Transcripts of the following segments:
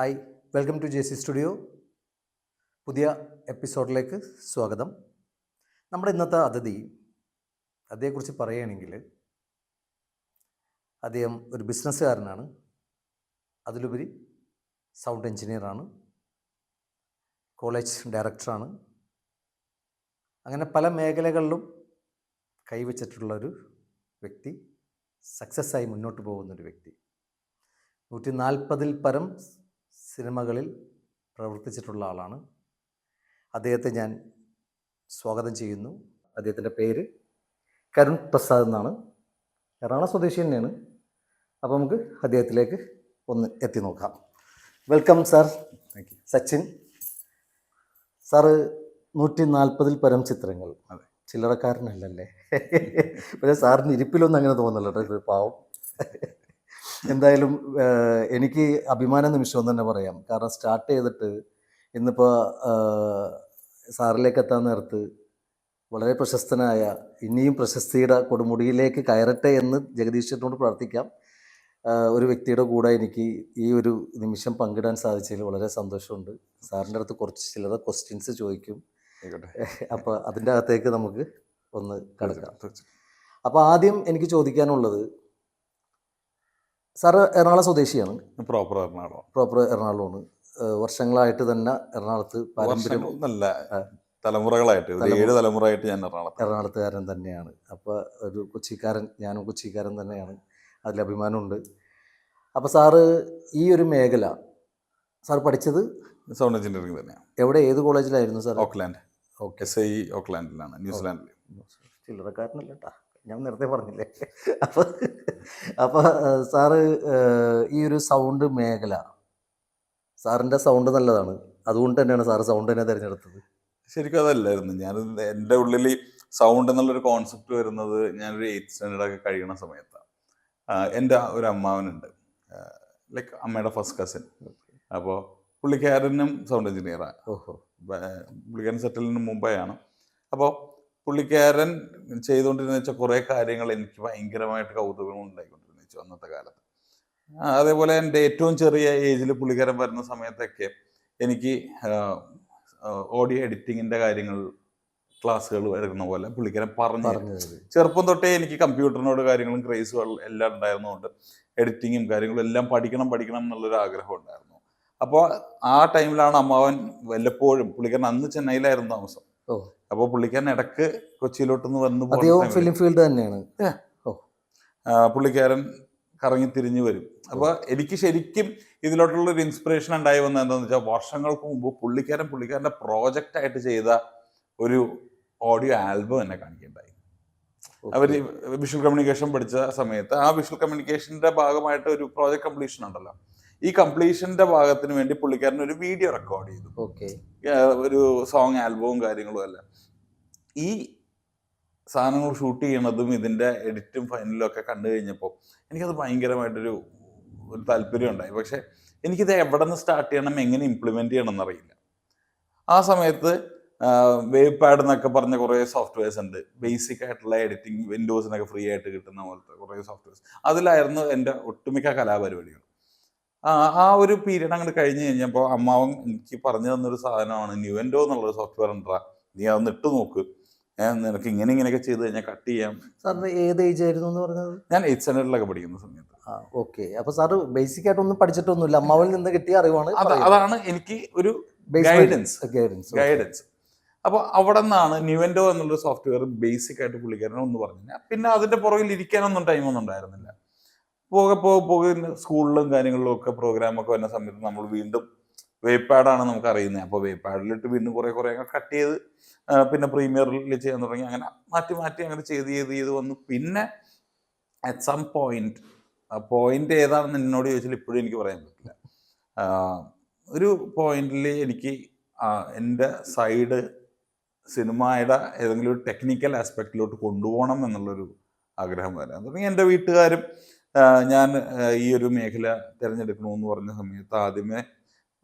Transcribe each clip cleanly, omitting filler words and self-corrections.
Hi, welcome to J C studio. പുതിയ എപ്പിസോഡിലേക്ക് സ്വാഗതം. നമ്മുടെ ഇന്നത്തെ അതിഥിയെക്കുറിച്ച് പറയുകയാണെങ്കിൽ അദ്ദേഹം ഒരു ബിസിനസ്സുകാരനാണ്, അതിലുപരി സൗണ്ട് എഞ്ചിനീയറാണ്, കോളേജ് ഡയറക്ടറാണ്. അങ്ങനെ പല മേഖലകളിലും കൈവച്ചിട്ടുള്ളൊരു വ്യക്തി, സക്സസ് ആയി മുന്നോട്ട് പോകുന്നൊരു വ്യക്തി. 140-ൽ പരം സിനിമകളിൽ പ്രവർത്തിച്ചിട്ടുള്ള ആളാണ്. അദ്ദേഹത്തെ ഞാൻ സ്വാഗതം ചെയ്യുന്നു. അദ്ദേഹത്തിൻ്റെ പേര് കരുൺ പ്രസാദ് എന്നാണ്. എറണാകുളം സ്വദേശി തന്നെയാണ്. അപ്പോൾ നമുക്ക് അദ്ദേഹത്തിലേക്ക് ഒന്ന് എത്തി നോക്കാം. Welcome sir. Thank you. Sachin sir 140-ൽ പരം ചിത്രങ്ങൾ. അതെ, ചില്ലറക്കാരനല്ലല്ലേ? പക്ഷേ സാറിന് ഇരിപ്പിലൊന്നും അങ്ങനെ തോന്നല്ലോ കേട്ടോ, പാവം. എന്തായാലും എനിക്ക് അഭിമാന നിമിഷം തന്നെ പറയാം. കാരണം സ്റ്റാർട്ട് ചെയ്തിട്ട് ഇന്നിപ്പോൾ സാറിലേക്ക് എത്താൻ നേരത്ത് വളരെ പ്രശസ്തനായ, ഇനിയും പ്രശസ്തിയുടെ കൊടുമുടിയിലേക്ക് കയറട്ടെ എന്ന് ജഗദീശ്വരനോട് പ്രാർത്ഥിക്കാം, ഒരു വ്യക്തിയുടെ കൂടെ എനിക്ക് ഈ ഒരു നിമിഷം പങ്കിടാൻ സാധിച്ചതിൽ വളരെ സന്തോഷമുണ്ട്. സാറിൻ്റെ അടുത്ത് ചിലർ ക്വസ്റ്റ്യൻസ് ചോദിക്കും. അപ്പോൾ അതിൻ്റെ അകത്തേക്ക് നമുക്ക് ഒന്ന് കടക്കാം. അപ്പോൾ ആദ്യം എനിക്ക് ചോദിക്കാനുള്ളത്, സാറ് എറണാകുളം സ്വദേശിയാണ്. പ്രോപ്പർ എറണാകുളമാണ്. വർഷങ്ങളായിട്ട് തന്നെ എറണാകുളത്ത് പാരമ്പര്യം, നല്ല തലമുറകളായിട്ട് 7 തലമുറയായിട്ട് ഞാൻ എറണാകുളത്തുകാരൻ തന്നെയാണ്. അപ്പോൾ ഒരു കൊച്ചിക്കാരൻ, ഞാനും കൊച്ചിക്കാരൻ തന്നെയാണ്, അതിൽ അഭിമാനമുണ്ട്. അപ്പോൾ സാറ് ഈ ഒരു മേഖല, സാർ പഠിച്ചത് സൗണ്ട് എഞ്ചിനീയറിംഗ് തന്നെയാണ്. എവിടെ, ഏത് കോളേജിലായിരുന്നു സാർ? ഓക്ലാൻഡ്. Okay, SIE ഓക്ലാൻഡിലാണ്, ന്യൂസിലാൻഡിൽ. ചില്ലറക്കാരനല്ല കേട്ടോ, ഞാൻ നേരത്തെ പറഞ്ഞില്ലേ. അപ്പോൾ സാറ് ഈ ഒരു സൗണ്ട് മേഖല, സാറിൻ്റെ സൗണ്ട് നല്ലതാണ്, അതുകൊണ്ട് തന്നെയാണ് സാറ് സൗണ്ട് തന്നെ തിരഞ്ഞെടുത്തത്. ശരിക്കും അതല്ലായിരുന്നു. എൻ്റെ ഉള്ളിൽ സൗണ്ട് എന്നുള്ളൊരു കോൺസെപ്റ്റ് വരുന്നത് ഞാനൊരു 8th സ്റ്റാൻഡേർഡൊക്കെ കഴിയുന്ന സമയത്താണ്. എൻ്റെ ഒരു അമ്മാവനുണ്ട്, ലൈക്ക് അമ്മയുടെ ഫസ്റ്റ് കസിൻ. അപ്പോൾ പുള്ളിക്കാരനും സൗണ്ട് എഞ്ചിനീയറാണ്. പുള്ളിക്കാരൻ സെറ്റിലിന് മുമ്പായാണ്. അപ്പോൾ പുള്ളിക്കാരൻ ചെയ്തുകൊണ്ടിരുന്ന വെച്ചാൽ കുറേ കാര്യങ്ങൾ എനിക്ക് ഭയങ്കരമായിട്ട് കൗതുകം ഉണ്ടായിക്കൊണ്ടിരുന്നു വെച്ചു അന്നത്തെ കാലത്ത്. അതേപോലെ എൻ്റെ ഏറ്റവും ചെറിയ ഏജിൽ പുള്ളിക്കാരൻ വരുന്ന സമയത്തൊക്കെ എനിക്ക് ഓഡിയോ എഡിറ്റിങ്ങിൻ്റെ കാര്യങ്ങൾ ക്ലാസ്സുകൾ വരുന്ന പോലെ പുള്ളിക്കാരൻ പറഞ്ഞു. ചെറുപ്പം തൊട്ടേ എനിക്ക് കമ്പ്യൂട്ടറിനോട് കാര്യങ്ങളും ക്രേസുകൾ എല്ലാം ഉണ്ടായിരുന്നതുകൊണ്ട് എഡിറ്റിങ്ങും കാര്യങ്ങളും എല്ലാം പഠിക്കണം എന്നുള്ളൊരു ആഗ്രഹം ഉണ്ടായിരുന്നു. അപ്പോൾ ആ ടൈമിലാണ് അമ്മാവൻ വല്ലപ്പോഴും, പുള്ളിക്കാരൻ അന്ന് ചെന്നൈയിലായിരുന്നു താമസം, അപ്പോൾ പുള്ളിക്കാരൻ ഇടക്ക് കൊച്ചിയിലോട്ടൊന്ന് വന്നു പോകും. ഫിലിം ഫീൽഡ് തന്നെയാണ്. പുള്ളിക്കാരൻ കറങ്ങി തിരിഞ്ഞു വരും. അപ്പോൾ എനിക്ക് ശരിക്കും ഇതിലോട്ടുള്ളൊരു ഇൻസ്പിറേഷൻ ഉണ്ടായി വന്നത് എന്താണെന്ന് വെച്ചാൽ, വർഷങ്ങൾക്ക് മുമ്പ് പുള്ളിക്കാരൻ്റെ പ്രോജക്റ്റായിട്ട് ചെയ്ത ഒരു ഓഡിയോ ആൽബം എന്നെ കാണിക്കുകയുണ്ടായി. അവർ വിഷ്വൽ കമ്മ്യൂണിക്കേഷൻ പഠിച്ച സമയത്ത് ആ വിഷ്വൽ കമ്മ്യൂണിക്കേഷൻ്റെ ഭാഗമായിട്ട് ഒരു പ്രോജക്റ്റ് കംപ്ലീഷൻ ഉണ്ടല്ലോ, ഈ കംപ്ലീഷന്റെ ഭാഗത്തിന് വേണ്ടി പുള്ളിക്കാരൻ ഒരു വീഡിയോ റെക്കോർഡ് ചെയ്തു, ഒരു സോങ് ആൽബവും കാര്യങ്ങളും എല്ലാം. ഈ സാധനങ്ങൾ ഷൂട്ട് ചെയ്യണതും ഇതിൻ്റെ എഡിറ്റും ഫൈനലും ഒക്കെ കണ്ടു കഴിഞ്ഞപ്പോൾ എനിക്കത് ഭയങ്കരമായിട്ടൊരു താല്പര്യം ഉണ്ടായി. പക്ഷെ എനിക്കിത് എവിടെ നിന്ന് സ്റ്റാർട്ട് ചെയ്യണം, എങ്ങനെ ഇംപ്ലിമെൻറ്റ് ചെയ്യണം എന്നറിയില്ല. ആ സമയത്ത് വേവ് പാഡ് എന്നൊക്കെ പറഞ്ഞ കുറേ സോഫ്റ്റ്വെയർസ് ഉണ്ട്, ബേസിക് ആയിട്ടുള്ള എഡിറ്റിംഗ്, വിൻഡോസിനൊക്കെ ഫ്രീ ആയിട്ട് കിട്ടുന്ന പോലത്തെ കുറേ സോഫ്റ്റ്വെയർസ്. അതിലായിരുന്നു എൻ്റെ ഒട്ടുമിക്ക കലാപരിപാടികൾ. ആ ഒരു പീരീഡ് അങ്ങോട്ട് കഴിഞ്ഞ് കഴിഞ്ഞപ്പോൾ അമ്മാവൻ എനിക്ക് പറഞ്ഞു തന്നൊരു സാധനമാണ് ന്യൂവെൻഡോ എന്നുള്ളൊരു സോഫ്റ്റ്വെയർ ഉണ്ടാ, നീ അതൊന്ന് ഇട്ട് നോക്ക്, നിനക്ക് ഇങ്ങനെയൊക്കെ ചെയ്ത് കഴിഞ്ഞാൽ കട്ട് ചെയ്യാം. സാറിന് ഏത് ഏജ് ആയിരുന്നു എന്ന് പറഞ്ഞത്? ഞാൻ 8th സ്റ്റാൻഡേർഡിലൊക്കെ പഠിക്കുന്ന സമയത്ത്. ഓക്കെ. അപ്പോൾ സാറ് ബേസിക് ആയിട്ടൊന്നും പഠിച്ചിട്ടൊന്നുമില്ല, അമ്മാവനിൽ നിന്ന് കിട്ടിയ അറിവാണ്. അതാണ് എനിക്ക് ഒരു ഗൈഡൻസ്. അപ്പോൾ അവിടെ നിന്നാണ് ന്യൂവെൻഡോ എന്നുള്ളൊരു സോഫ്റ്റ്വെയർ ബേസിക് ആയിട്ട് പുള്ളിക്കാരനെ ഒന്ന് പറഞ്ഞു. പിന്നെ അതിൻ്റെ പുറകിൽ ഇരിക്കാനൊന്നും ടൈമൊന്നും ഉണ്ടായിരുന്നില്ല. പോകെ സ്കൂളിലും കാര്യങ്ങളിലും ഒക്കെ പ്രോഗ്രാമൊക്കെ വരുന്ന സമയത്ത് നമ്മൾ വീണ്ടും വേവ് പാഡാണ് നമുക്ക് അറിയുന്നത്. അപ്പോൾ വേവ് പാഡിലിട്ട് വീണ്ടും കുറേ കട്ട് ചെയ്ത് പിന്നെ പ്രീമിയറിൽ ചെയ്യാൻ തുടങ്ങി. അങ്ങനെ മാറ്റി അങ്ങനെ ചെയ്ത് വന്നു. പിന്നെ അറ്റ് സം പോയിന്റ്, ആ പോയിന്റ് ഏതാണെന്ന് എന്നോട് ചോദിച്ചാൽ ഇപ്പോഴും എനിക്ക് പറയാൻ പറ്റില്ല. ഒരു പോയിന്റിൽ എനിക്ക് എൻ്റെ സൈഡ് സിനിമയുടെ ഏതെങ്കിലും ഒരു ടെക്നിക്കൽ ആസ്പെക്റ്റിലോട്ട് കൊണ്ടുപോകണം എന്നുള്ളൊരു ആഗ്രഹം വരാൻ തുടങ്ങി. എൻ്റെ വീട്ടുകാരും ഞാൻ ഈ ഒരു മേഖല തിരഞ്ഞെടുക്കണമെന്ന് പറഞ്ഞ സമയത്ത് ആദ്യമേ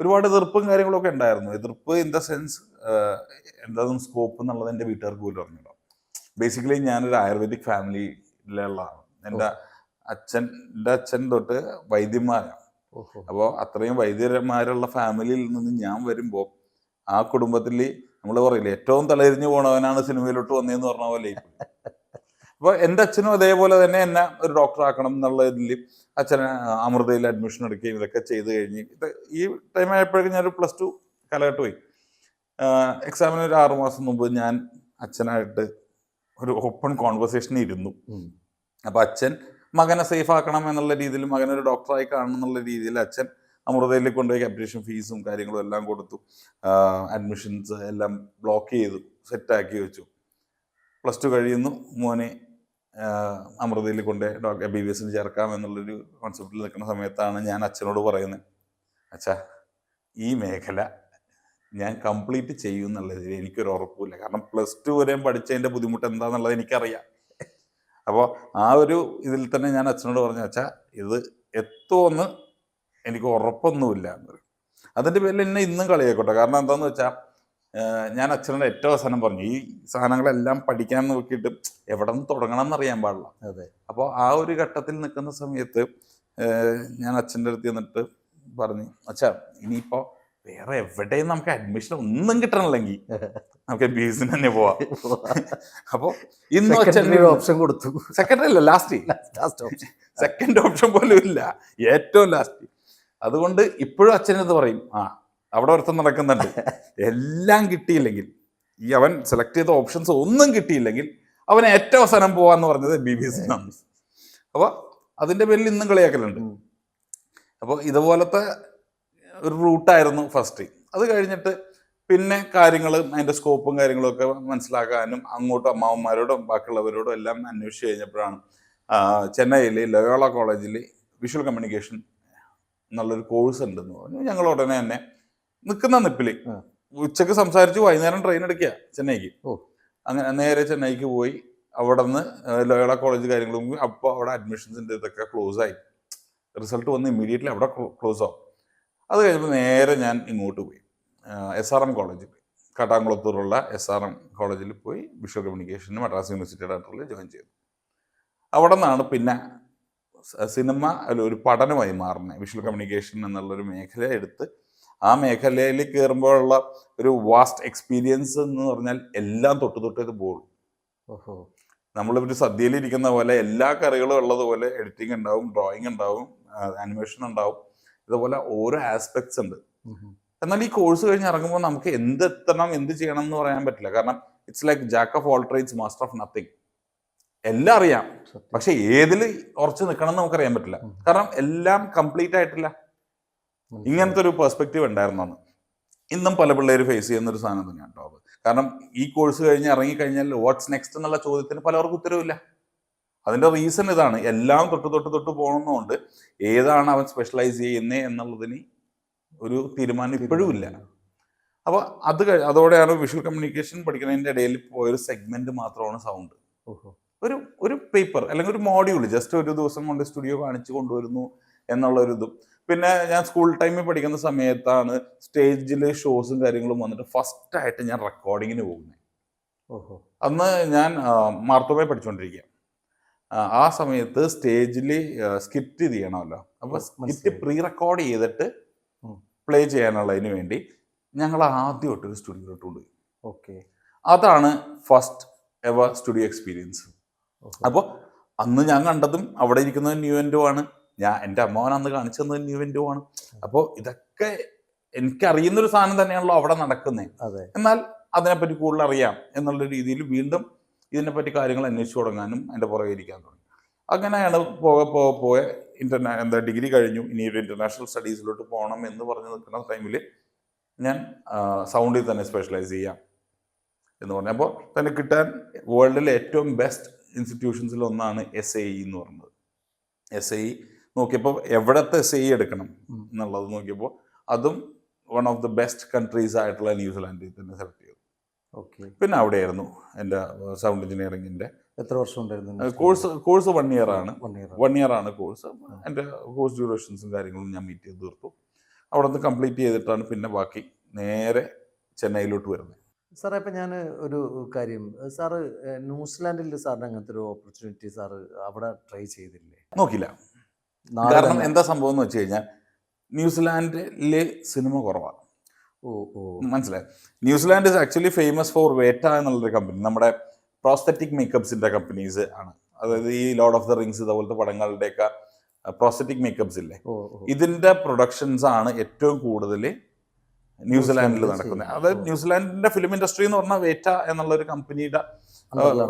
ഒരുപാട് എതിർപ്പും കാര്യങ്ങളൊക്കെ ഉണ്ടായിരുന്നു. എതിർപ്പ് ഇൻ ദ സെൻസ് എന്താണെന്നും സ്കോപ്പ് എന്നുള്ളത് എൻ്റെ വീട്ടുകാർക്ക് പോലും അറിഞ്ഞില്ല. ബേസിക്കലി ഞാനൊരു ആയുർവേദിക് ഫാമിലിയിലുള്ള ആളാണ്. എൻ്റെ അച്ഛൻ തൊട്ട് വൈദ്യന്മാരാണ്. ഓഹോ. അപ്പോൾ അത്രയും വൈദ്യന്മാരുള്ള ഫാമിലിയിൽ നിന്ന് ഞാൻ വരുമ്പോൾ ആ കുടുംബത്തിൽ നമ്മൾ പറയില്ലേ ഏറ്റവും തലതിരിഞ്ഞു പോണവനാണ് സിനിമയിലോട്ട് വന്നതെന്ന് പറഞ്ഞ പോലെ. അപ്പോൾ എൻ്റെ അച്ഛനും അതേപോലെ തന്നെ എന്നെ ഒരു ഡോക്ടർ ആക്കണം എന്നുള്ള ഇതിൽ അച്ഛനെ അമൃതയിൽ അഡ്മിഷൻ എടുക്കുകയും ഇതൊക്കെ ചെയ്ത് കഴിഞ്ഞ് ഈ ടൈം ആയപ്പോഴേക്കും ഞാനൊരു +2 കാലഘട്ടം പോയി. എക്സാമിന് ഒരു 6 മാസം മുമ്പ് ഞാൻ അച്ഛനായിട്ട് ഒരു ഓപ്പൺ കോൺവെർസേഷൻ ഇരുന്നു. അപ്പോൾ അച്ഛൻ മകനെ സേഫ് ആക്കണം എന്നുള്ള രീതിയിൽ, മകനൊരു ഡോക്ടറായി കാണണം എന്നുള്ള രീതിയിൽ അച്ഛൻ അമൃതയിൽ കൊണ്ടുപോയി അപ്ലിക്കേഷൻ ഫീസും കാര്യങ്ങളും എല്ലാം കൊടുത്തു. അഡ്മിഷൻസ് എല്ലാം ബ്ലോക്ക് ചെയ്തു, സെറ്റാക്കി വെച്ചു. +2 കഴിയുന്നു, മോനെ അമൃതയിൽ കൊണ്ട് MBBS ചേർക്കാം എന്നുള്ളൊരു കോൺസെപ്റ്റിൽ നിൽക്കുന്ന സമയത്താണ് ഞാൻ അച്ഛനോട് പറയുന്നത്, അച്ഛാ ഈ മേഖല ഞാൻ കംപ്ലീറ്റ് ചെയ്യും എന്നുള്ളതിൽ എനിക്കൊരു ഉറപ്പില്ല. കാരണം +2 വരെയും പഠിച്ചതിൻ്റെ ബുദ്ധിമുട്ട് എന്താണെന്നുള്ളത് എനിക്കറിയാം. അപ്പോൾ ആ ഒരു ഇതിൽ തന്നെ ഞാൻ അച്ഛനോട് പറഞ്ഞു, അച്ഛാ ഇത് എത്തുമെന്ന് എനിക്ക് ഉറപ്പൊന്നുമില്ല എന്ന് പറയും. അതിൻ്റെ പേരിൽ എന്നെ ഇന്നും കളിയാക്കട്ടെ. കാരണം എന്താണെന്ന് വെച്ചാൽ ഞാൻ അച്ഛനോട് ഏറ്റവും അവസാനം പറഞ്ഞു, ഈ സാധനങ്ങളെല്ലാം പഠിക്കാൻ നോക്കിയിട്ട് എവിടെ നിന്ന് തുടങ്ങണം എന്നറിയാൻ പാടില്ല. അതെ. അപ്പോൾ ആ ഒരു ഘട്ടത്തിൽ നിൽക്കുന്ന സമയത്ത് ഞാൻ അച്ഛൻ്റെ അടുത്ത് ചെന്നിട്ട് പറഞ്ഞു, അച്ഛാ ഇനിയിപ്പോൾ വേറെ എവിടെയും നമുക്ക് അഡ്മിഷൻ ഒന്നും കിട്ടണില്ലെങ്കിൽ നമുക്ക് MBBS തന്നെ പോവാം. അപ്പോൾ ഇന്നും അച്ഛൻ ഓപ്ഷൻ കൊടുത്തു. സെക്കൻഡറി അല്ല, ലാസ്റ്റ് ഓപ്ഷൻ. സെക്കൻഡ് ഓപ്ഷൻ പോലും ഇല്ല, ഏറ്റവും ലാസ്റ്റ്. അതുകൊണ്ട് ഇപ്പോഴും അച്ഛനത് പറയും, അവിടെ ഒരുത്തം നടക്കുന്നുണ്ട്, എല്ലാം കിട്ടിയില്ലെങ്കിൽ, ഈ അവൻ സെലക്ട് ചെയ്ത ഓപ്ഷൻസ് ഒന്നും കിട്ടിയില്ലെങ്കിൽ അവൻ ഏറ്റവും അവസാനം പോവാന്ന് പറഞ്ഞത് MBBS ആണ്. അപ്പോൾ അതിൻ്റെ പേരിൽ ഇന്നും കളിയാക്കലുണ്ട്. അപ്പോൾ ഇതുപോലത്തെ ഒരു റൂട്ടായിരുന്നു ഫസ്റ്റ്. അത് കഴിഞ്ഞിട്ട് പിന്നെ കാര്യങ്ങൾ, അതിൻ്റെ സ്കോപ്പും കാര്യങ്ങളും ഒക്കെ മനസ്സിലാക്കാനും അങ്ങോട്ടും അമ്മാവന്മാരോടും ബാക്കിയുള്ളവരോടും എല്ലാം അന്വേഷിച്ച് കഴിഞ്ഞപ്പോഴാണ് ചെന്നൈയിൽ ലോയോള കോളേജിൽ വിഷ്വൽ കമ്മ്യൂണിക്കേഷൻ എന്നുള്ളൊരു കോഴ്സ് ഉണ്ടെന്ന് പറഞ്ഞു. ഞങ്ങൾ ഉടനെ തന്നെ നിൽക്കുന്ന നിപ്പിൽ ഉച്ചക്ക് സംസാരിച്ച് വൈകുന്നേരം ട്രെയിൻ എടുക്കുക ചെന്നൈക്ക്. അങ്ങനെ നേരെ ചെന്നൈക്ക് പോയി അവിടെ നിന്ന് ലോയോള കോളേജ് കാര്യങ്ങളും. അപ്പോൾ അവിടെ അഡ്മിഷൻസിൻ്റെ ഇതൊക്കെ ക്ലോസ് ആയി, റിസൾട്ട് വന്ന് ഇമ്മീഡിയറ്റ്ലി അവിടെ ക്ലോസ് ആവും. അത് കഴിഞ്ഞപ്പോൾ നേരെ ഞാൻ ഇങ്ങോട്ട് പോയി, SRM കോളേജിൽ പോയി, കാട്ടാംകുളത്തൂരുള്ള SRM കോളേജിൽ പോയി വിഷ്വൽ കമ്മ്യൂണിക്കേഷന് മദ്രാസ് യൂണിവേഴ്സിറ്റി ഡയറക്ടറിൽ ജോയിൻ ചെയ്തു. അവിടെ നിന്നാണ് പിന്നെ സിനിമ ഒരു പഠനമായി മാറുന്നത്. വിഷ്വൽ കമ്മ്യൂണിക്കേഷൻ എന്നുള്ളൊരു മേഖല എടുത്ത് ആ മേഖലയിൽ കയറുമ്പോഴുള്ള ഒരു വാസ്റ്റ് എക്സ്പീരിയൻസ് എന്ന് പറഞ്ഞാൽ എല്ലാം തൊട്ട് ഇത് പോകും. നമ്മളിപ്പോൾ സദ്യയിലിരിക്കുന്ന പോലെ എല്ലാ കറികളും ഉള്ളതുപോലെ എഡിറ്റിംഗ് ഉണ്ടാവും, ഡ്രോയിങ് ഉണ്ടാവും, ആനിമേഷൻ ഉണ്ടാവും, ഇതുപോലെ ഓരോ ആസ്പെക്ട്സ് ഉണ്ട്. എന്നാൽ ഈ കോഴ്സ് കഴിഞ്ഞ് ഇറങ്ങുമ്പോൾ നമുക്ക് എന്തെത്തണം, എന്ത് ചെയ്യണം എന്ന് പറയാൻ പറ്റില്ല. കാരണം it's like jack of all trades master of nothing. എല്ലാം അറിയാം, പക്ഷെ ഏതിൽ ഉറച്ചു നിൽക്കണം എന്ന് നമുക്കറിയാൻ പറ്റില്ല. കാരണം എല്ലാം കംപ്ലീറ്റ് ആയിട്ടില്ല. ഇങ്ങനത്തെ ഒരു പെർസ്പെക്റ്റീവ് ഉണ്ടായിരുന്നാണ് ഇന്നും പല പിള്ളേർ ഫേസ് ചെയ്യുന്ന ഒരു സാധനം തന്നെയാണ് കേട്ടോ അത്. കാരണം ഈ കോഴ്സ് കഴിഞ്ഞ് ഇറങ്ങിക്കഴിഞ്ഞാൽ വാട്ട്സ് നെക്സ്റ്റ് എന്നുള്ള ചോദ്യത്തിന് പലർക്കും ഉത്തരവില്ല. അതിൻ്റെ റീസൺ ഇതാണ്, എല്ലാം തൊട്ട് പോകുന്നതുകൊണ്ട് ഏതാണ് അവൻ സ്പെഷ്യലൈസ് ചെയ്യുന്നത് എന്നുള്ളതിന് ഒരു തീരുമാനം ഇപ്പോഴും ഇല്ല. അപ്പോൾ അതോടെയാണ് വിഷ്വൽ കമ്മ്യൂണിക്കേഷൻ പഠിക്കുന്നതിൻ്റെ ഇടയിൽ പോയൊരു സെഗ്മെന്റ് മാത്രമാണ് സൗണ്ട്. ഒരു പേപ്പർ അല്ലെങ്കിൽ ഒരു മോഡ്യൂൾ ജസ്റ്റ് ഒരു ദിവസം കൊണ്ട് സ്റ്റുഡിയോ കാണിച്ചു കൊണ്ടുവരുന്നു എന്നുള്ളൊരിതും. പിന്നെ ഞാൻ സ്കൂൾ ടൈമിൽ പഠിക്കുന്ന സമയത്താണ് സ്റ്റേജിൽ ഷോസും കാര്യങ്ങളും വന്നിട്ട് ഫസ്റ്റായിട്ട് ഞാൻ റെക്കോർഡിങ്ങിന് പോകുന്നത്. അന്ന് ഞാൻ മാർത്തോമയിൽ പഠിച്ചുകൊണ്ടിരിക്കുക. ആ സമയത്ത് സ്റ്റേജിൽ സ്കിറ്റ് ചെയ്യണമല്ലോ. അപ്പോൾ സ്കിറ്റ് പ്രീ റെക്കോർഡ് ചെയ്തിട്ട് പ്ലേ ചെയ്യാനുള്ളതിന് വേണ്ടി ഞങ്ങൾ ആദ്യമായിട്ട് ഒരു സ്റ്റുഡിയോയിലോട്ട് കൊണ്ടുപോയി. അതാണ് ഫസ്റ്റ് എവർ സ്റ്റുഡിയോ എക്സ്പീരിയൻസ്. അപ്പോൾ അന്ന് ഞാൻ കണ്ടതും അവിടെ ഇരിക്കുന്നത് ന്യൂ എൻഡോ ആണ്. എൻ്റെ അമ്മാവൻ അന്ന് കാണിച്ചു തന്നത് ന്യൂ എൻഡോ ആണ്. അപ്പോൾ ഇതൊക്കെ എനിക്കറിയുന്നൊരു സാധനം തന്നെയാണല്ലോ അവിടെ നടക്കുന്നത്. എന്നാൽ അതിനെപ്പറ്റി കൂടുതൽ അറിയാം എന്നുള്ള രീതിയിൽ വീണ്ടും ഇതിനെപ്പറ്റി കാര്യങ്ങൾ അന്വേഷിച്ചു തുടങ്ങാനും അതിൻ്റെ പുറകെ ഇരിക്കാൻ തുടങ്ങി. അങ്ങനെയാണ് പോയ ഡിഗ്രി കഴിഞ്ഞു. ഇനി ഒരു ഇന്റർനാഷണൽ സ്റ്റഡീസിലോട്ട് പോകണം എന്ന് പറഞ്ഞു നിൽക്കുന്ന ടൈമിൽ ഞാൻ സൗണ്ടിൽ തന്നെ സ്പെഷ്യലൈസ് ചെയ്യാം എന്ന് പറഞ്ഞു. അപ്പോൾ തന്നെ കിട്ടാൻ വേൾഡിലെ ഏറ്റവും ബെസ്റ്റ് ഇൻസ്റ്റിറ്റ്യൂഷൻസിൽ ഒന്നാണ് SAE എന്ന് പറയുന്നത്. SAE നോക്കിയപ്പോൾ എവിടത്തെ SAE എടുക്കണം എന്നുള്ളത് നോക്കിയപ്പോൾ അതും one of the best countries ആയിട്ടുള്ള ന്യൂസിലാൻഡിൽ തന്നെ സെലക്ട് ചെയ്തു. പിന്നെ അവിടെയായിരുന്നു എൻ്റെ സൗണ്ട് എഞ്ചിനീയറിംഗിൻ്റെ. എത്ര വർഷം ഉണ്ടായിരുന്നു കോഴ്സ് 1 year ആണ്. 1 year ആണ് കോഴ്സ്. എൻ്റെ കോഴ്സ് ഡ്യൂറേഷൻസും കാര്യങ്ങളും ഞാൻ മീറ്റ് ചെയ്ത് തീർത്തു. അവിടെ നിന്ന് കംപ്ലീറ്റ് ചെയ്തിട്ടാണ് പിന്നെ ബാക്കി നേരെ ചെന്നൈയിലോട്ട് വരുന്നത്. സാറേ, ഇപ്പം ഞാൻ ഒരു കാര്യം, സാറ് ന്യൂസിലാൻഡിൽ സാറിന് അങ്ങനത്തെ ഒരു ഓപ്പർച്യൂണിറ്റി സാറ് അവിടെ ട്രൈ ചെയ്തില്ലേ? നോക്കില്ല. കാരണം എന്താ സംഭവം എന്ന് വെച്ച് കഴിഞ്ഞാൽ ന്യൂസിലാൻഡിലെ സിനിമ കുറവാണ്. ഓ ഓ മനസ്സിലായി. New Zealand is actually famous for Weta എന്നുള്ളൊരു കമ്പനി, നമ്മുടെ പ്രോസ്തറ്റിക് മേക്കപ്സിന്റെ കമ്പനീസ് ആണ്. അതായത് ഈ ലോർഡ് ഓഫ് ദ റിങ്സ് ഇതുപോലത്തെ പടങ്ങളുടെയൊക്കെ പ്രോസ്തറ്റിക് മേക്കപ്സ് ഇല്ലേ, ഓ ഓ ഇതിന്റെ പ്രൊഡക്ഷൻസ് ആണ് ഏറ്റവും കൂടുതൽ ന്യൂസിലാൻഡിൽ നടക്കുന്നത്. അതായത് ന്യൂസിലാൻഡിന്റെ ഫിലിം ഇൻഡസ്ട്രി എന്ന് പറഞ്ഞാൽ വേറ്റ എന്നുള്ള ഒരു കമ്പനിയുടെ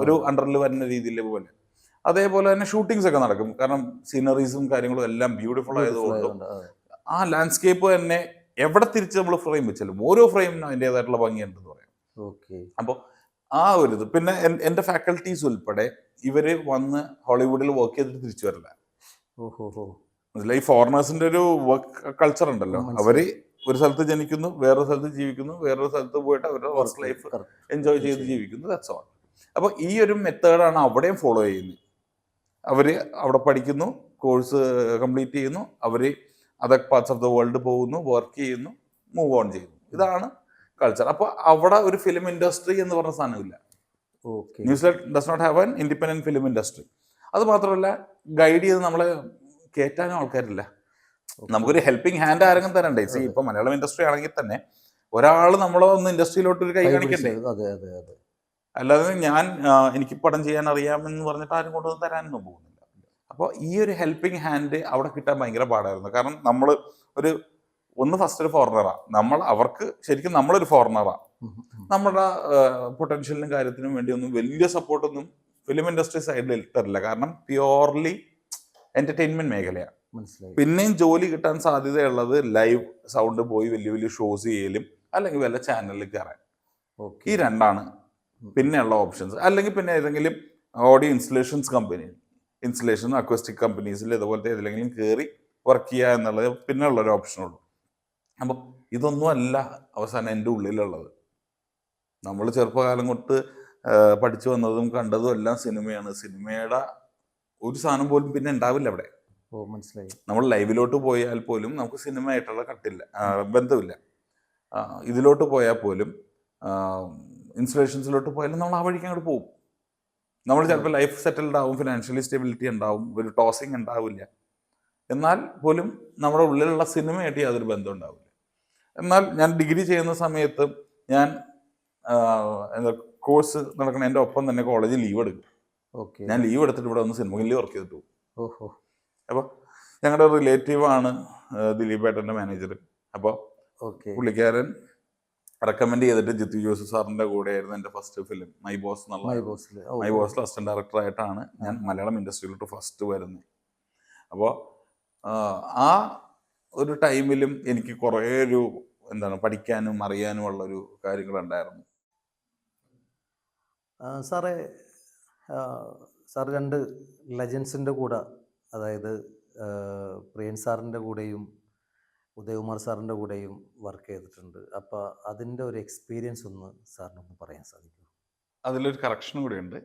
ഒരു അണ്ടറിൽ വരുന്ന രീതിയിൽ പോലെ. അതേപോലെ തന്നെ ഷൂട്ടിങ്സ് ഒക്കെ നടക്കും, കാരണം സീനറീസും കാര്യങ്ങളും എല്ലാം ബ്യൂട്ടിഫുൾ ആയതുകൊണ്ടും ആ ലാൻഡ്സ്കേപ്പ് തന്നെ എവിടെ തിരിച്ച് നമ്മൾ ഫ്രെയിം വെച്ചാലും ഓരോ ഫ്രെയിമിനും അതിൻ്റെതായിട്ടുള്ള ഭംഗിയുണ്ടെന്ന് പറയാം. അപ്പോൾ ആ ഒരു ഇത് പിന്നെ എൻ്റെ ഫാക്കൽറ്റീസ് ഉൾപ്പെടെ ഇവര് വന്ന് ഹോളിവുഡിൽ വർക്ക് ചെയ്തിട്ട് തിരിച്ചു വരില്ല. ഈ ഫോറിനേഴ്സിന്റെ ഒരു വർക്ക് കൾച്ചർ ഉണ്ടല്ലോ, അവര് ഒരു സ്ഥലത്ത് ജനിക്കുന്നു, വേറൊരു സ്ഥലത്ത് ജീവിക്കുന്നു, വേറൊരു സ്ഥലത്ത് പോയിട്ട് അവരുടെ വർക്ക് ലൈഫ് എൻജോയ് ചെയ്ത് ജീവിക്കുന്നു, ദാറ്റ്സ് ഓൾ. അപ്പോൾ ഈ ഒരു മെത്തേഡാണ് അവിടെയും ഫോളോ ചെയ്യുന്നത്. അവർ അവിടെ പഠിക്കുന്നു, കോഴ്സ് കംപ്ലീറ്റ് ചെയ്യുന്നു, അവർ other parts of the world പോകുന്നു, വർക്ക് ചെയ്യുന്നു, മൂവ് ഓൺ ചെയ്യുന്നു. ഇതാണ് കൾച്ചർ. അപ്പോൾ അവിടെ ഒരു ഫിലിം ഇൻഡസ്ട്രി എന്ന് പറഞ്ഞ സാധനമില്ല. New Zealand does not have an independent film industry. അത് മാത്രമല്ല, ഗൈഡ് ചെയ്ത് നമ്മളെ കയറ്റാനും ആൾക്കാരില്ല. നമുക്കൊരു ഹെൽപ്പിംഗ് ഹാൻഡ് ആരെങ്കിലും തരണ്ടേ? ഇപ്പൊ മലയാളം ഇൻഡസ്ട്രി ആണെങ്കിൽ തന്നെ ഒരാൾ നമ്മളെ ഒന്ന് ഇൻഡസ്ട്രിയിലോട്ട് ഒരു കൈ കാണിക്കണ്ടേ? അല്ലാതെ എനിക്ക് പടം ചെയ്യാൻ അറിയാമെന്ന് പറഞ്ഞിട്ട് ആരും കൊണ്ടുവന്ന് തരാനൊന്നും പോകുന്നില്ല. അപ്പോൾ ഈ ഒരു ഹെൽപ്പിംഗ് ഹാൻഡ് അവിടെ കിട്ടാൻ ഭയങ്കര പാടായിരുന്നു. കാരണം നമ്മൾ ഫസ്റ്റ് ഒരു ഫോറിനറാണ്, അവർക്ക് ശരിക്കും നമ്മളൊരു ഫോറിനറാണ്. നമ്മുടെ പൊട്ടൻഷ്യലിനും കാര്യത്തിനും വേണ്ടി ഒന്നും വലിയ സപ്പോർട്ടൊന്നും ഫിലിം ഇൻഡസ്ട്രി സൈഡിൽ തരില്ല. കാരണം പ്യുവർലി എന്റർടൈൻമെന്റ് മേഖലയാണ്. പിന്നെയും ജോലി കിട്ടാൻ സാധ്യതയുള്ളത് ലൈവ് സൗണ്ട് പോയി വലിയ വലിയ ഷോസ് ചെയ്യലും അല്ലെങ്കിൽ വല്ല ചാനലിൽ കയറാൻ. ഈ രണ്ടാണ് പിന്നെയുള്ള ഓപ്ഷൻസ്. അല്ലെങ്കിൽ പിന്നെ ഏതെങ്കിലും ഓഡിയോ ഇൻസ്റ്റലേഷൻ അക്വസ്റ്റിക് കമ്പനീസിൽ ഇതുപോലത്തെ ഏതെങ്കിലും കയറി വർക്ക് ചെയ്യുക എന്നുള്ളത് പിന്നെ ഉള്ളൊരു ഓപ്ഷനുള്ളൂ. അപ്പം ഇതൊന്നും അല്ല അവസാനം എൻ്റെ ഉള്ളിലുള്ളത്. നമ്മൾ ചെറുപ്പകാലം തൊട്ട് പഠിച്ചു വന്നതും കണ്ടതും എല്ലാം സിനിമയാണ്. സിനിമയുടെ ഒരു സാധനം പോലും പിന്നെ ഉണ്ടാവില്ല അവിടെ. മനസ്സിലായി. നമ്മൾ ലൈവിലോട്ട് പോയാൽ പോലും നമുക്ക് സിനിമയായിട്ടുള്ള ബന്ധമില്ല. ഇതിലോട്ട് പോയാൽ പോലും ഇൻസ്റ്റലേഷൻസിലോട്ട് പോയാലും നമ്മൾ ആ വഴിക്ക് അങ്ങോട്ട് പോകും. നമ്മൾ ചിലപ്പോൾ ലൈഫ് സെറ്റിൽഡ് ആവും, ഫിനാൻഷ്യലി സ്റ്റെബിലിറ്റി ഉണ്ടാവും, ഒരു ടോസിങ് ഉണ്ടാവില്ല. എന്നാൽ പോലും നമ്മുടെ ഉള്ളിലുള്ള സിനിമയായിട്ട് യാതൊരു ബന്ധം ഉണ്ടാവില്ല. എന്നാൽ ഞാൻ ഡിഗ്രി ചെയ്യുന്ന സമയത്ത് ഞാൻ കോഴ്സ് നടക്കണ എൻ്റെ ഒപ്പം തന്നെ കോളേജിൽ ലീവ് എടുക്കും. ഞാൻ ലീവ് എടുത്തിട്ട് ഇവിടെ വന്ന് സിനിമയിൽ വർക്ക് ചെയ്തിട്ട് പോകും. അപ്പോൾ ഞങ്ങളുടെ റിലേറ്റീവാണ് ദിലീപേട്ടൻ്റെ മാനേജർ. അപ്പോൾ പുള്ളിക്കാരൻ റെക്കമെൻഡ് ചെയ്തിട്ട് ജിത്തു ജോസഫ് സാറിൻ്റെ കൂടെയായിരുന്നു എൻ്റെ ഫസ്റ്റ് ഫിലിം മൈ ബോസ് എന്നുള്ള. മൈ ബോസിൽ അസിസ്റ്റന്റ് ഡയറക്ടറായിട്ടാണ് ഞാൻ മലയാളം ഇൻഡസ്ട്രിയിലോട്ട് ഫസ്റ്റ് വരുന്നത്. അപ്പോൾ ആ ഒരു ടൈമിലും എനിക്ക് കുറേ പഠിക്കാനും അറിയാനും ഉള്ളൊരു കാര്യങ്ങളുണ്ടായിരുന്നു. സാറ് 2 ലെജൻസിൻ്റെ കൂടെ, അതായത് പ്രിയൻ സാറിൻ്റെ കൂടെയും ഉദയകുമാർ സാറിൻ്റെ കൂടെയും വർക്ക് ചെയ്തിട്ടുണ്ട്. അപ്പോൾ അതിൻ്റെ ഒരു എക്സ്പീരിയൻസ് ഒന്ന് സാറിനൊന്ന് പറയാൻ സാധിക്കുമോ? അതിലൊരു കറക്ഷൻ കൂടിയുണ്ട്.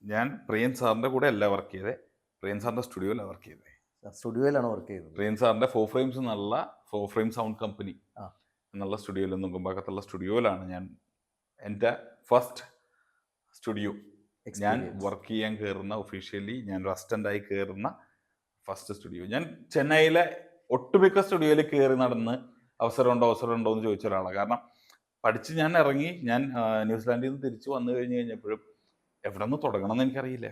ഞാൻ പ്രിയൻ സാറിൻ്റെ കൂടെ അല്ല വർക്ക് ചെയ്തത്, പ്രിയൻ സാറിൻ്റെ സ്റ്റുഡിയോയിലാണ് വർക്ക് ചെയ്തത്. സ്റ്റുഡിയോയിലാണ് വർക്ക് ചെയ്തത്. പ്രിയൻ സാറിൻ്റെ 4 ഫ്രെയിംസ് എന്നുള്ള 4 ഫ്രെയിം സൗണ്ട് കമ്പനി എന്നുള്ള സ്റ്റുഡിയോയിൽ, നുങ്കമ്പാക്കത്തുള്ള സ്റ്റുഡിയോയിലാണ് ഞാൻ എൻ്റെ ഫസ്റ്റ് സ്റ്റുഡിയോ ഞാൻ വർക്ക് ചെയ്യാൻ കയറുന്ന, ഒഫീഷ്യലി ഞാൻ ഒരു അസിസ്റ്റൻ്റായി കയറുന്ന ഫസ്റ്റ് സ്റ്റുഡിയോ. ഞാൻ ചെന്നൈയിലെ ഒട്ടുമിക്ക സ്റ്റുഡിയോയിൽ കയറി നടന്ന് അവസരമുണ്ടോ എന്ന് ചോദിച്ച ഒരാളാണ്. കാരണം പഠിച്ച് ഞാൻ ഇറങ്ങി, ഞാൻ ന്യൂസിലാൻഡിൽ നിന്ന് തിരിച്ചു വന്നു കഴിഞ്ഞപ്പോഴും എവിടെ നിന്ന് തുടങ്ങണം എന്ന് എനിക്കറിയില്ല.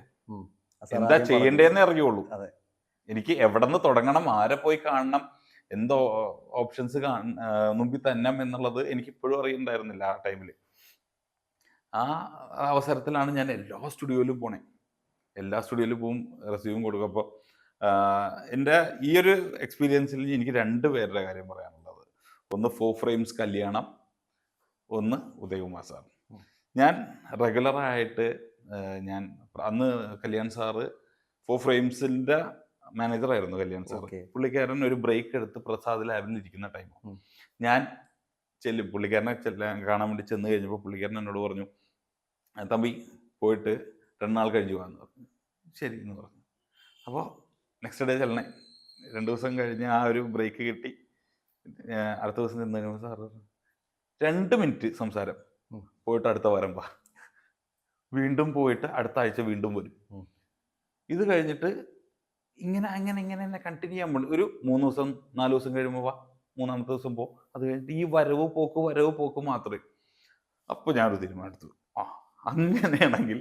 എന്താ ചെയ്യേണ്ടതെന്നേ അറിയുള്ളൂ. എനിക്ക് എവിടെ നിന്ന് തുടങ്ങണം, ആരെ പോയി കാണണം, എന്തോ ഓപ്ഷൻസ് മുമ്പിൽ തന്നെ എന്നുള്ളത് എനിക്കിപ്പോഴും അറിയണ്ടായിരുന്നില്ല ആ ടൈമിൽ. ആ അവസരത്തിലാണ് ഞാൻ എല്ലാ സ്റ്റുഡിയോയിലും പോണേ. എല്ലാ സ്റ്റുഡിയോയിലും പോവും, റെസ്യൂം കൊടുക്കും. അപ്പോൾ എൻ്റെ ഈ ഒരു എക്സ്പീരിയൻസിൽ എനിക്ക് 2 പേരുടെ കാര്യം പറയാനുള്ളത്. ഒന്ന് 4 ഫ്രെയിംസ് കല്യാണം, ഒന്ന് ഉദയകുമാർ സാർ. ഞാൻ റെഗുലറായിട്ട് ഞാൻ അന്ന് കല്യാൺ സാറ് 4 ഫ്രെയിംസിൻ്റെ മാനേജറായിരുന്നു കല്യാൺ സാർ. പുള്ളിക്കാരൻ ഒരു ബ്രേക്ക് എടുത്ത് പ്രസാദ് ലാബിൽ ഇരിക്കുന്ന ടൈം ഞാൻ പുള്ളിക്കാരനെ കാണാൻ വേണ്ടി ചെന്ന് കഴിഞ്ഞപ്പോൾ പുള്ളിക്കാരൻ എന്നോട് പറഞ്ഞു, തമ്പി പോയിട്ട് 2 നാൾ കഴിഞ്ഞു പോകാമെന്ന് പറഞ്ഞു. ശരി എന്ന് പറഞ്ഞു. അപ്പോൾ നെക്സ്റ്റ് ഡേ ചെല്ലണേ. 2 ദിവസം കഴിഞ്ഞ് ആ ഒരു ബ്രേക്ക് കിട്ടി. അടുത്ത ദിവസം ചെന്ന് കഴിയുമ്പോൾ സാറ് 2 മിനിറ്റ് സംസാരം, പോയിട്ട് അടുത്ത വാരം വാ, വീണ്ടും പോയിട്ട് അടുത്ത ആഴ്ച വീണ്ടും വരും. ഇത് കഴിഞ്ഞിട്ട് ഇങ്ങനെ അങ്ങനെ ഇങ്ങനെ തന്നെ കണ്ടിന്യൂ ചെയ്യാൻ വേണ്ടി ഒരു 3 ദിവസം 4 ദിവസം കഴിയുമ്പോൾ വാ, 3-ാമത്തെ ദിവസം പോ. അത് കഴിഞ്ഞിട്ട് ഈ വരവ് പോക്ക് മാത്രമേ. അപ്പോൾ ഞാനൊരു തീരുമാനം എടുത്തു. ആ, അങ്ങനെയാണെങ്കിൽ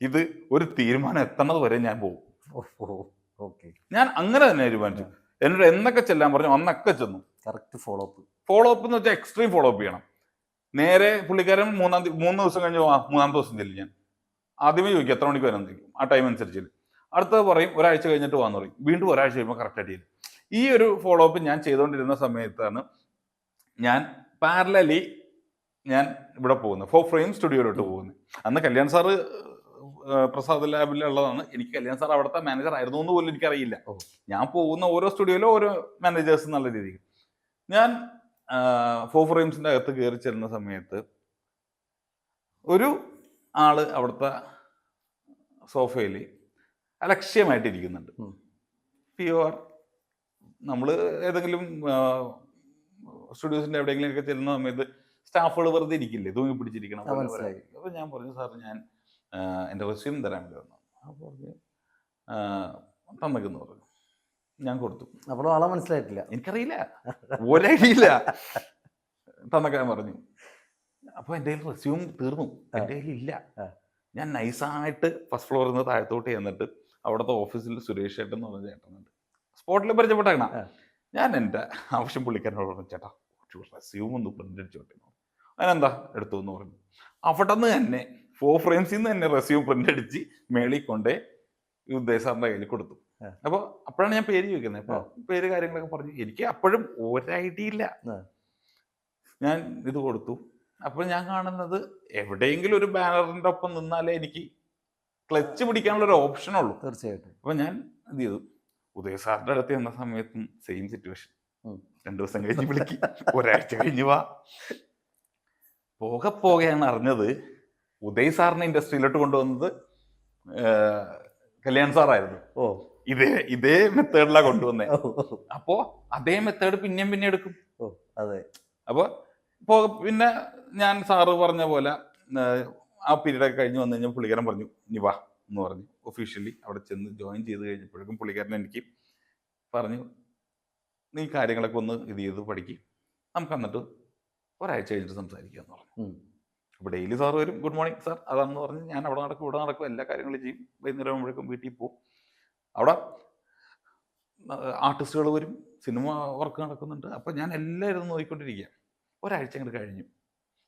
ഇത് ഒരു തീരുമാനം എത്തണത് വരെ ഞാൻ പോകും. ഓക്കെ. ഞാൻ അങ്ങനെ തന്നെ തീരുമാനിച്ചു. എന്നോട് എന്നൊക്കെ ചെല്ലാൻ പറഞ്ഞു അന്നൊക്കെ ചെന്നു. Correct follow up. Follow up എന്ന് വെച്ചാൽ എക്സ്ട്രീം ഫോളോ അപ്പ് ചെയ്യണം. നേരെ പുള്ളിക്കാരൻ 3 ദിവസം കഴിഞ്ഞ് 3-ാമത്തെ ദിവസം ചെല്ലും. ഞാൻ ആദ്യമേ ചോദിക്കും എത്ര മണിക്ക് വരാൻ ചോദിക്കും. ആ ടൈം അനുസരിച്ച് അടുത്തത് പറയും ഒരാഴ്ച കഴിഞ്ഞിട്ട് വന്നു പറയും. വീണ്ടും ഒരാഴ്ച കഴിയുമ്പോൾ കറക്റ്റായിട്ട് ചെയ്യും. ഈ ഒരു ഫോളോ അപ്പ് ഞാൻ ചെയ്തുകൊണ്ടിരുന്ന സമയത്താണ് ഞാൻ പാരലലി ഞാൻ ഇവിടെ പോകുന്നത്, 4 ഫ്രെയിം സ്റ്റുഡിയോയിലോട്ട് പോകുന്നത്. അന്ന് കല്യാൺ സാറ് പ്രസാദ് ലാബിലുള്ളതാണ്. എനിക്ക് കല്യാൺ സാർ അവിടുത്തെ മാനേജർ ആയിരുന്നു എന്ന് പോലും എനിക്കറിയില്ല. ഞാൻ പോകുന്ന ഓരോ സ്റ്റുഡിയോയിലും ഓരോ മാനേജേഴ്സ് എന്നുള്ള രീതിക്ക് ഞാൻ 4 ഫ്രെയിംസിൻ്റെ അകത്ത് കയറി ചെല്ലുന്ന സമയത്ത് ഒരു ആള് അവിടുത്തെ സോഫയിൽ അലക്ഷ്യമായിട്ടിരിക്കുന്നുണ്ട്. പ്യുവർ നമ്മൾ ഏതെങ്കിലും സ്റ്റുഡിയോസിൻ്റെ എവിടെയെങ്കിലും ഒക്കെ ചെല്ലുന്ന സമയത്ത് സ്റ്റാഫുകൾ വെറുതെ ഇരിക്കില്ലേ, തൂങ്ങി പിടിച്ചിരിക്കണം. അപ്പോൾ ഞാൻ പറഞ്ഞു സാർ ഞാൻ എൻ്റെ റെസ്യൂം തരാൻ വേണ്ടി വന്നു. അപ്പോൾ പറഞ്ഞു തന്നേക്കെന്ന് പറഞ്ഞു. ഞാൻ കൊടുത്തു. അപ്പോൾ ആളെ മനസ്സിലായിട്ടില്ല, എനിക്കറിയില്ല, ഒരടിയില്ല. തന്നേക്കാൻ പറഞ്ഞു. അപ്പോൾ എൻ്റെ കയ്യിൽ റെസ്യൂം തീർന്നു, എൻ്റെ കയ്യിൽ ഇല്ല. ഞാൻ നൈസായിട്ട് ഫസ്റ്റ് ഫ്ലോറിൽ നിന്ന് താഴത്തോട്ട് ചെന്നിട്ട് അവിടുത്തെ ഓഫീസിൽ സുരേഷ് ചേട്ടൻ എന്ന് പറഞ്ഞ ചേട്ടനുണ്ട്, സ്പോട്ടിൽ പരിചയപ്പെട്ടേക്കണം. ഞാൻ എൻ്റെ ആവശ്യം പുള്ളിക്കാരനോട് പറഞ്ഞു ചേട്ടാ റെസ്യൂം ഒന്ന് പ്രിന്റ് അടിച്ചോട്ടെ. അതിനെന്താ എടുത്തു എന്ന് പറഞ്ഞു. അവിടെ നിന്ന് തന്നെ 4 ഫ്രെയിംസിൽ നിന്ന് തന്നെ റെസ്യൂം പ്രിന്റ് അടിച്ച് മേളിൽ കൊണ്ടേ ഉദയ് സാറിൻ്റെ കയ്യിൽ കൊടുത്തു. അപ്പോൾ അപ്പോഴാണ് ഞാൻ പേര് ചോദിക്കുന്നത്. അപ്പോൾ പേര് കാര്യങ്ങളൊക്കെ പറഞ്ഞു. എനിക്ക് അപ്പോഴും ഒരു ഐഡിയ ഇല്ല. ഞാൻ ഇത് കൊടുത്തു. അപ്പോൾ ഞാൻ കാണുന്നത് എവിടെയെങ്കിലും ഒരു ബാനറിൻ്റെ ഒപ്പം നിന്നാലേ എനിക്ക് ക്ലച്ച് പിടിക്കാനുള്ള ഒരു ഓപ്ഷനുള്ളൂ. തീർച്ചയായിട്ടും. അപ്പോൾ ഞാൻ ഇത് ചെയ്തു. ഉദയ് സാറിൻ്റെ അടുത്ത് ചെന്ന സമയത്തും സെയിം സിറ്റുവേഷൻ. 2 ദിവസം കഴിഞ്ഞ് വിളിക്കും, ഒരാഴ്ച കഴിഞ്ഞ് വാ. പോകെയാണ് അറിഞ്ഞത് ഉദയ് സാറിനെ ഇൻഡസ്ട്രിയിലോട്ട് കൊണ്ടുവന്നത് കല്യാൺ സാറായിരുന്നു. ഇതേ മെത്തേഡിലാണ് കൊണ്ടുവന്നേ. അപ്പോ അതേ മെത്തേഡ് പിന്നെയും എടുക്കും. അപ്പൊ പിന്നെ ഞാൻ സാറ് പറഞ്ഞ പോലെ ആ പീരീഡൊക്കെ കഴിഞ്ഞ് വന്നു കഴിഞ്ഞാൽ പുള്ളിക്കാരൻ പറഞ്ഞു ഇനി വാ എന്ന് പറഞ്ഞു. ഒഫീഷ്യലി അവിടെ ചെന്ന് ജോയിൻ ചെയ്ത് കഴിഞ്ഞപ്പോഴേക്കും പുള്ളിക്കാരൻ എനിക്ക് പറഞ്ഞു നീ കാര്യങ്ങളൊക്കെ ഒന്ന് ഇത് ചെയ്ത് പഠിക്കും, നമുക്ക് എന്നിട്ട് ഒരാഴ്ച കഴിഞ്ഞിട്ട് സംസാരിക്കാമെന്ന് പറഞ്ഞു. അപ്പോൾ ഡെയിലി സാർ വരും, ഗുഡ് മോർണിംഗ് സാർ അതാണെന്ന് പറഞ്ഞ് ഞാൻ അവിടെ നടക്കും ഇവിടെ നടക്കും, എല്ലാ കാര്യങ്ങളും ചെയ്യും. വൈകുന്നേരം ആകുമ്പോഴേക്കും വീട്ടിൽ പോകും. അവിടെ ആർട്ടിസ്റ്റുകൾ വരും, സിനിമ വർക്ക് നടക്കുന്നുണ്ട്. അപ്പോൾ ഞാൻ എല്ലാവരും നോക്കിക്കൊണ്ടിരിക്കുക. ഒരാഴ്ച അങ്ങോട്ട് കഴിഞ്ഞു.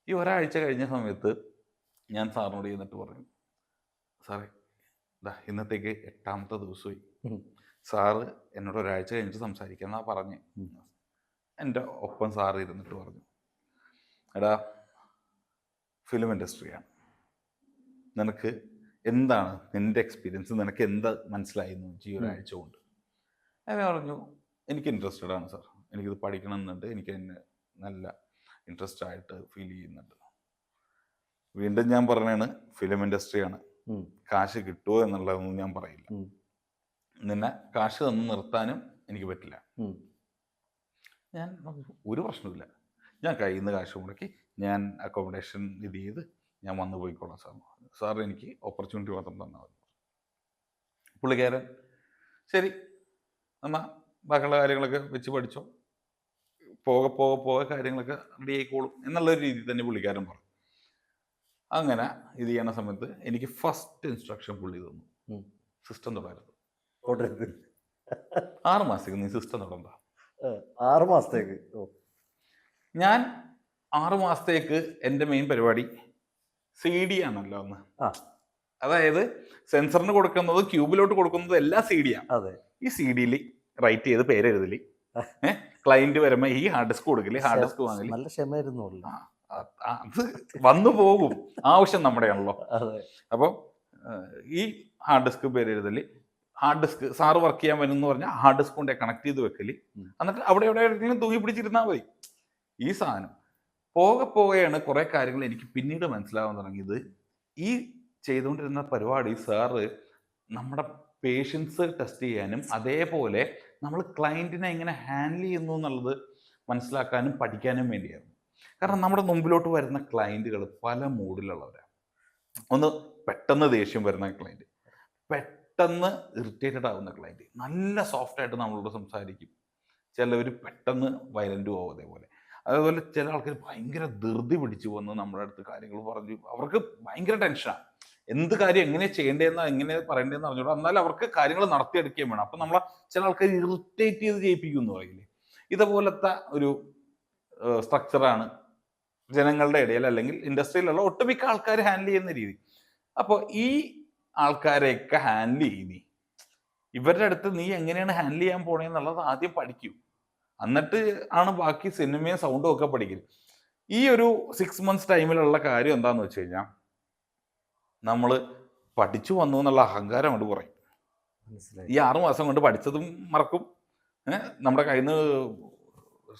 ഈ ഒരാഴ്ച കഴിഞ്ഞ സമയത്ത് ഞാൻ സാറിനോട് ചെന്നിട്ട് പറഞ്ഞു സാറേ ഇന്നത്തേക്ക് 8ാമത്തെ ദിവസമായി, സാറ് എന്നോട് ഒരാഴ്ച കഴിഞ്ഞിട്ട് സംസാരിക്കാമെന്നാ പറഞ്ഞ്. എൻ്റെ ഒപ്പം സാറ് ഇരുന്നിട്ട് പറഞ്ഞു എടാ ഫിലിം ഇൻഡസ്ട്രിയാണ്, നിനക്ക് എന്താണ് നിൻ്റെ എക്സ്പീരിയൻസ്, നിനക്ക് എന്താ മനസ്സിലായിരുന്നു ഈ ഒരാഴ്ച കൊണ്ട്? ഞാൻ പറഞ്ഞു എനിക്ക് ഇൻട്രസ്റ്റഡ് ആണ് സാർ, എനിക്കിത് പഠിക്കണം എന്നുണ്ട്, എനിക്ക് എന്നെ നല്ല ഇൻട്രസ്റ്റ് ആയിട്ട് ഫീൽ ചെയ്യുന്നുണ്ട്. വീണ്ടും ഞാൻ പറഞ്ഞാണ് ഫിലിം ഇൻഡസ്ട്രിയാണ്, കാശ് കിട്ടുമോ എന്നുള്ളതൊന്നും ഞാൻ പറയില്ല, നിന്നെ കാശ് തന്ന് നിർത്താനും എനിക്ക് പറ്റില്ല. ഞാൻ ഒരു പ്രശ്നമില്ല, ഞാൻ കയ്യിൽ നിന്ന് കാശ് മുടക്കി ഞാൻ അക്കോമഡേഷൻ ഇത് ചെയ്ത് ഞാൻ വന്നു പോയിക്കോളാം സാർ. സാർ എനിക്ക് ഓപ്പർച്യൂണിറ്റി മാത്രം തന്നാൽ മതി. പുള്ളിക്കാരൻ ശരി എന്നാൽ ബാക്കിയുള്ള കാര്യങ്ങളൊക്കെ വെച്ച് പഠിച്ചോ, പോകെ കാര്യങ്ങളൊക്കെ റെഡി ആയിക്കോളും എന്നുള്ളൊരു രീതിയിൽ തന്നെ പുള്ളിക്കാരൻ പറഞ്ഞു. അങ്ങനെ ഇത് ചെയ്യണ സമയത്ത് എനിക്ക് ഫസ്റ്റ് ഇൻസ്ട്രക്ഷൻ പുള്ളി തന്നു, സിസ്റ്റം തുടരുത്. 6 മാസത്തേക്ക് നീ സിസ്റ്റം തുടണ്ട. 6 മാസത്തേക്ക്? ഞാൻ 6 മാസത്തേക്ക് എൻ്റെ മെയിൻ പരിപാടി CD ആണല്ലോ അന്ന്. അതായത് സെൻസറിന് കൊടുക്കുന്നത് ക്യൂബിലോട്ട് കൊടുക്കുന്നത് എല്ലാം CD ആണ്. ഈ CD-യിൽ റൈറ്റ് ചെയ്ത് പേരെഴുതല്, ക്ലയന്റ് വരുമ്പോൾ ഈ ഹാർഡ് ഡിസ്ക് കൊടുക്കില്ലേ, ഹാർഡ് ഡിസ്ക് വാങ്ങല്. നല്ല ക്ഷമയായിരുന്നു. അത് വന്നു പോകും, ആവശ്യം നമ്മുടെയാണല്ലോ. അപ്പോൾ ഈ ഹാർഡ് ഡിസ്ക് പേരെഴുതല്, ഹാർഡ് ഡിസ്ക് സാറ് വർക്ക് ചെയ്യാൻ വരുമെന്ന് പറഞ്ഞാൽ ഹാർഡ് ഡിസ്ക് കൊണ്ട് കണക്ട് ചെയ്ത് വെക്കല്, എന്നിട്ട് അവിടെ എവിടെയെങ്കിലും തൂങ്ങി പിടിച്ചിരുന്നാൽ മതി. ഈ സാധനം പോകെയാണ് കുറേ കാര്യങ്ങൾ എനിക്ക് പിന്നീട് മനസ്സിലാവാൻ തുടങ്ങിയത്. ഈ ചെയ്തുകൊണ്ടിരുന്ന പരിപാടി സാറ് നമ്മുടെ പേഷ്യൻസ് ടെസ്റ്റ് ചെയ്യാനും അതേപോലെ നമ്മൾ ക്ലയൻറ്റിനെ എങ്ങനെ ഹാൻഡിൽ ചെയ്യുന്നു എന്നുള്ളത് മനസ്സിലാക്കാനും പഠിക്കാനും വേണ്ടിയായിരുന്നു. കാരണം നമ്മുടെ മുമ്പിലോട്ട് വരുന്ന ക്ലയൻറ്റുകൾ പല മൂഡിലുള്ളവരാണ്. ഒന്ന് പെട്ടെന്ന് ദേഷ്യം വരുന്ന ക്ലയൻറ്റ്, പെട്ടെന്ന് ഇറിറ്റേറ്റഡ് ആവുന്ന ക്ലയൻറ്റ്, നല്ല സോഫ്റ്റ് ആയിട്ട് നമ്മളോട് സംസാരിക്കും. ചിലവർ പെട്ടെന്ന് വയലൻറ്റും ആവും അതേപോലെ. അതേപോലെ ചില ആൾക്കാർ ഭയങ്കര ധൃതി പിടിച്ച് വന്ന് നമ്മുടെ അടുത്ത് കാര്യങ്ങൾ പറഞ്ഞു. അവർക്ക് ഭയങ്കര ടെൻഷനാണ്. എന്ത് കാര്യം എങ്ങനെ ചെയ്യേണ്ടതെന്ന് എങ്ങനെ പറയേണ്ടതെന്ന് അറിഞ്ഞൂടാ. എന്നാലും അവർക്ക് കാര്യങ്ങൾ നടത്തിയെടുക്കുകയും വേണം. അപ്പം നമ്മളെ ചില ആൾക്കാർ ഇറിറ്റേറ്റ് ചെയ്ത് ചെയ്യിപ്പിക്കും എന്ന് പറയില്ലേ. ഇതുപോലത്തെ ഒരു സ്ട്രക്ചറാണ് ജനങ്ങളുടെ ഇടയിൽ അല്ലെങ്കിൽ ഇൻഡസ്ട്രിയിലുള്ള ഒട്ടുമിക്ക ആൾക്കാർ ഹാൻഡിൽ ചെയ്യുന്ന രീതി. അപ്പോൾ ഈ ആൾക്കാരെയൊക്കെ ഹാൻഡിൽ ചെയ്ത് ഇവരുടെ അടുത്ത് നീ എങ്ങനെയാണ് ഹാൻഡിൽ ചെയ്യാൻ പോണേന്നുള്ളത് ആദ്യം പഠിക്കൂ. എന്നിട്ട് ആണ് ബാക്കി സിനിമയും സൗണ്ടും ഒക്കെ പഠിക്കൽ. ഈ ഒരു 6 months ടൈമിലുള്ള കാര്യം എന്താണെന്ന് വെച്ച് കഴിഞ്ഞാൽ നമ്മൾ പഠിച്ചു വന്നു എന്നുള്ള അഹങ്കാരം കൊണ്ട് കുറയും. ഈ 6 മാസം കൊണ്ട് പഠിച്ചതും മറക്കും. നമ്മുടെ കയ്യിൽ നിന്ന്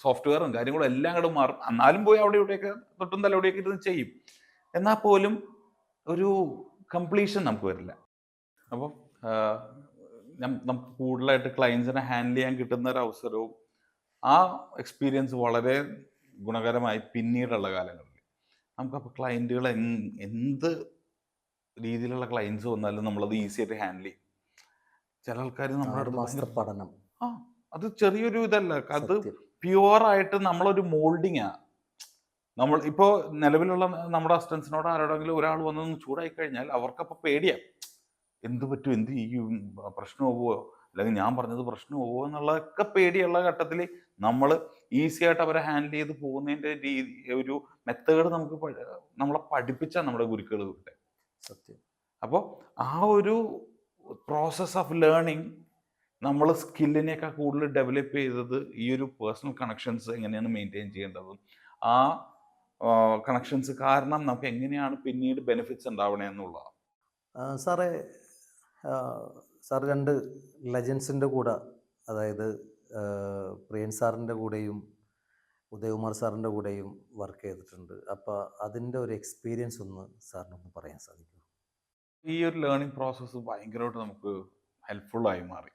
സോഫ്റ്റ്വെയറും കാര്യങ്ങളും എല്ലാം കൂടെ മാറും. എന്നാലും പോയി അവിടെ ഇവിടെയൊക്കെ തൊട്ടും തലവിടെയൊക്കെ ഇരുന്ന് ചെയ്യും. എന്നാൽ പോലും ഒരു കംപ്ലീഷൻ നമുക്ക് വരില്ല. അപ്പം നമുക്ക് കൂടുതലായിട്ട് ക്ലയൻസിനെ ഹാൻഡിൽ ചെയ്യാൻ കിട്ടുന്ന ഒരു അവസരവും ആ എക്സ്പീരിയൻസ് വളരെ ഗുണകരമായി പിന്നീടുള്ള കാലങ്ങളിൽ നമുക്കപ്പോൾ ക്ലയൻറ്റുകൾ എന്ത് രീതിയിലുള്ള ക്ലയൻസ് വന്നാലും നമ്മളത് ഈസി ആയിട്ട് ഹാൻഡിൽ ചെയ്യും. ചില ആൾക്കാർ നമ്മുടെ പഠനം അത് ചെറിയൊരു ഇതല്ല, അത് പ്യുവറായിട്ട് നമ്മളൊരു മോൾഡിങ്ങാണ്. നമ്മൾ ഇപ്പോൾ നിലവിലുള്ള നമ്മുടെ അസിസ്റ്റൻസിനോട് ആരോടെങ്കിലും ഒരാൾ വന്നൊന്ന് ചൂടായി കഴിഞ്ഞാൽ അവർക്കപ്പോൾ പേടിയാണ്. എന്ത് പറ്റും, എന്ത് ചെയ്യും, പ്രശ്നമാവുമോ, അല്ലെങ്കിൽ ഞാൻ പറഞ്ഞത് പ്രശ്നമാവുമോ എന്നുള്ളതൊക്കെ പേടിയുള്ള ഘട്ടത്തിൽ നമ്മൾ ഈസി ആയിട്ട് അവരെ ഹാൻഡിൽ ചെയ്ത് പോകുന്നതിൻ്റെ രീതി, ഒരു മെത്തേഡ് നമ്മളെ പഠിപ്പിച്ച നമ്മുടെ ഗുരുക്കൾ കിട്ടെ. സത്യം. അപ്പോൾ ആ ഒരു പ്രോസസ് ഓഫ് ലേണിങ് നമ്മൾ സ്കില്ലിനെയൊക്കെ കൂടുതൽ ഡെവലപ്പ് ചെയ്തത് ഈ ഒരു പേഴ്സണൽ കണക്ഷൻസ് എങ്ങനെയാണ് മെയിൻറ്റെയിൻ ചെയ്യേണ്ടതും ആ കണക്ഷൻസ് കാരണം നമുക്ക് എങ്ങനെയാണ് പിന്നീട് ബെനിഫിറ്റ്സ് ഉണ്ടാവണേ എന്നുള്ളതാണ്. സാറേ, സാർ 2 ലെജൻസിൻ്റെ കൂടെ, അതായത് പ്രിയൻ സാറിൻ്റെ കൂടെയും ഉദയകുമാർ സാറിൻ്റെ കൂടെയും വർക്ക് ചെയ്തിട്ടുണ്ട്. അപ്പോൾ അതിൻ്റെ ഒരു എക്സ്പീരിയൻസ് ഒന്ന് സാറിനൊന്ന് പറയാൻ സാധിക്കുമോ? ഈ ഒരു ലേണിംഗ് പ്രോസസ്സ് ഭയങ്കരമായിട്ട് നമുക്ക് ഹെൽപ്ഫുള്ളായി മാറി.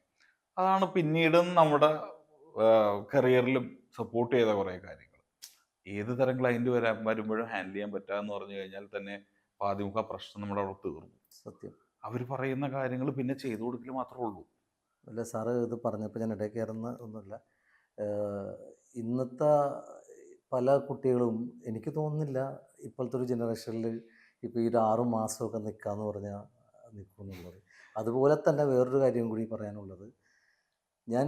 അതാണ് പിന്നീടും നമ്മുടെ കരിയറിലും സപ്പോർട്ട് ചെയ്ത കുറേ കാര്യങ്ങൾ. ഏത് തരം ക്ലയൻറ്റ് വരുമ്പോഴും ഹാൻഡിൽ ചെയ്യാൻ പറ്റുക പറഞ്ഞു കഴിഞ്ഞാൽ തന്നെ പാതിമുഖ പ്രശ്നം നമ്മുടെ അവിടെ തീർന്നു. സത്യം. അവർ പറയുന്ന കാര്യങ്ങൾ പിന്നെ ചെയ്തു കൊടുക്കൽ മാത്രമേ ഉള്ളൂ. അല്ല സാറ് ഇത് പറഞ്ഞപ്പോൾ ഞാൻ ഇടയിൽ കയറുന്ന ഒന്നുമില്ല. ഇന്നത്തെ പല കുട്ടികളും എനിക്ക് തോന്നുന്നില്ല ഇപ്പോഴത്തെ ഒരു ജനറേഷനിൽ ഇപ്പോൾ ഈ ഒരു 6 മാസമൊക്കെ നിൽക്കാമെന്ന് പറഞ്ഞാൽ നിൽക്കുമെന്നുള്ളത്. അതുപോലെ തന്നെ വേറൊരു കാര്യം കൂടി പറയാനുള്ളത്, ഞാൻ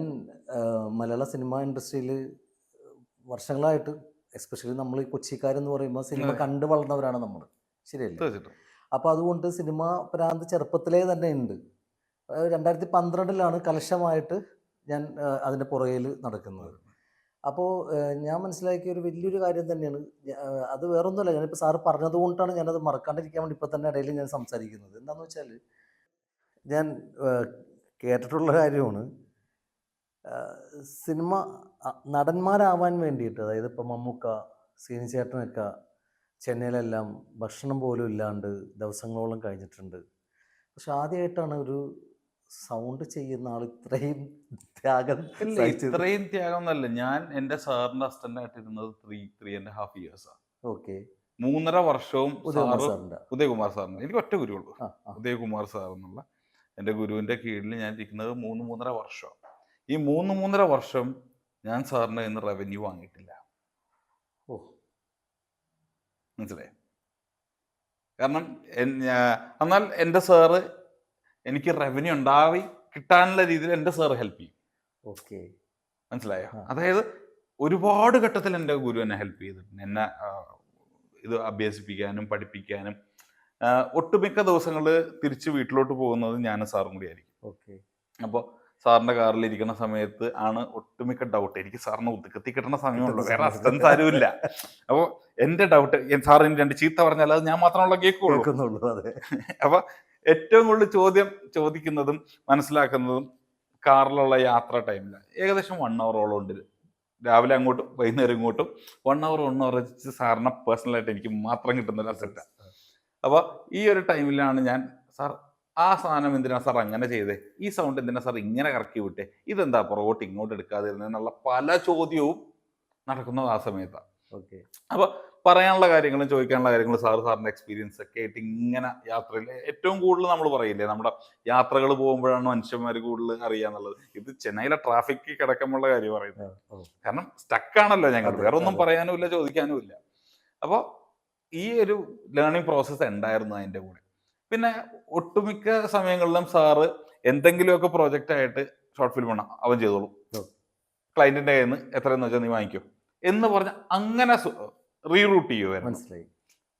മലയാള സിനിമ ഇൻഡസ്ട്രിയിൽ വർഷങ്ങളായിട്ട്, എസ്പെഷ്യലി നമ്മൾ ഈ കൊച്ചിക്കാരെന്ന് പറയുമ്പോൾ സിനിമ കണ്ടു വളർന്നവരാണ് നമ്മൾ, ശരിയല്ലേ? അപ്പോൾ അതുകൊണ്ട് സിനിമ പ്രാന്ത് ചെറുപ്പത്തിലേ തന്നെ ഉണ്ട്. 2012 കലശമായിട്ട് ഞാൻ അതിൻ്റെ പുറകിൽ നടക്കുന്നത്. അപ്പോൾ ഞാൻ മനസ്സിലാക്കിയ ഒരു വലിയൊരു കാര്യം തന്നെയാണ്, അത് വേറൊന്നുമല്ല, ഞാനിപ്പോൾ സാറ് പറഞ്ഞത് കൊണ്ടാണ് ഞാനത് മറക്കാണ്ടിരിക്കാൻ വേണ്ടി ഇപ്പോൾ തന്നെ ഇടയിൽ ഞാൻ സംസാരിക്കുന്നത്. എന്താണെന്ന് വെച്ചാൽ ഞാൻ കേട്ടിട്ടുള്ള കാര്യമാണ്, സിനിമ നടന്മാരാവാൻ വേണ്ടിയിട്ട്, അതായത് ഇപ്പോൾ മമ്മൂക്ക, സീനി ചേട്ടനൊക്കെ ചെന്നൈയിലെല്ലാം ഭക്ഷണം പോലും ഇല്ലാണ്ട് ദിവസങ്ങളോളം കഴിഞ്ഞിട്ടുണ്ട്. പക്ഷെ ആദ്യമായിട്ടാണ് ഒരു സൗണ്ട് ചെയ്യുന്ന ആൾ ഇത്രയും ത്യാഗം. ഇത്രയും ത്യാഗം എന്നല്ല, ഞാൻ എൻ്റെ സാറിൻ്റെ അസിസ്റ്റൻ്റ് ആയിട്ടിരുന്നത് 3.5 yearsആണ്. ഓക്കെ. 3.5 വർഷവും ഉദയകുമാർ സാറിൻ്റെ, എനിക്ക് ഒറ്റ ഗുരുവുള്ളൂ, ഉദയകുമാർ സാർ എന്നുള്ള എൻ്റെ ഗുരുവിൻ്റെ കീഴിൽ ഞാൻ ഇരിക്കുന്നത് 3.5 വർഷം. ഈ 3.5 വർഷം ഞാൻ സാറിൻ്റെ കയ്യിൽ നിന്ന് റവന്യൂ വാങ്ങിയിട്ടില്ല. മനസ്സിലായി? കാരണം എന്നാൽ എൻ്റെ സാറ് എനിക്ക് റവന്യൂ ഉണ്ടായി കിട്ടാനുള്ള രീതിയിൽ എൻ്റെ സാറ് ഹെൽപ്പ് ചെയ്യും. ഓക്കെ, മനസ്സിലായോ? അതായത് ഒരുപാട് ഘട്ടത്തിൽ എൻ്റെ ഗുരു എന്നെ ഹെൽപ്പ് ചെയ്തിട്ടുണ്ട്, എന്നെ ഇത് അഭ്യസിപ്പിക്കാനും പഠിപ്പിക്കാനും. ഒട്ടുമിക്ക ദിവസങ്ങൾ തിരിച്ച് വീട്ടിലോട്ട് പോകുന്നത് ഞാനും സാറും കൂടി ആയിരിക്കും. ഓക്കെ. അപ്പോൾ സാറിൻ്റെ കാറിലിരിക്കുന്ന സമയത്ത് ആണ് ഒട്ടുമിക്ക ഡൗട്ട്, എനിക്ക് സാറിന് ഒതുക്കത്തി കിട്ടുന്ന സമയമുള്ളൂ, വേറെ അസിസ്റ്റൻസ് ആരുമില്ല. അപ്പോൾ എൻ്റെ ഡൗട്ട്, സാറിന് 2 ചീത്ത പറഞ്ഞാൽ അത് ഞാൻ മാത്രമുള്ള കേൾക്കുള്ളൂ. അപ്പോൾ ഏറ്റവും കൂടുതൽ ചോദിക്കുന്നതും മനസ്സിലാക്കുന്നതും കാറിലുള്ള യാത്ര ടൈമിലാണ്. ഏകദേശം 1 hour ഉണ്ട്. രാവിലെ അങ്ങോട്ടും വൈകുന്നേരം ഇങ്ങോട്ടും 1 hour വെച്ച് സാറിനെ പേഴ്സണലായിട്ട് എനിക്ക് മാത്രം കിട്ടുന്ന ഒരു അസറ്റാണ്. അപ്പോൾ ഈ ഒരു ടൈമിലാണ് ഞാൻ, സാർ ആ സാധനം എന്തിനാ സാർ അങ്ങനെ ചെയ്തേ, ഈ സൗണ്ട് എന്തിനാ സാർ ഇങ്ങനെ കറക്കി വിട്ടേ, ഇതെന്താ പുറകോട്ട് ഇങ്ങോട്ട് എടുക്കാതിരുന്നത് എന്നുള്ള പല ചോദ്യവും നടക്കുന്നത് ആ സമയത്താണ്. ഓക്കെ. അപ്പൊ പറയാനുള്ള കാര്യങ്ങളും ചോദിക്കാനുള്ള കാര്യങ്ങളും സാറിന്റെ എക്സ്പീരിയൻസ് ഒക്കെ ആയിട്ട് ഇങ്ങനെ യാത്രയിൽ ഏറ്റവും കൂടുതൽ നമ്മൾ പറയില്ലേ, നമ്മുടെ യാത്രകൾ പോകുമ്പോഴാണ് മനുഷ്യന്മാർ കൂടുതൽ അറിയാന്നുള്ളത്. ഇത് ചെന്നൈയിലെ ട്രാഫിക് കിടക്കുമ്പോഴുള്ള കാര്യം പറയുന്നത്. കാരണം സ്റ്റക്കാണല്ലോ ഞങ്ങൾ, അതെ, വേറെ ഒന്നും അതെ. പറയാനും ഇല്ല, ചോദിക്കാനും ഇല്ല. അപ്പോൾ ഈ ഒരു ലേണിംഗ് പ്രോസസ്സ് ഉണ്ടായിരുന്നു അതിൻ്റെ കൂടെ. പിന്നെ ഒട്ടുമിക്ക സമയങ്ങളിലും സാറ് എന്തെങ്കിലുമൊക്കെ പ്രോജക്റ്റ് ആയിട്ട് ഷോർട്ട് ഫിലിം ആണ് അവൻ ചെയ്തോളും, ക്ലയന്റിന്റെ കയ്യിൽ നിന്ന് എത്രയെന്ന് വെച്ചാൽ നീ വാങ്ങിക്കും എന്ന് പറഞ്ഞ് അങ്ങനെ റീറൂട്ട് ചെയ്യുമായിരുന്നു. മനസ്സിലായി.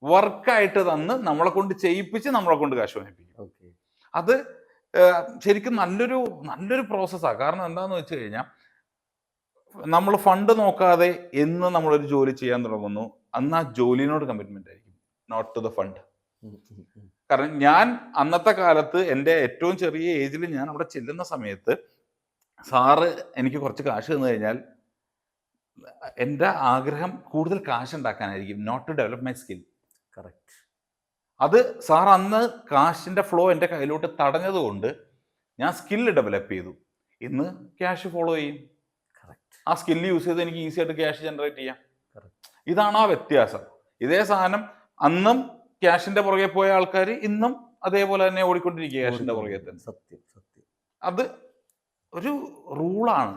വർക്കായിട്ട് തന്ന് നമ്മളെ കൊണ്ട് ചെയ്യിപ്പിച്ച് നമ്മളെ കൊണ്ട് കാശ് വാങ്ങിപ്പിക്കും. ഓക്കെ. അത് ശരിക്കും നല്ലൊരു പ്രോസസ്സാണ്. കാരണം എന്താന്ന് വെച്ച് കഴിഞ്ഞാൽ നമ്മൾ ഫണ്ട് നോക്കാതെ എന്ന് നമ്മളൊരു ജോലി ചെയ്യാൻ തുടങ്ങുന്നു, അന്ന് ആ ജോലിനോട് കമ്മിറ്റ്മെന്റ് ആയിരിക്കും, നോട്ട് ടു ദ ഫണ്ട്. കാരണം ഞാൻ അന്നത്തെ കാലത്ത് എൻ്റെ ഏറ്റവും ചെറിയ ഏജിൽ ഞാൻ അവിടെ ചെല്ലുന്ന സമയത്ത് സാറ് എനിക്ക് കുറച്ച് കാശ് തന്നു കഴിഞ്ഞാൽ എൻ്റെ ആഗ്രഹം കൂടുതൽ കാശ് ഉണ്ടാക്കാനായിരിക്കും, not to develop my skill. Correct. അത് സാർ അന്ന് കാശിൻ്റെ ഫ്ലോ എൻ്റെ കയ്യിലോട്ട് തടഞ്ഞതുകൊണ്ട് ഞാൻ സ്കില്ല് ഡെവലപ്പ് ചെയ്തു. ഇന്ന് ക്യാഷ് ഫോളോ ചെയ്യും. ആ സ്കില്ല് യൂസ് ചെയ്ത് എനിക്ക് ഈസി ആയിട്ട് ക്യാഷ് ജനറേറ്റ് ചെയ്യാം. ഇതാണ് ആ വ്യത്യാസം. ഇതേ സാധനം അന്നും ക്യാഷിന്റെ പുറകെ പോയ ആൾക്കാർ ഇന്നും അതേപോലെ തന്നെ ഓടിക്കൊണ്ടിരിക്കുക ക്യാഷിന്റെ പുറകെ തന്നെ. സത്യം സത്യം. അത് ഒരു റൂളാണ്.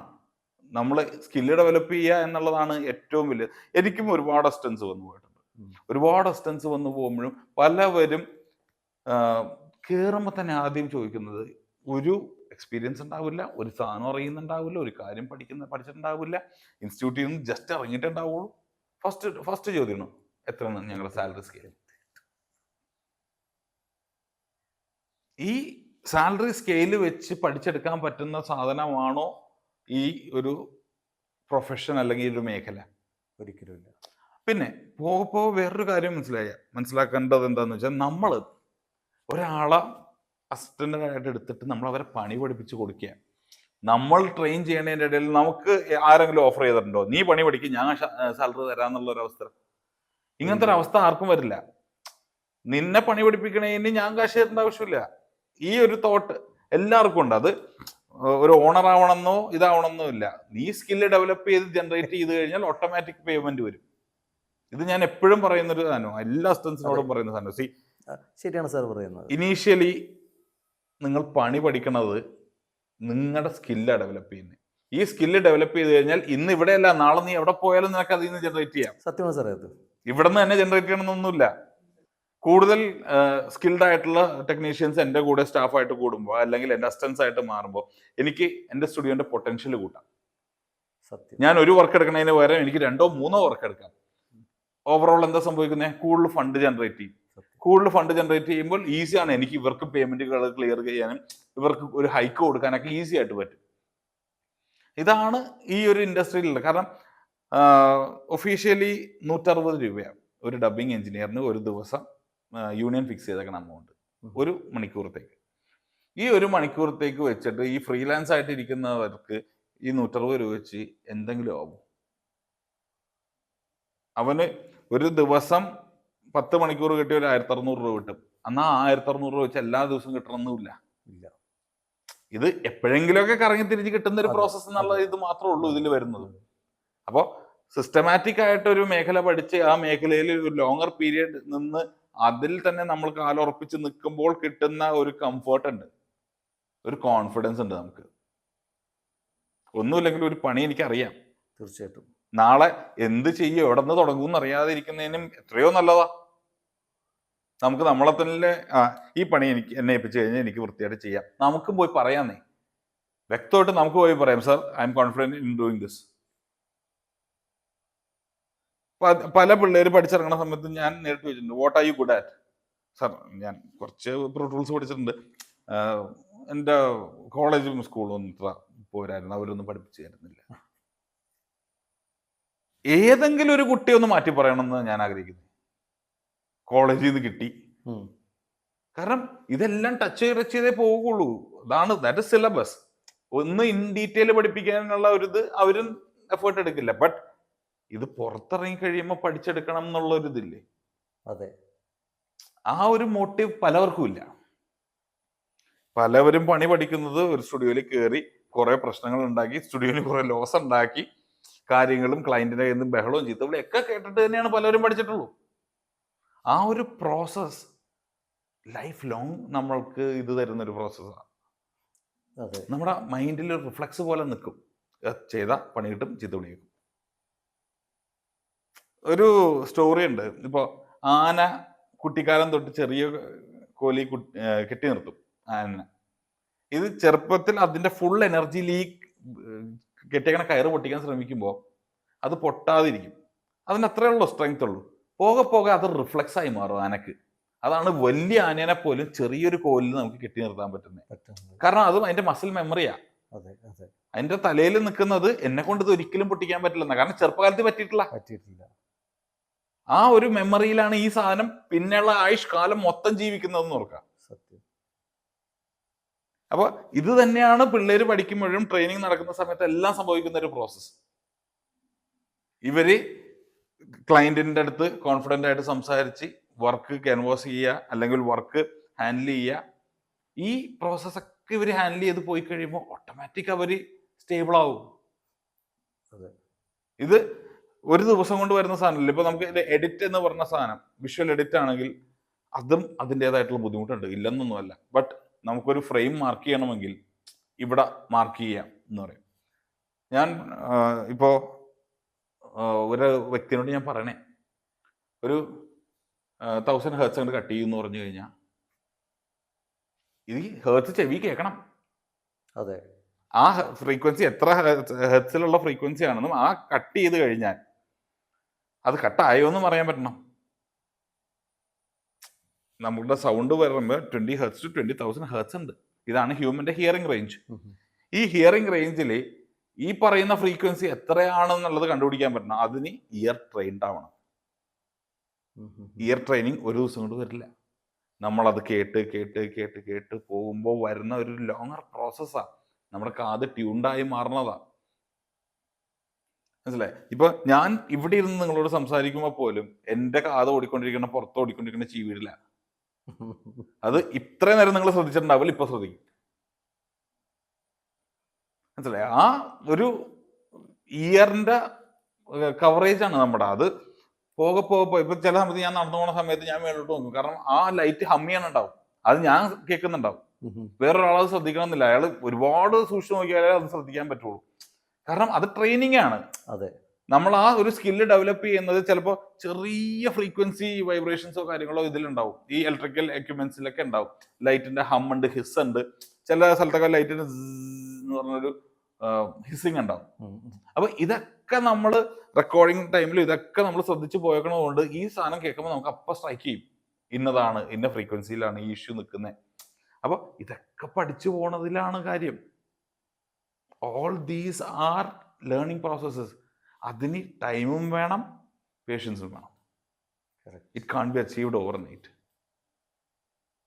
നമ്മൾ സ്കില്ല് ഡെവലപ്പ് ചെയ്യുക എന്നുള്ളതാണ് ഏറ്റവും വലിയ. എനിക്കും ഒരുപാട് അസിസ്റ്റൻസ് വന്നു പോയിട്ടുണ്ട്. ഒരുപാട് അസിസ്റ്റൻസ് വന്നു പോകുമ്പോഴും പലവരും കയറുമ്പോൾ തന്നെ ആദ്യം ചോദിക്കുന്നത് ഒരു എക്സ്പീരിയൻസ് ഉണ്ടാവില്ല, ഒരു സാധനം അറിയുന്നുണ്ടാവില്ല, ഒരു കാര്യം പഠിച്ചിട്ടുണ്ടാവില്ല, ഇൻസ്റ്റിറ്റ്യൂട്ടിൽ നിന്ന് ജസ്റ്റ് ഇറങ്ങിയിട്ടുണ്ടാവുള്ളൂ. ഫസ്റ്റ് ചോദ്യമാണ് എത്രയാണ് ഞങ്ങളുടെ സാലറി സ്കെയിൽ. ഈ സാലറി സ്കെയിൽ വെച്ച് പഠിച്ചെടുക്കാൻ പറ്റുന്ന സാധനമാണോ ഈ ഒരു പ്രൊഫഷൻ അല്ലെങ്കിൽ ഒരു മേഖല? ഒരിക്കലുമില്ല. പിന്നെ പോകപ്പോ വേറൊരു കാര്യം മനസ്സിലാക്കേണ്ടത് എന്താന്ന് വെച്ചാൽ, നമ്മൾ ഒരാളെ അസിസ്റ്റന്റായിട്ട് എടുത്തിട്ട് നമ്മൾ അവരെ പണി പഠിപ്പിച്ച് കൊടുക്കുക. നമ്മൾ ട്രെയിൻ ചെയ്യണതിൻ്റെ ഇടയിൽ നമുക്ക് ആരെങ്കിലും ഓഫർ ചെയ്തിട്ടുണ്ടോ, നീ പണി പഠിക്കും ഞാൻ സാലറി തരാന്നുള്ള ഒരു അവസ്ഥ? ഇങ്ങനത്തെ ഒരു അവസ്ഥ ആർക്കും വരില്ല. നിന്നെ പണി പഠിപ്പിക്കണേന് ഞാൻ കാശ് തരേണ്ട ആവശ്യമില്ല. ഈ ഒരു തോട്ട് എല്ലാവർക്കും ഉണ്ട്. അത് ഒരു ഓണർ ആവണമെന്നോ ഇതാവണമെന്നോ ഇല്ല. നീ സ്കില്ല് ഡെവലപ്പ് ചെയ്ത് ജനറേറ്റ് ചെയ്ത് കഴിഞ്ഞാൽ ഓട്ടോമാറ്റിക് പേയ്മെന്റ് വരും. ഇത് ഞാൻ എപ്പോഴും പറയുന്നൊരു സാധനം, എല്ലാ അസിസ്റ്റൻസിനോടും പറയുന്ന സാധനം. ശരിയാണ് സാർ പറയുന്നത്. ഇനീഷ്യലി നിങ്ങൾ പണി പഠിക്കണത് നിങ്ങളുടെ സ്കില്ലാണ് ഡെവലപ്പ് ചെയ്യുന്നത്. ഈ സ്കില്ല് ഡെവലപ്പ് ചെയ്ത് കഴിഞ്ഞാൽ ഇന്ന് ഇവിടെയല്ല, നാളെ നീ എവിടെ പോയാലും നിനക്ക് അതിൽ നിന്ന് ജനറേറ്റ് ചെയ്യാം. സത്യമാണ് സാറേ. അത് ഇവിടെ നിന്ന് തന്നെ ജനറേറ്റ് ചെയ്യണമെന്നൊന്നുമില്ല. കൂടുതൽ സ്കിൽഡ് ആയിട്ടുള്ള ടെക്നീഷ്യൻസ് എൻ്റെ കൂടെ സ്റ്റാഫായിട്ട് കൂടുമ്പോൾ അല്ലെങ്കിൽ എൻ്റെ അസിസ്റ്റൻസ് ആയിട്ട് മാറുമ്പോൾ എനിക്ക് എൻ്റെ സ്റ്റുഡിയോന്റെ പൊട്ടൻഷ്യൽ കൂട്ടാം. ഞാൻ ഒരു വർക്ക് എടുക്കുന്നതിന് പകരം എനിക്ക് 2 or 3 വർക്ക് എടുക്കാം. ഓവറോൾ എന്താ സംഭവിക്കുന്നത്? കൂടുതൽ ഫണ്ട് ജനറേറ്റ് ചെയ്യും. കൂടുതൽ ഫണ്ട് ജനറേറ്റ് ചെയ്യുമ്പോൾ ഈസിയാണ് എനിക്ക് ഇവർക്ക് പേയ്മെന്റുകൾ ക്ലിയർ ചെയ്യാനും ഇവർക്ക് ഒരു ഹൈക്ക് കൊടുക്കാനൊക്കെ ഈസി ആയിട്ട് പറ്റും. ഇതാണ് ഈ ഒരു ഇൻഡസ്ട്രിയിലുള്ളത്. കാരണം ഒഫീഷ്യലി 160 രൂപയാണ് ഒരു ഡബിങ് എഞ്ചിനീയറിന് ഒരു ദിവസം യൂണിയൻ ഫിക്സ് ചെയ്തേക്കണ എമൗണ്ട്, 1 മണിക്കൂറത്തേക്ക്. ഈ 1 മണിക്കൂറത്തേക്ക് വെച്ചിട്ട് ഈ ഫ്രീലാൻസ് ആയിട്ട് ഇരിക്കുന്നവർക്ക് ഈ 160 രൂപ വെച്ച് എന്തെങ്കിലും ആവും? അവന് ഒരു ദിവസം 10 മണിക്കൂർ കിട്ടിയ ഒരു 1600 രൂപ കിട്ടും. എന്നാൽ 1600 രൂപ വെച്ച് എല്ലാ ദിവസവും കിട്ടണമെന്നില്ല. ഇത് എപ്പോഴെങ്കിലുമൊക്കെ കറങ്ങി തിരിച്ച് കിട്ടുന്ന ഒരു പ്രോസസ്സ് എന്നുള്ള ഇത് മാത്രമേ ഉള്ളൂ ഇതിൽ വരുന്നത്. അപ്പോൾ സിസ്റ്റമാറ്റിക് ആയിട്ട് ഒരു മേഖല പഠിച്ച് ആ മേഖലയിൽ ഒരു ലോങ്ങർ പീരിയഡ് നിന്ന് അതിൽ തന്നെ നമ്മൾ കാലുറപ്പിച്ച് നിൽക്കുമ്പോൾ കിട്ടുന്ന ഒരു കംഫർട്ട് ഉണ്ട്, ഒരു കോൺഫിഡൻസ് ഉണ്ട്. നമുക്ക് ഒന്നുമില്ലെങ്കിൽ ഒരു പണി എനിക്കറിയാം, തീർച്ചയായിട്ടും നാളെ എന്ത് ചെയ്യും എവിടെ നിന്ന് തുടങ്ങും എന്നറിയാതെ ഇരിക്കുന്നതിനും എത്രയോ നല്ലതാ. നമുക്ക് നമ്മളെ തന്നെ ഈ പണി എന്നെ ഏൽപ്പിച്ചു കഴിഞ്ഞാൽ എനിക്ക് വൃത്തിയായിട്ട് ചെയ്യാം, നമുക്കും പോയി പറയാന്നേ. വ്യക്തമായിട്ട് നമുക്ക് പോയി പറയാം, sir I M confident in doing this. പല പിള്ളേർ പഠിച്ചിറങ്ങുന്ന സമയത്ത് ഞാൻ നേരിട്ട് ചോദിച്ചിട്ടുണ്ട്, what are you good at? Sir ഞാൻ കുറച്ച് പ്രോ ടൂൾസ് പഠിച്ചിട്ടുണ്ട്, എൻ്റെ കോളേജും സ്കൂളും ഒന്നും ഇത്ര പോരായിരുന്നു, അവരൊന്നും പഠിപ്പിച്ചു തരുന്നില്ല. ഏതെങ്കിലും ഒരു കുട്ടി ഒന്ന് മാറ്റി പറയണമെന്ന് ഞാൻ ആഗ്രഹിക്കുന്നു. കോളേജിൽ നിന്ന് കിട്ടി, കാരണം ഇതെല്ലാം ടച്ച് ചെയ്തേ പോകുള്ളൂ. That is syllabus. ഒന്ന് ഇൻ ഡീറ്റെയിൽ പഠിപ്പിക്കാനുള്ള ഒരു ഇത് അവരും എഫേർട്ട് എടുക്കില്ല. ബട്ട് ഇത് പുറത്തിറങ്ങി കഴിയുമ്പോൾ പഠിച്ചെടുക്കണം എന്നുള്ള ഒരു ഇതില്ലേ, അതെ, ആ ഒരു മോട്ടീവ് പലവർക്കും ഇല്ല. പലവരും പണി പഠിക്കുന്നത് ഒരു സ്റ്റുഡിയോയിൽ കയറി കുറെ പ്രശ്നങ്ങൾ ഉണ്ടാക്കി, സ്റ്റുഡിയോയിൽ കുറെ ലോസ് ഉണ്ടാക്കി, കാര്യങ്ങളും ക്ലയന്റിന്റെ കയ്യിൽ നിന്ന് ബഹളവും ചീത്തവിളിയും ഒക്കെ കേട്ടിട്ട് തന്നെയാണ് പലരും പഠിച്ചിട്ടുള്ളൂ. ആ ഒരു പ്രോസസ് ലൈഫ് ലോങ് നമ്മൾക്ക് ഇത് തരുന്നൊരു പ്രോസസ്സാണ്. അതെ. നമ്മുടെ മൈൻഡിൽ ഒരു റിഫ്ലക്സ് പോലെ നിൽക്കും. ചെയ്ത പണി കിട്ടും, ചീത്തവിളി കേൾക്കും. ഒരു സ്റ്റോറി ഉണ്ട്. ഇപ്പോൾ ആന കുട്ടിക്കാലം തൊട്ട് ചെറിയ കോലി കെട്ടി നിർത്തും ആന. ഇത് ചെറുപ്പത്തിൽ അതിന്റെ ഫുൾ എനർജിയിൽ ഈ കെട്ടിയേക്കണ കയറ് പൊട്ടിക്കാൻ ശ്രമിക്കുമ്പോൾ അത് പൊട്ടാതിരിക്കും. അതിന് അത്രേ ഉള്ളൂ സ്ട്രെങ്ത് ഉള്ളൂ. പോകെ പോകെ അത് റിഫ്ലക്സ് ആയി മാറും ആനക്ക്. അതാണ് വലിയ ആനേനെ പോലും ചെറിയൊരു കോലിൽ നമുക്ക് കെട്ടി നിർത്താൻ പറ്റുന്നത്. കാരണം അതും അതിന്റെ മസിൽ മെമ്മറിയാ. അതിന്റെ തലയിൽ നിൽക്കുന്നത് എന്നെ കൊണ്ട് ഇത് ഒരിക്കലും പൊട്ടിക്കാൻ പറ്റില്ലെന്ന. കാരണം ചെറുപ്പകാലത്ത് പറ്റിയിട്ടില്ല. ആ ഒരു മെമ്മറിയിലാണ് ഈ സാധനം പിന്നെയുള്ള ആയുഷ് കാലം മൊത്തം ജീവിക്കുന്നതെന്ന് ഓർക്കാം. അപ്പൊ ഇത് തന്നെയാണ് പിള്ളേര് പഠിക്കുമ്പോഴും ട്രെയിനിങ് നടക്കുന്ന സമയത്ത് എല്ലാം സംഭവിക്കുന്ന ഒരു പ്രോസസ്സ്. ഇവര് ക്ലയന്റിന്റെ അടുത്ത് കോൺഫിഡന്റ് ആയിട്ട് സംസാരിച്ച് വർക്ക് ക്യാൻവാസ് ചെയ്യുക, അല്ലെങ്കിൽ വർക്ക് ഹാൻഡിൽ ചെയ്യുക. ഈ പ്രോസസ്സൊക്കെ ഇവർ ഹാൻഡിൽ ചെയ്ത് പോയി കഴിയുമ്പോൾ ഓട്ടോമാറ്റിക് അവർ സ്റ്റേബിൾ ആവും. ഇത് ഒരു ദിവസം കൊണ്ട് വരുന്ന സാധനമല്ല. ഇപ്പൊ നമുക്ക് എഡിറ്റ് എന്ന് പറഞ്ഞ സാധനം, വിഷ്വൽ എഡിറ്റ് ആണെങ്കിൽ അതും അതിൻ്റെതായിട്ടുള്ള ബുദ്ധിമുട്ടുണ്ട്, ഇല്ലെന്നൊന്നുമല്ല. ബട്ട് നമുക്കൊരു ഫ്രെയിം മാർക്ക് ചെയ്യണമെങ്കിൽ ഇവിടെ മാർക്ക് ചെയ്യാം എന്ന് പറയും. ഞാൻ ഇപ്പോൾ ഒരു വ്യക്തിയോട് ഞാൻ പറയണേ, ഒരു 1000 ഹെർട്സ് കൊണ്ട് കട്ട് ചെയ്യുമെന്ന് പറഞ്ഞു കഴിഞ്ഞാൽ ഇത് ഹെർട്സ് ചെവി കേൾക്കണം. അതെ, ആ ഫ്രീക്വൻസി എത്ര ഹെർട്സിലുള്ള ഫ്രീക്വൻസി ആണെന്നും ആ കട്ട് ചെയ്ത് കഴിഞ്ഞാൽ അത് കട്ടായോ എന്നും അറിയാൻ പറ്റണം. നമ്മുടെ സൗണ്ട് വരുമ്പോൾ 20 ഹെർട്സ് ടു 20,000 ഹെർട്സ് ഉണ്ട്. ഇതാണ് ഹ്യൂമന്റെ ഹിയറിംഗ് റേഞ്ച്. ഈ ഹിയറിംഗ് റേഞ്ചിൽ ഈ പറയുന്ന ഫ്രീക്വൻസി എത്രയാണെന്നുള്ളത് കണ്ടുപിടിക്കാൻ പറ്റണം. അതിന് ഇയർ ട്രെയിൻഡ് ആവണം. ഇയർ ട്രെയിനിങ് ഒരു ദിവസം കൊണ്ട് വരില്ല. നമ്മളത് കേട്ട് കേട്ട് കേട്ട് കേട്ട് പോകുമ്പോൾ വരുന്ന ഒരു ലോങ്ങർ പ്രോസസ്സാണ്. നമ്മുടെ കാത് ട്യൂൺഡായി മാറുന്നതാ. മനസ്സിലായി? ഇപ്പൊ ഞാൻ ഇവിടെ ഇരുന്ന് നിങ്ങളോട് സംസാരിക്കുമ്പോൾ പോലും എൻ്റെ കാത് ഓടിക്കൊണ്ടിരിക്കുന്ന, പുറത്ത് ഓടിക്കൊണ്ടിരിക്കുന്ന ചീവിടില്ല. അത് ഇത്രയും നേരം നിങ്ങൾ ശ്രദ്ധിച്ചിട്ടുണ്ടാവില്ല, ഇപ്പൊ ശ്രദ്ധിക്കും. മനസ്സിലായി? ആ ഒരു ഇയറിന്റെ കവറേജ് ആണ് നമ്മുടെ. അത് പോകെ പോകെ ഇപ്പൊ ചില സമയത്ത് ഞാൻ നടന്നു പോകുന്ന സമയത്ത് ഞാൻ മേലോട്ട് നോക്കും. കാരണം ആ ലൈറ്റ് ഹമ്മിയാണുണ്ടാവും. അത് ഞാൻ കേൾക്കുന്നുണ്ടാവും. വേറൊരാളത് ശ്രദ്ധിക്കണമെന്നില്ല. അയാൾ ഒരുപാട് സൂക്ഷിച്ച് നോക്കിയാലേ അത് ശ്രദ്ധിക്കാൻ പറ്റുള്ളൂ. കാരണം അത് ട്രെയിനിങ് ആണ്. അതെ, നമ്മൾ ആ ഒരു സ്കില്ല് ഡെവലപ്പ് ചെയ്യുന്നത് ചിലപ്പോൾ ചെറിയ ഫ്രീക്വൻസി വൈബ്രേഷൻസോ കാര്യങ്ങളോ ഇതിലുണ്ടാവും. ഈ ഇലക്ട്രിക്കൽ എക്യുപ്മെന്റ്സിലൊക്കെ ഉണ്ടാവും. ലൈറ്റിന്റെ ഹം ഉണ്ട്, ഹിസ് ഉണ്ട്. ചില സ്ഥലത്തൊക്കെ ലൈറ്റിന് എന്ന് പറഞ്ഞൊരു ഹിസ്സിങ് ഉണ്ടാവും. അപ്പൊ ഇതൊക്കെ നമ്മൾ റെക്കോർഡിങ് ടൈമിൽ ഇതൊക്കെ നമ്മൾ ശ്രദ്ധിച്ചു പോയേക്കണതുകൊണ്ട് ഈ സാധനം കേൾക്കുമ്പോൾ നമുക്ക് അപ്പം സ്ട്രൈക്ക് ചെയ്യും, ഇന്നതാണ്, ഇന്ന ഫ്രീക്വൻസിയിലാണ് ഈ ഇഷ്യൂ നിൽക്കുന്നത്. അപ്പൊ ഇതൊക്കെ പഠിച്ചു പോണതിലാണ് കാര്യം. All these are learning processes. അതിന് ടൈമും വേണം, പേഷ്യൻസും വേണം. It can't be achieved overnight.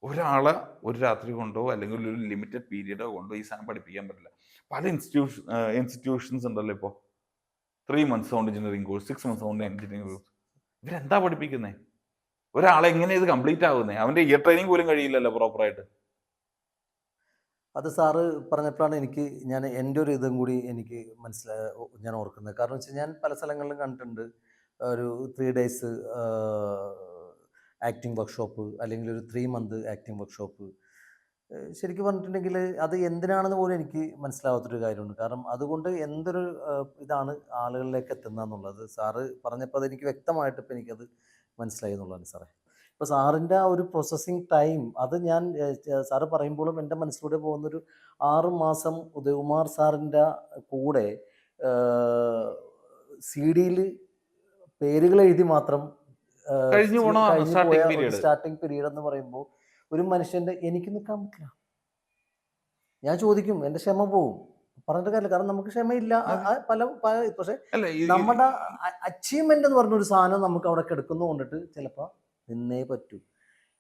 ഒരാളെ ഒരു രാത്രി കൊണ്ടോ അല്ലെങ്കിൽ ഒരു ലിമിറ്റഡ് പീരീഡോ കൊണ്ടോ ഈ സാധനം പഠിപ്പിക്കാൻ പറ്റില്ല. പല ഇൻസ്റ്റിറ്റ്യൂഷൻസ് ഉണ്ടല്ലോ ഇപ്പോൾ. 3 months sound engineering course, 6 months sound engineering course. ഇവരെന്താ പഠിപ്പിക്കുന്നത്? ഒരാളെ എങ്ങനെ ഇത് കംപ്ലീറ്റ് ആകുന്നത്? അവന്റെ ഇയർ ട്രെയിനിങ് പോലും കഴിയില്ലല്ലോ പ്രോപ്പറായിട്ട്. അത് സാറ് പറഞ്ഞപ്പോഴാണ് ഞാൻ എൻ്റെ ഒരു ഇതും കൂടി എനിക്ക് ഞാൻ ഓർക്കുന്നത്. കാരണം വെച്ചാൽ ഞാൻ പല സ്ഥലങ്ങളിലും കണ്ടിട്ടുണ്ട് ഒരു 3 days ആക്ടിങ് വർക്ക്ഷോപ്പ്, അല്ലെങ്കിൽ ഒരു 3 month ആക്ടിങ് വർക്ക്ഷോപ്പ്. ശരിക്കും പറഞ്ഞിട്ടുണ്ടെങ്കിൽ അത് എന്തിനാണെന്ന് പോലും എനിക്ക് മനസ്സിലാവാത്തൊരു കാര്യമുണ്ട്. കാരണം അതുകൊണ്ട് എന്തൊരു ഇതാണ് ആളുകളിലേക്ക് എത്തുന്നതെന്നുള്ളത് സാറ് പറഞ്ഞപ്പോൾ അതെനിക്ക് വ്യക്തമായിട്ട് ഇപ്പം എനിക്കത് മനസ്സിലായി എന്നുള്ളതാണ് സാറേ. ഇപ്പോൾ സാറിൻ്റെ ആ ഒരു പ്രോസസ്സിങ് ടൈം, അത് ഞാൻ സാറ് പറയുമ്പോഴും എൻ്റെ മനസ്സിലൂടെ പോകുന്നൊരു 6 മാസം ഉദയകുമാർ സാറിൻ്റെ കൂടെ CD-യിൽ പേരുകൾ എഴുതി മാത്രം കഴിഞ്ഞു പോയ സ്റ്റാർട്ടിങ് പീരീഡ് എന്ന് പറയുമ്പോൾ ഒരു മനുഷ്യൻ്റെ എനിക്ക് നിൽക്കാൻ പറ്റില്ല. ഞാൻ ചോദിക്കും, എൻ്റെ ക്ഷമ പോവും. പറഞ്ഞിട്ട് കാര്യമില്ല, കാരണം നമുക്ക് ക്ഷമയില്ല. പല പക്ഷെ നമ്മുടെ അച്ചീവ്മെന്റ് എന്ന് പറഞ്ഞൊരു സാധനം നമുക്ക് അവിടെ കിടക്കുന്നു കൊണ്ടിട്ട് ചിലപ്പോൾ നിന്നേ പറ്റൂ.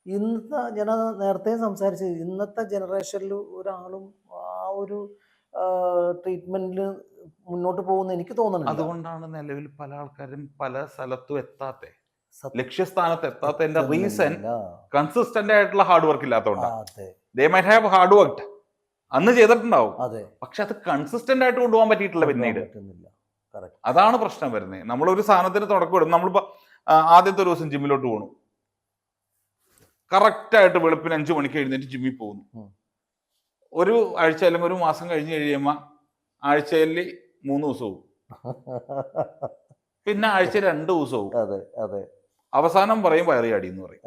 ഇന്നത്തെ ഞാൻ നേരത്തെ സംസാരിച്ച്, ഇന്നത്തെ ജനറേഷനിൽ ഒരാളും ആ ഒരു ട്രീറ്റ്മെന്റിൽ മുന്നോട്ട് പോകുന്ന എനിക്ക് തോന്നുന്നില്ല. അതുകൊണ്ടാണ് നിലവിൽ പല ആൾക്കാരും പല സ്ഥലത്തും എത്താത്ത, ലക്ഷ്യസ്ഥാനത്ത് എത്താത്തതിന്റെ റീസൺ കൺസിസ്റ്റന്റ് ആയിട്ടുള്ള ഹാർഡ് വർക്ക് ഇല്ലാത്തതുകൊണ്ടാണ്. They might have hard worked, അന്ന് ചെയ്തിട്ടുണ്ടാവും, പക്ഷെ അത് കൺസിസ്റ്റന്റ് ആയിട്ട് കൊണ്ടുപോകാൻ പറ്റിയിട്ടില്ല പിന്നീട്. അതാണ് പ്രശ്നം വരുന്നത്. നമ്മളൊരു സാധനത്തിന് തുടക്കം ഇടും. നമ്മളിപ്പോ ആദ്യത്തെ ഒരു ദിവസം ജിമ്മിലോട്ട് പോകണം, കറക്റ്റായിട്ട് വെളുപ്പിന് 5 മണിക്ക് എഴുന്നേറ്റ് ജിമ്മിൽ പോകുന്നു. ഒരു ആഴ്ച അല്ലെങ്കിൽ ഒരു മാസം കഴിഞ്ഞ് കഴിയുമ്പോൾ ആഴ്ചയിൽ 3 ദിവസവും, പിന്നെ ആഴ്ച 2 ദിവസവും. അതെ അതെ. അവസാനം പറയും വയറ് ചാടി എന്ന് പറയും.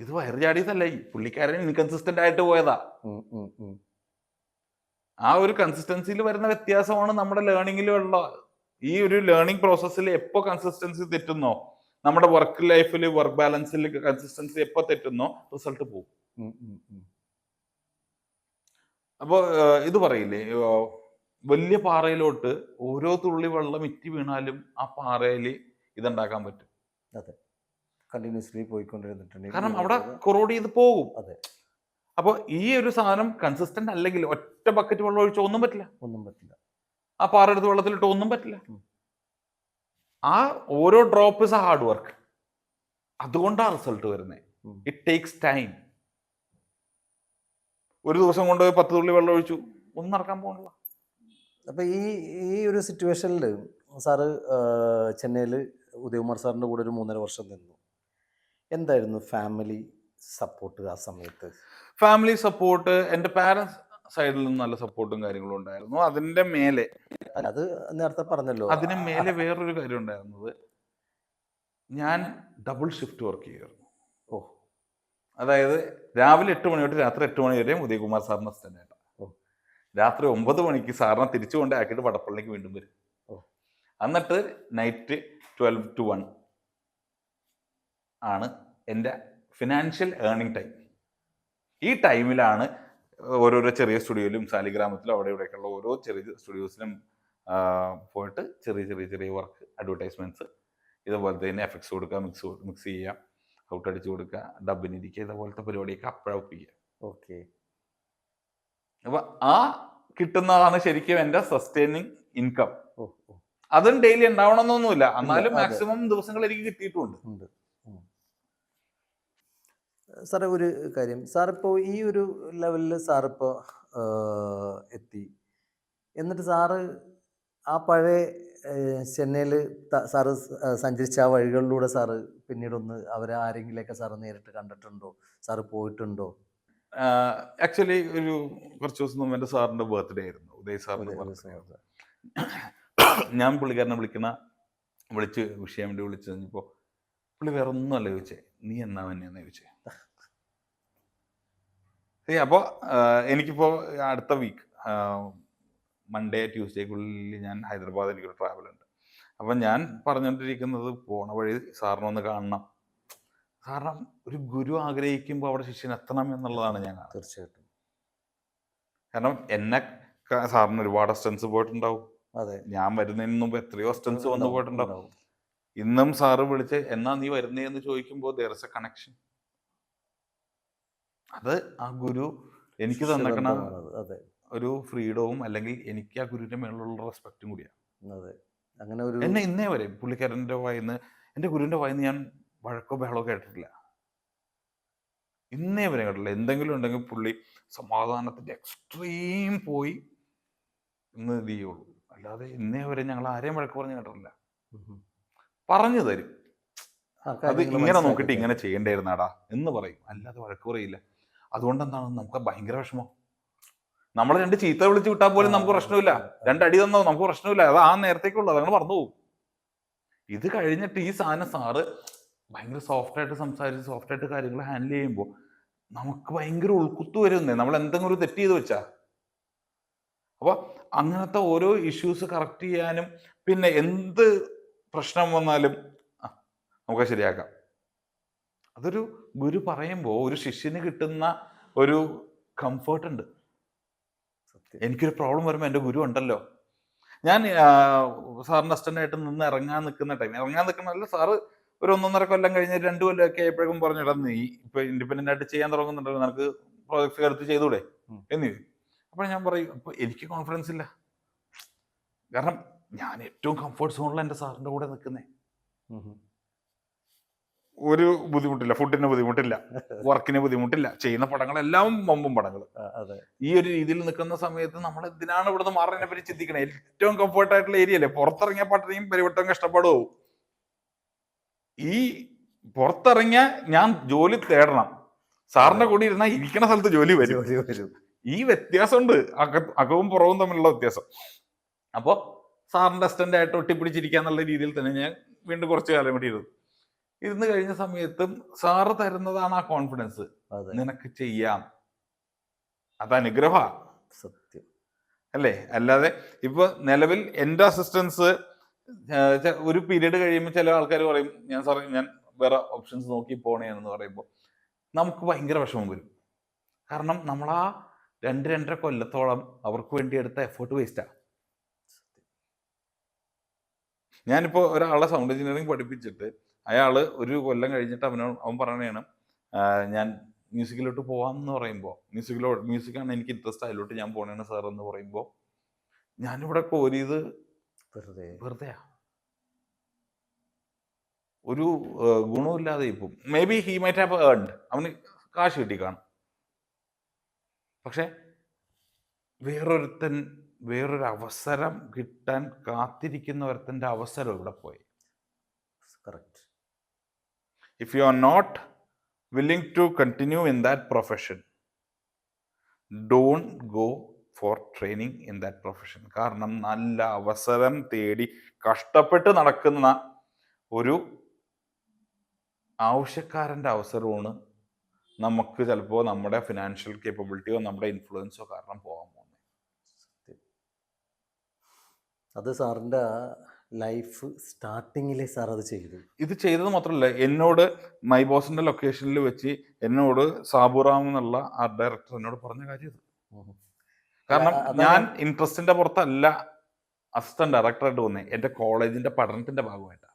ഇത് വയറ് ചാടിയതല്ല, ഈ പുള്ളിക്കാരൻ ഇൻകൺസിസ്റ്റന്റ് ആയിട്ട് പോയതാ. ആ ഒരു കൺസിസ്റ്റൻസിയിൽ വരുന്ന വ്യത്യാസമാണ് നമ്മുടെ ലേണിങ്ങിലുള്ള ഈ ഒരു ലേണിംഗ് പ്രോസസ്സിൽ എപ്പോ കൺസിസ്റ്റൻസി തെറ്റുന്നോ, നമ്മുടെ വർക്ക് ലൈഫിൽ വർക്ക് ബാലൻസിൽ കൺസിസ്റ്റൻസി എപ്പോ തെറ്റുന്നോ റിസൾട്ട് പോകും. അപ്പോൾ ഇത് പറയില്ലേ, വലിയ പാറയിലോട്ട് ഓരോ തുള്ളി വെള്ളം ഇറ്റി വീണാലും ആ പാറയിൽ ഇതുണ്ടാക്കാൻ പറ്റും. അതെ, കണ്ടിന്യൂസ്ലി പോയിക്കൊണ്ടിരുന്നിട്ടുണ്ടെങ്കിൽ കാരണം അവിടെ കൊറോഡ് ചെയ്ത് പോകും. അതെ. അപ്പോൾ ഈ ഒരു സാധനം കൺസിസ്റ്റന്റ് അല്ലെങ്കിൽ ഒറ്റ ബക്കറ്റ് വെള്ളം ഒഴിച്ച് ഒന്നും പറ്റില്ല. ആ പാറ എടുത്ത് വെള്ളത്തിലിട്ട് ഒന്നും പറ്റില്ല. ആ ഓരോ ഡ്രോപ്പ് ഇസ് ഹാർഡ് വർക്ക്. അതുകൊണ്ടാണ് റിസൾട്ട് വരുന്നത്. It takes time. ഒരു ദിവസം കൊണ്ട് 10 തുള്ളി വെള്ളം ഒഴിച്ചു ഒന്നും നടക്കാൻ പോകണില്ല. അപ്പൊ ഈ ഒരു സിറ്റുവേഷനിൽ സാറ് ചെന്നൈയിൽ ഉദയകുമാർ സാറിൻ്റെ കൂടെ ഒരു 3.5 വർഷം നിന്നു. എന്തായിരുന്നു ഫാമിലി സപ്പോർട്ട് ആ സമയത്ത്? ഫാമിലി സപ്പോർട്ട് എൻ്റെ പാരൻസ് സൈഡിൽ നിന്ന് നല്ല സപ്പോർട്ടും കാര്യങ്ങളും ഉണ്ടായിരുന്നു. അതിന്റെ മേലെ, അത് നേരത്തെ പറഞ്ഞല്ലോ, അതിന് മേലെ വേറൊരു കാര്യം ഉണ്ടായിരുന്നത്, ഞാൻ ഡബിൾ ഷിഫ്റ്റ് വർക്ക് ചെയ്യുമായിരുന്നു. അതായത് രാവിലെ 8 മണി തൊട്ട് രാത്രി 8 മണി വരെ ഉദയകുമാർ സാറിന് അസിസ്റ്റന്റ് ആയിട്ടാണ്. രാത്രി 9 മണിക്ക് സാറിനെ തിരിച്ചു കൊണ്ടാക്കിയിട്ട് വടപ്പള്ളിക്ക് വീണ്ടും വരും. എന്നിട്ട് നൈറ്റ് 12 to 1 ആണ് എൻ്റെ ഫിനാൻഷ്യൽ ഏർണിംഗ് ടൈം. ഈ ടൈമിലാണ് ഓരോരോ ചെറിയ സ്റ്റുഡിയോയിലും സാലിഗ്രാമത്തിലും അവിടെ ഇവിടെയൊക്കെയുള്ള ഓരോ ചെറിയ സ്റ്റുഡിയോസിലും പോയിട്ട് ചെറിയ വർക്ക്, അഡ്വർടൈസ്മെന്റ്സ്, ഇതുപോലത്തെ തന്നെ എഫക്ട്സ് കൊടുക്കുക, മിക്സ് ചെയ്യുക, ഔട്ട് അടിച്ചു കൊടുക്കുക, ഡബിനിരിക്കുക, ഇതുപോലത്തെ പരിപാടിയൊക്കെ അപ്പഴപ്പിക്കുക. ഓക്കെ. അപ്പൊ ആ കിട്ടുന്നതാണ് ശരിക്കും എൻ്റെ സസ്റ്റൈനിങ് ഇൻകം. അതും ഡെയിലി ഉണ്ടാവണമെന്നൊന്നുമില്ല, എന്നാലും മാക്സിമം ദിവസങ്ങൾ എനിക്ക് കിട്ടിയിട്ടുണ്ട്. സാറേ, ഒരു കാര്യം, സാറിപ്പോൾ ഈ ഒരു ലെവലിൽ സാറിപ്പോൾ എത്തി. എന്നിട്ട് സാറ് ആ പഴയ ചെന്നൈയിൽ സാറ് സഞ്ചരിച്ച ആ വഴികളിലൂടെ സാറ് പിന്നീടൊന്ന് അവരെ ആരെങ്കിലുമൊക്കെ സാറ് നേരിട്ട് കണ്ടിട്ടുണ്ടോ? സാറ് പോയിട്ടുണ്ടോ? ആക്ച്വലി ഒരു കുറച്ച് ദിവസം മുമ്പ് എൻ്റെ സാറിൻ്റെ ബർത്ത്ഡേ ആയിരുന്നു, ഉദയ് സാറിൻ്റെ ബർത്ത്ഡേ. ഞാൻ പുള്ളിക്കാരനെ വിളിച്ച് വിഷയം വേണ്ടി വിളിച്ചു കഴിഞ്ഞപ്പോൾ പുള്ളി വേറെ ഒന്നുമല്ല ചോദിച്ചേ, നീ എന്നാ വന്നെയെന്ന് ചോദിച്ചേ. അപ്പോൾ എനിക്കിപ്പോൾ അടുത്ത വീക്ക് മൺഡേ ട്യൂസ്ഡേക്കുള്ളിൽ ഞാൻ ഹൈദരാബാദ്, എനിക്കൊരു ട്രാവൽ ഉണ്ട്. അപ്പം ഞാൻ പറഞ്ഞുകൊണ്ടിരിക്കുന്നത് പോണ വഴി സാറിനൊന്ന് കാണണം. കാരണം ഒരു ഗുരു ആഗ്രഹിക്കുമ്പോൾ അവിടെ ശിഷ്യൻ എത്തണം എന്നുള്ളതാണ് ഞാൻ. തീർച്ചയായിട്ടും. കാരണം എന്നെ സാറിന് ഒരുപാട് അസ്റ്റൻസ് പോയിട്ടുണ്ടാവും. അതെ, ഞാൻ വരുന്നതിന് മുമ്പ് എത്രയോ അസ്റ്റൻസ് വന്നു പോയിട്ടുണ്ടാവും. ഇന്നും സാറ് വിളിച്ച് എന്നാ നീ വരുന്നതെന്ന് ചോദിക്കുമ്പോൾ there is a connection. അത് ആ ഗുരു എനിക്ക് തന്നേക്കണ ഒരു ഫ്രീഡവും അല്ലെങ്കിൽ എനിക്ക് ആ ഗുരുവിന്റെ മേലുള്ള റെസ്പെക്റ്റും കൂടിയാണ്. അങ്ങനെ ഒരു എന്നെ ഇന്നേ വരെ പുള്ളിക്കാരൻ്റെ വായിന്ന്, എൻ്റെ ഗുരുവിന്റെ വായിന്ന് ഞാൻ വഴക്കോ ബഹളോ കേട്ടിട്ടില്ല. ഇന്നേ വരെ കേട്ടില്ല. എന്തെങ്കിലും ഉണ്ടെങ്കിൽ പുള്ളി സമാധാനത്തിന്റെ എക്സ്ട്രീം പോയി ഇന്ന് ഇത് ചെയ്യുള്ളൂ. അല്ലാതെ ഇന്നേ വരെ ഞങ്ങൾ ആരെയും വഴക്ക് പറഞ്ഞ് കേട്ടിട്ടില്ല. പറഞ്ഞു തരും, അത് ഇങ്ങനെ നോക്കിയിട്ട് ഇങ്ങനെ ചെയ്യേണ്ടായിരുന്നാടാ എന്ന് പറയും, അല്ലാതെ വഴക്ക് പറയില്ല. അതുകൊണ്ട് എന്താണ് നമുക്ക് ഭയങ്കര വിഷമം. നമ്മൾ 2 ചീത്ത വിളിച്ച് വിട്ടാൽ പോലും നമുക്ക് പ്രശ്നമില്ല, 2 അടി തന്നോ നമുക്ക് പ്രശ്നമില്ല, അത് ആ നേരത്തേക്കുള്ളൂ, അതങ്ങനെ മറന്നു പോകും. ഇത് കഴിഞ്ഞിട്ട് ഈ സാധനം സാറ് ഭയങ്കര സോഫ്റ്റായിട്ട് സംസാരിച്ച് സോഫ്റ്റായിട്ട് കാര്യങ്ങൾ ഹാൻഡിൽ ചെയ്യുമ്പോൾ നമുക്ക് ഭയങ്കര ഉൾക്കുത്തു വരുന്നേ, നമ്മൾ എന്തെങ്കിലും ഒരു തെറ്റ് ചെയ്ത് വെച്ചാ. അപ്പൊ അങ്ങനത്തെ ഓരോ ഇഷ്യൂസ് കറക്റ്റ് ചെയ്യാനും, പിന്നെ എന്ത് പ്രശ്നം വന്നാലും നമുക്ക് ശരിയാക്കാം. അതൊരു ഗുരു പറയുമ്പോൾ ഒരു ശിഷ്യന് കിട്ടുന്ന ഒരു കംഫർട്ട് ഉണ്ട്. എനിക്കൊരു പ്രോബ്ലം വരുമ്പോൾ എൻ്റെ ഗുരു ഉണ്ടല്ലോ. ഞാൻ സാറിൻ്റെ അസിസ്റ്റൻ്റായിട്ട് നിന്ന് ഇറങ്ങാൻ നിൽക്കുന്നതല്ല, സാറ് ഒരു 1.5 കൊല്ലം കഴിഞ്ഞ് 2 കൊല്ലമൊക്കെ ആയപ്പോഴേക്കും പറഞ്ഞിടാ, നീ ഇപ്പൊ ഇൻഡിപെൻഡന്റ് ആയിട്ട് ചെയ്യാൻ തുടങ്ങുന്നുണ്ടല്ലോ, നിനക്ക് പ്രോജക്ട്സ് എടുത്ത് ചെയ്തൂടെ എന്ന്. അപ്പോൾ ഞാൻ പറയും, അപ്പൊ എനിക്ക് കോൺഫിഡൻസ് ഇല്ല. കാരണം ഞാൻ ഏറ്റവും കംഫർട്ട് സോണിൽ എൻ്റെ സാറിൻ്റെ കൂടെ നിൽക്കുന്നേ. ഒരു ബുദ്ധിമുട്ടില്ല, ഫുഡിന് ബുദ്ധിമുട്ടില്ല, വർക്കിന് ബുദ്ധിമുട്ടില്ല, ചെയ്യുന്ന പടങ്ങളെല്ലാം വമ്പൻ പടങ്ങൾ. അതെ ഈ ഒരു രീതിയിൽ നിൽക്കുന്ന സമയത്ത് നമ്മൾ എന്തിനാണ് ഇവിടുന്ന് മാറുന്നതിനെ പറ്റി ചിന്തിക്കണേ? ഏറ്റവും കംഫർട്ട് ആയിട്ടുള്ള ഏരിയ അല്ലേ? പുറത്തിറങ്ങിയ പട്ടിണിയും പരിവട്ടവും കഷ്ടപ്പാടും. ഈ പുറത്തിറങ്ങിയ ഞാൻ ജോലി തേടണം, സാറിന്റെ കൂടെ ഇരുന്നാൽ ഇരിക്കണ സ്ഥലത്ത് ജോലി വരും. ജോലി വരും. ഈ വ്യത്യാസമുണ്ട്, അകവും പുറവും തമ്മിലുള്ള വ്യത്യാസം. അപ്പോൾ സാറിന്റെ അസിസ്റ്റന്റ് ആയിട്ട് ഒട്ടിപ്പിടിച്ചിരിക്കുക എന്നുള്ള രീതിയിൽ തന്നെ ഞാൻ വീണ്ടും കുറച്ച് കാലം കൂടി ഇരുന്ന് കഴിഞ്ഞ സമയത്തും സാറ് തരുന്നതാണ് ആ കോൺഫിഡൻസ്. അതെ നിനക്ക് ചെയ്യാം, അത് അനുഗ്രഹ സത്യം. അല്ലേ? അല്ലാതെ ഇപ്പൊ നിലവിൽ എന്റെ അസിസ്റ്റൻസ് ഒരു പീരീഡ് കഴിയുമ്പോൾ ചില ആൾക്കാർ പറയും, ഞാൻ വേറെ ഓപ്ഷൻസ് നോക്കി പോണേന്ന് പറയുമ്പോൾ നമുക്ക് ഭയങ്കര വിഷമം വരും. കാരണം നമ്മൾ ആ 2-2.5 കൊല്ലത്തോളം അവർക്ക് വേണ്ടി എടുത്ത എഫേർട്ട് വേസ്റ്റാ. ഞാനിപ്പോൾ ഒരാളെ സൗണ്ട് എഞ്ചിനീയറിംഗ് പഠിപ്പിച്ചിട്ട് അയാള് ഒരു കൊല്ലം കഴിഞ്ഞിട്ട് അവൻ പറയണതാണ്, ഞാൻ മ്യൂസിക്കിലോട്ട് പോവാന്ന് പറയുമ്പോൾ, മ്യൂസിക്കാണ് എനിക്ക് ഇൻട്രസ്റ്റ്, അതിലോട്ട് ഞാൻ പോണേണ് സാർ എന്ന് പറയുമ്പോൾ ഞാനിവിടെ കോരിയത് വെറുതെയാ, ഒരു ഗുണമില്ലാതെ. ഇപ്പം may be he might have earned, അവന് കാശ് കിട്ടി കാണും. പക്ഷെ വേറൊരു അവസരം കിട്ടാൻ കാത്തിരിക്കുന്ന ഒരുത്തൻ്റെ അവസരം ഇവിടെ പോയി. Correct. If you are not willing to continue in that profession, don't go for training in that profession. കാരണം നല്ല അവസരം തേടി കഷ്ടപ്പെട്ട് നടക്കുന്ന ഒരു ആവശ്യക്കാരൻ്റെ അവസരമാണ് നമുക്ക് ചിലപ്പോൾ നമ്മുടെ ഫിനാൻഷ്യൽ കേപ്പബിലിറ്റിയോ നമ്മുടെ ഇൻഫ്ലുവൻസോ കാരണം പോകാൻ പോകുന്നത്. അത് സാറിൻ്റെ ലൈഫ് സ്റ്റാർട്ടിങ്ങിലെ സാർ അത് ചെയ്തു. ഇത് ചെയ്തത് മാത്രമല്ല, എന്നോട് മൈ ബോസിന്റെ ലൊക്കേഷനിൽ വെച്ച് എന്നോട് സാബുറാം എന്നുള്ള ആർട്ട് ഡയറക്ടർ എന്നോട് പറഞ്ഞ കാര്യം ഇത്. കാരണം ഞാൻ ഇൻട്രസ്റ്റിന്റെ പുറത്തല്ല അസിസ്റ്റന്റ് ഡയറക്ടറായിട്ട് വന്നത്, എൻ്റെ കോളേജിന്റെ പഠനത്തിന്റെ ഭാഗമായിട്ടാണ്,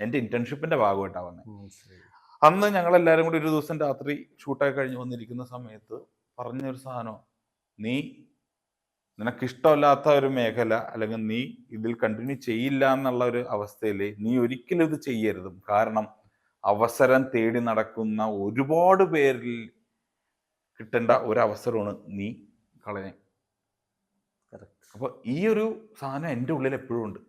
എൻ്റെ ഇന്റേൺഷിപ്പിന്റെ ഭാഗമായിട്ടാണ് വന്നത്. അന്ന് ഞങ്ങൾ എല്ലാവരും കൂടി ഒരു ദിവസം രാത്രി ഷൂട്ടൊക്കെ കഴിഞ്ഞ് വന്നിരിക്കുന്ന സമയത്ത് പറഞ്ഞൊരു സാധനം, നിനക്കിഷ്ടമല്ലാത്ത ഒരു മേഖല അല്ലെങ്കിൽ നീ ഇതിൽ കണ്ടിന്യൂ ചെയ്യില്ല എന്നുള്ള ഒരു അവസ്ഥയിൽ നീ ഒരിക്കലും ഇത് ചെയ്യരുതും. കാരണം അവസരം തേടി നടക്കുന്ന ഒരുപാട് പേരിൽ കിട്ടേണ്ട ഒരു അവസരമാണ് നീ കളയാൻ. അപ്പൊ ഈ ഒരു സാധനം എൻ്റെ ഉള്ളിൽ എപ്പോഴും ഉണ്ട്.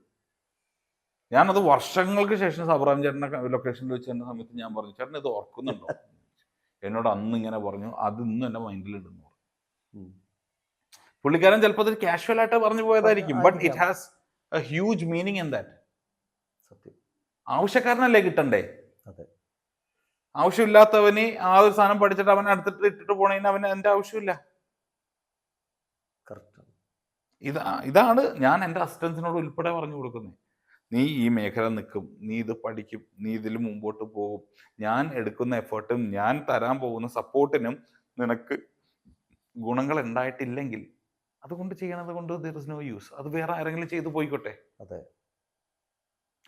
ഞാനത് വർഷങ്ങൾക്ക് ശേഷം സബ്രാം ചേട്ടൻ്റെ ലൊക്കേഷനിൽ വെച്ച് എൻ്റെ സമയത്ത് ഞാൻ പറഞ്ഞു, ചേട്ടൻ ഇത് ഓർക്കുന്നുണ്ടോ? എന്നോട് അന്ന് ഇങ്ങനെ പറഞ്ഞു, അതിന്നും എൻ്റെ മൈൻഡിലുണ്ടെന്ന് പറഞ്ഞു. പുള്ളിക്കാരൻ ചിലപ്പോൾ അത് കാഷ്വൽ ആയിട്ട് പറഞ്ഞു പോയതായിരിക്കും, but it has a huge meaning in that. ആവശ്യക്കാരനല്ലേ കിട്ടണ്ടേ? ആവശ്യമില്ലാത്തവന് ആ ഒരു സാധനം പഠിച്ചിട്ട് അവൻ അടുത്തിട്ട് ഇട്ടിട്ട് പോണതിന് അവന് എൻ്റെ ആവശ്യമില്ല. ഇതാണ് ഞാൻ എൻ്റെ അസിസ്റ്റൻസിനോട് ഉൾപ്പെടെ പറഞ്ഞു കൊടുക്കുന്നത്. നീ ഈ മേഖല നിൽക്കും, നീ ഇത് പഠിക്കും, നീ ഇതിൽ മുമ്പോട്ട് പോകും, ഞാൻ എടുക്കുന്ന എഫേർട്ടും ഞാൻ തരാൻ പോകുന്ന സപ്പോർട്ടിനും നിനക്ക് ഗുണങ്ങൾ ഉണ്ടായിട്ടില്ലെങ്കിൽ അതുകൊണ്ട് ചെയ്യണത് കൊണ്ട് there is no use. അത് വേറെ ആരെങ്കിലും ചെയ്തു പോയിക്കോട്ടെ.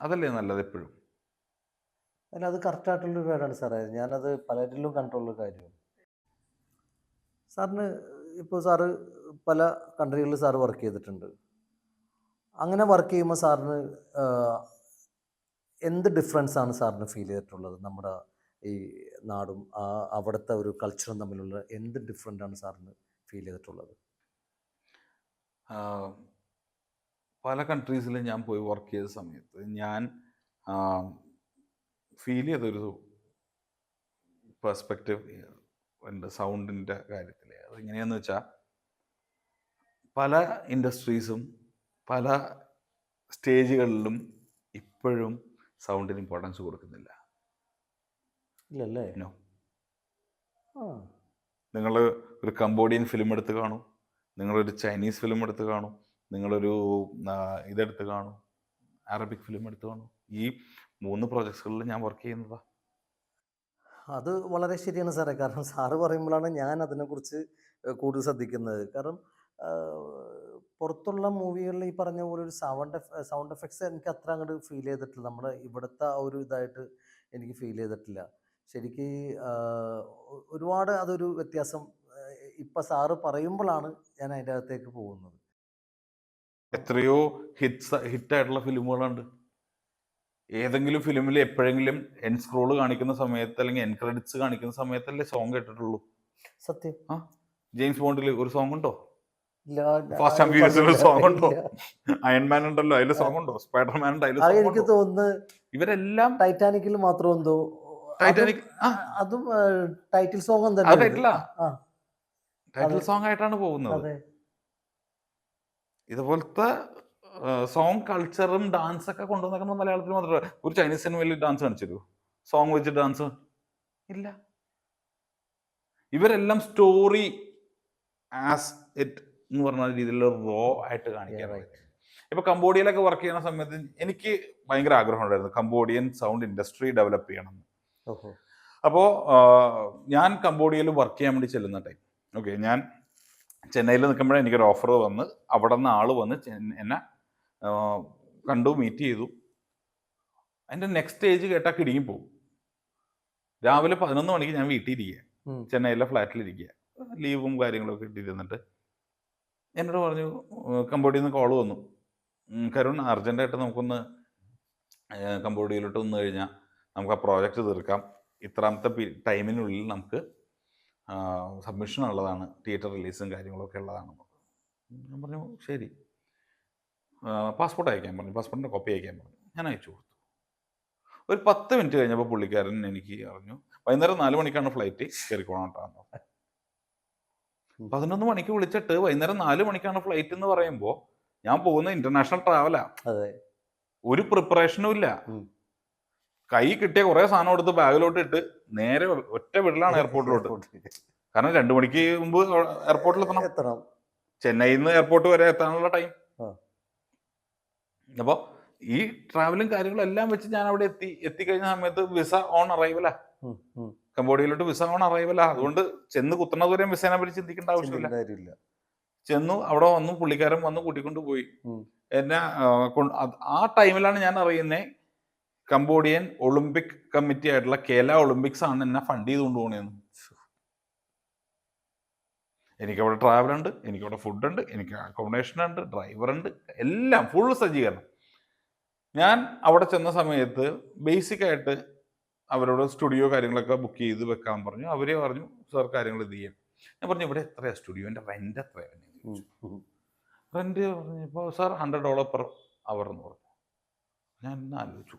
അതല്ലേ നല്ലത് എപ്പോഴും. അല്ല, അത് കറക്റ്റായിട്ടുള്ളൊരു കാര്യമാണ് സാറേ. ഞാനത് പലരിലും കണ്ടുള്ള കാര്യമാണ്. സാറിന് ഇപ്പോൾ സാറ് പല കൺട്രികളിൽ സാറ് വർക്ക് ചെയ്തിട്ടുണ്ട്. അങ്ങനെ വർക്ക് ചെയ്യുമ്പോൾ സാറിന് എന്ത് ഡിഫറൻസ് ആണ് സാറിന് ഫീൽ ചെയ്തിട്ടുള്ളത്? നമ്മുടെ ഈ നാടും അവിടുത്തെ ഒരു കൾച്ചറും തമ്മിലുള്ള എന്ത് ഡിഫറൻ്റ് ആണ് സാറിന് ഫീൽ ചെയ്തിട്ടുള്ളത്? പല കൺട്രീസിലും ഞാൻ പോയി വർക്ക് ചെയ്ത സമയത്ത് ഞാൻ ഫീൽ ചെയ്തൊരു പെർസ്പെക്റ്റീവ് ഉണ്ട് സൗണ്ടിൻ്റെ കാര്യത്തിൽ. അതെങ്ങനെയാണെന്ന് വെച്ചാൽ, പല ഇൻഡസ്ട്രീസും പല സ്റ്റേജുകളിലും ഇപ്പോഴും സൗണ്ടിന് ഇമ്പോർട്ടൻസ് കൊടുക്കുന്നില്ല. ഇല്ലല്ലേ? നോ. നിങ്ങൾ ഒരു കംബോഡിയൻ ഫിലിം എടുത്ത് കാണും, നിങ്ങളൊരു ചൈനീസ് ഫിലിം എടുത്ത് കാണും, നിങ്ങളൊരു ഇതെടുത്ത് കാണും, അറബിക് ഫിലിം എടുത്ത് കാണും. ഈ 3 പ്രോജക്ട്സുകളിൽ ഞാൻ വർക്ക് ചെയ്യുന്നതാ. അത് വളരെ ശരിയാണ് സാറേ. കാരണം സാറ് പറയുമ്പോഴാണ് ഞാൻ അതിനെക്കുറിച്ച് കൂടുതൽ ശ്രദ്ധിക്കുന്നത്. കാരണം പുറത്തുള്ള മൂവികളിൽ ഈ പറഞ്ഞ പോലെ ഒരു സൗണ്ട് എഫക്ട്സ് എനിക്ക് അത്ര അങ്ങോട്ട് ഫീൽ ചെയ്തിട്ടില്ല. നമ്മുടെ ഇവിടുത്തെ ആ ഒരു ഇതായിട്ട് എനിക്ക് ഫീൽ ചെയ്തിട്ടില്ല. ശരിക്ക് ഒരുപാട് അതൊരു വ്യത്യാസം ഇപ്പം സാറ് പറയുമ്പോഴാണ് ഞാൻ അതിൻ്റെ അകത്തേക്ക് പോകുന്നത്. എത്രയോ ഹിറ്റായിട്ടുള്ള ഫിലിമുകളുണ്ട്. ഏതെങ്കിലും ഫിലിമിൽ എപ്പോഴെങ്കിലും എൻ സ്ക്രോൾ കാണിക്കുന്ന സമയത്ത് അല്ലെങ്കിൽ എൻ ക്രെഡിറ്റ്സ് കാണിക്കുന്ന സമയത്തല്ലേ സോങ് കേട്ടിട്ടുള്ളൂ. സത്യം. ആ ജെയിംസ് ബോണ്ടിൽ ഒരു സോങ് ഉണ്ടോ? ഇല്ല, ഫാസ്റ്റ് ആൻഡ് ഫ്യൂരിയസിൽ സോങ് ഉണ്ടോ? ഇല്ല. അയൺമാൻ ഉണ്ടല്ലോ, അതിൽ സോങ് ഉണ്ടോ? സ്പൈഡർമാൻ ഉണ്ട്, അതിൽ അത് സോങ് എനിക്ക് ഉണ്ടോ? തോന്നുന്നു ഇവരെല്ലാം ടൈറ്റാനിക്കിൽ മാത്രം എന്തോ ടൈറ്റാനിക് അതും ടൈറ്റിൽ സോങ് അത് തന്നെ. ടൈറ്റിലാ, ആ ടൈറ്റിൽ സോങ് ആയിട്ടാണ് പോകുന്നത്. അതെ. ഇതുപോലത്തെ സോങ് കൾച്ചറും ഡാൻസ് ഒക്കെ കൊണ്ടുവന്നേക്കുന്നത് മലയാളത്തിൽ മാത്രമല്ല. ഒരു ചൈനീസ് സിനിമയിൽ ഡാൻസ് കാണിച്ചു സോങ് വെച്ച് ഡാൻസ് ഇല്ല. ഇവരെല്ലാം സ്റ്റോറി ആസ് ഇറ്റ് എന്ന് പറഞ്ഞ രീതിയിൽ റോ ആയിട്ട് കാണിക്കാൻ. ഇപ്പൊ കംബോഡിയയിലൊക്കെ വർക്ക് ചെയ്യുന്ന സമയത്ത് എനിക്ക് ഭയങ്കര ആഗ്രഹം ഉണ്ടായിരുന്നു കംബോഡിയൻ സൗണ്ട് ഇൻഡസ്ട്രി ഡെവലപ്പ് ചെയ്യണം. അപ്പോൾ ഞാൻ കംബോഡിയയിൽ വർക്ക് ചെയ്യാൻ വേണ്ടി ചെല്ലുന്ന ടൈം, ഓക്കെ, ഞാൻ ചെന്നൈയിൽ നിൽക്കുമ്പോഴേ എനിക്കൊരു ഓഫർ വന്ന് അവിടെ നിന്ന് ആൾ വന്ന് എന്നെ കണ്ടു, മീറ്റ് ചെയ്തു. അതിൻ്റെ നെക്സ്റ്റ് സ്റ്റേജ് കേട്ടാൽ കിടുങ്ങി പോകും. രാവിലെ 11 മണിക്ക് ഞാൻ വീട്ടിൽ ഇരിക്കുക, ചെന്നൈയിലെ ഫ്ലാറ്റിലിരിക്കുക, ലീവും കാര്യങ്ങളൊക്കെ ഇട്ടിരുന്നിട്ട് എന്നോട് പറഞ്ഞു, കംബോഡിയയിൽ നിന്ന് കോൾ വന്നു, കരുൺ അർജൻറ്റായിട്ട് നമുക്കൊന്ന് കംബോഡിയയിലോട്ട് വന്നു കഴിഞ്ഞാൽ നമുക്ക് ആ പ്രോജക്റ്റ് തീർക്കാം, ഇത്രാമത്തെ ടൈമിനുള്ളിൽ നമുക്ക് സബ്മിഷൻ ഉള്ളതാണ്, തിയേറ്റർ റിലീസും കാര്യങ്ങളൊക്കെ ഉള്ളതാണ്. ഞാൻ പറഞ്ഞു ശരി, പാസ്പോർട്ട് അയക്കാൻ പറഞ്ഞു, പാസ്പോർട്ടിൻ്റെ കോപ്പി അയക്കാൻ പറഞ്ഞു. ഞാൻ അയച്ചു കൊടുത്തു. ഒരു 10 മിനിറ്റ് കഴിഞ്ഞപ്പോൾ പുള്ളിക്കാരൻ എനിക്ക് പറഞ്ഞു, വൈകുന്നേരം 4 മണിക്കാണ് ഫ്ലൈറ്റ്, കയറിക്കോണം കേട്ടോ. 11 മണിക്ക് വിളിച്ചിട്ട് വൈകുന്നേരം 4 മണിക്കാണ് ഫ്ലൈറ്റ് എന്ന് പറയുമ്പോൾ ഞാൻ പോകുന്ന ഇന്റർനാഷണൽ ട്രാവലാ, ഒരു പ്രിപ്പറേഷനും ഇല്ല. കൈ കിട്ടിയ കുറെ സാധനം എടുത്ത് ബാഗിലോട്ട് ഇട്ട് നേരെ ഒറ്റ വിടലാണ് എയർപോർട്ടിലോട്ട്. കാരണം 2 മണിക്ക് മുമ്പ് എയർപോർട്ടിൽ എത്തണം. ചെന്നൈയിൽ നിന്ന് എയർപോർട്ട് വരെ എത്താനുള്ള ടൈം. അപ്പോൾ ഈ ട്രാവലും കാര്യങ്ങളും എല്ലാം വെച്ച് ഞാൻ അവിടെ എത്തിക്കഴിഞ്ഞ സമയത്ത് വിസ ഓൺ അറൈവലാ, കംബോഡിയയിലോട്ട് വിസ ഓൺ അറൈവലാ. അതുകൊണ്ട് ചെന്ന് കുത്തുന്നതുവരെയും വിസേനെ പറ്റി ചിന്തിക്കേണ്ട ആവശ്യമില്ല. ചെന്നു, അവിടെ വന്നു, പുള്ളിക്കാരൻ വന്ന് കൂട്ടിക്കൊണ്ട് പോയി എന്നെ. ആ ടൈമിലാണ് ഞാൻ അറിയുന്നത് കംബോഡിയൻ ഒളിമ്പിക് കമ്മിറ്റി ആയിട്ടുള്ള കേല ഒളിമ്പിക്സ് ആണ് എന്നെ ഫണ്ട് ചെയ്തുകൊണ്ട് പോകണേന്ന്. എനിക്കവിടെ ട്രാവലുണ്ട്, എനിക്കവിടെ ഫുഡുണ്ട്, എനിക്ക് അക്കോമഡേഷൻ ഉണ്ട്, ഡ്രൈവറുണ്ട്, എല്ലാം ഫുൾ സജ്ജീകരണം. ഞാൻ അവിടെ ചെന്ന സമയത്ത് ബേസിക്കായിട്ട് അവരോട് സ്റ്റുഡിയോ കാര്യങ്ങളൊക്കെ ബുക്ക് ചെയ്ത് വെക്കാൻ പറഞ്ഞു. അവരെ പറഞ്ഞു സാർ കാര്യങ്ങൾ ഇത് ചെയ്യാം. ഞാൻ പറഞ്ഞു ഇവിടെ എത്രയാണ് സ്റ്റുഡിയോൻ്റെ റെൻ്റ് എത്രയാണ്? റെൻ്റ് പറഞ്ഞപ്പോൾ സാർ $100 പെർ അവർ എന്ന് പറഞ്ഞു. ഞാൻ ഇന്ന് ആലോചിച്ചു,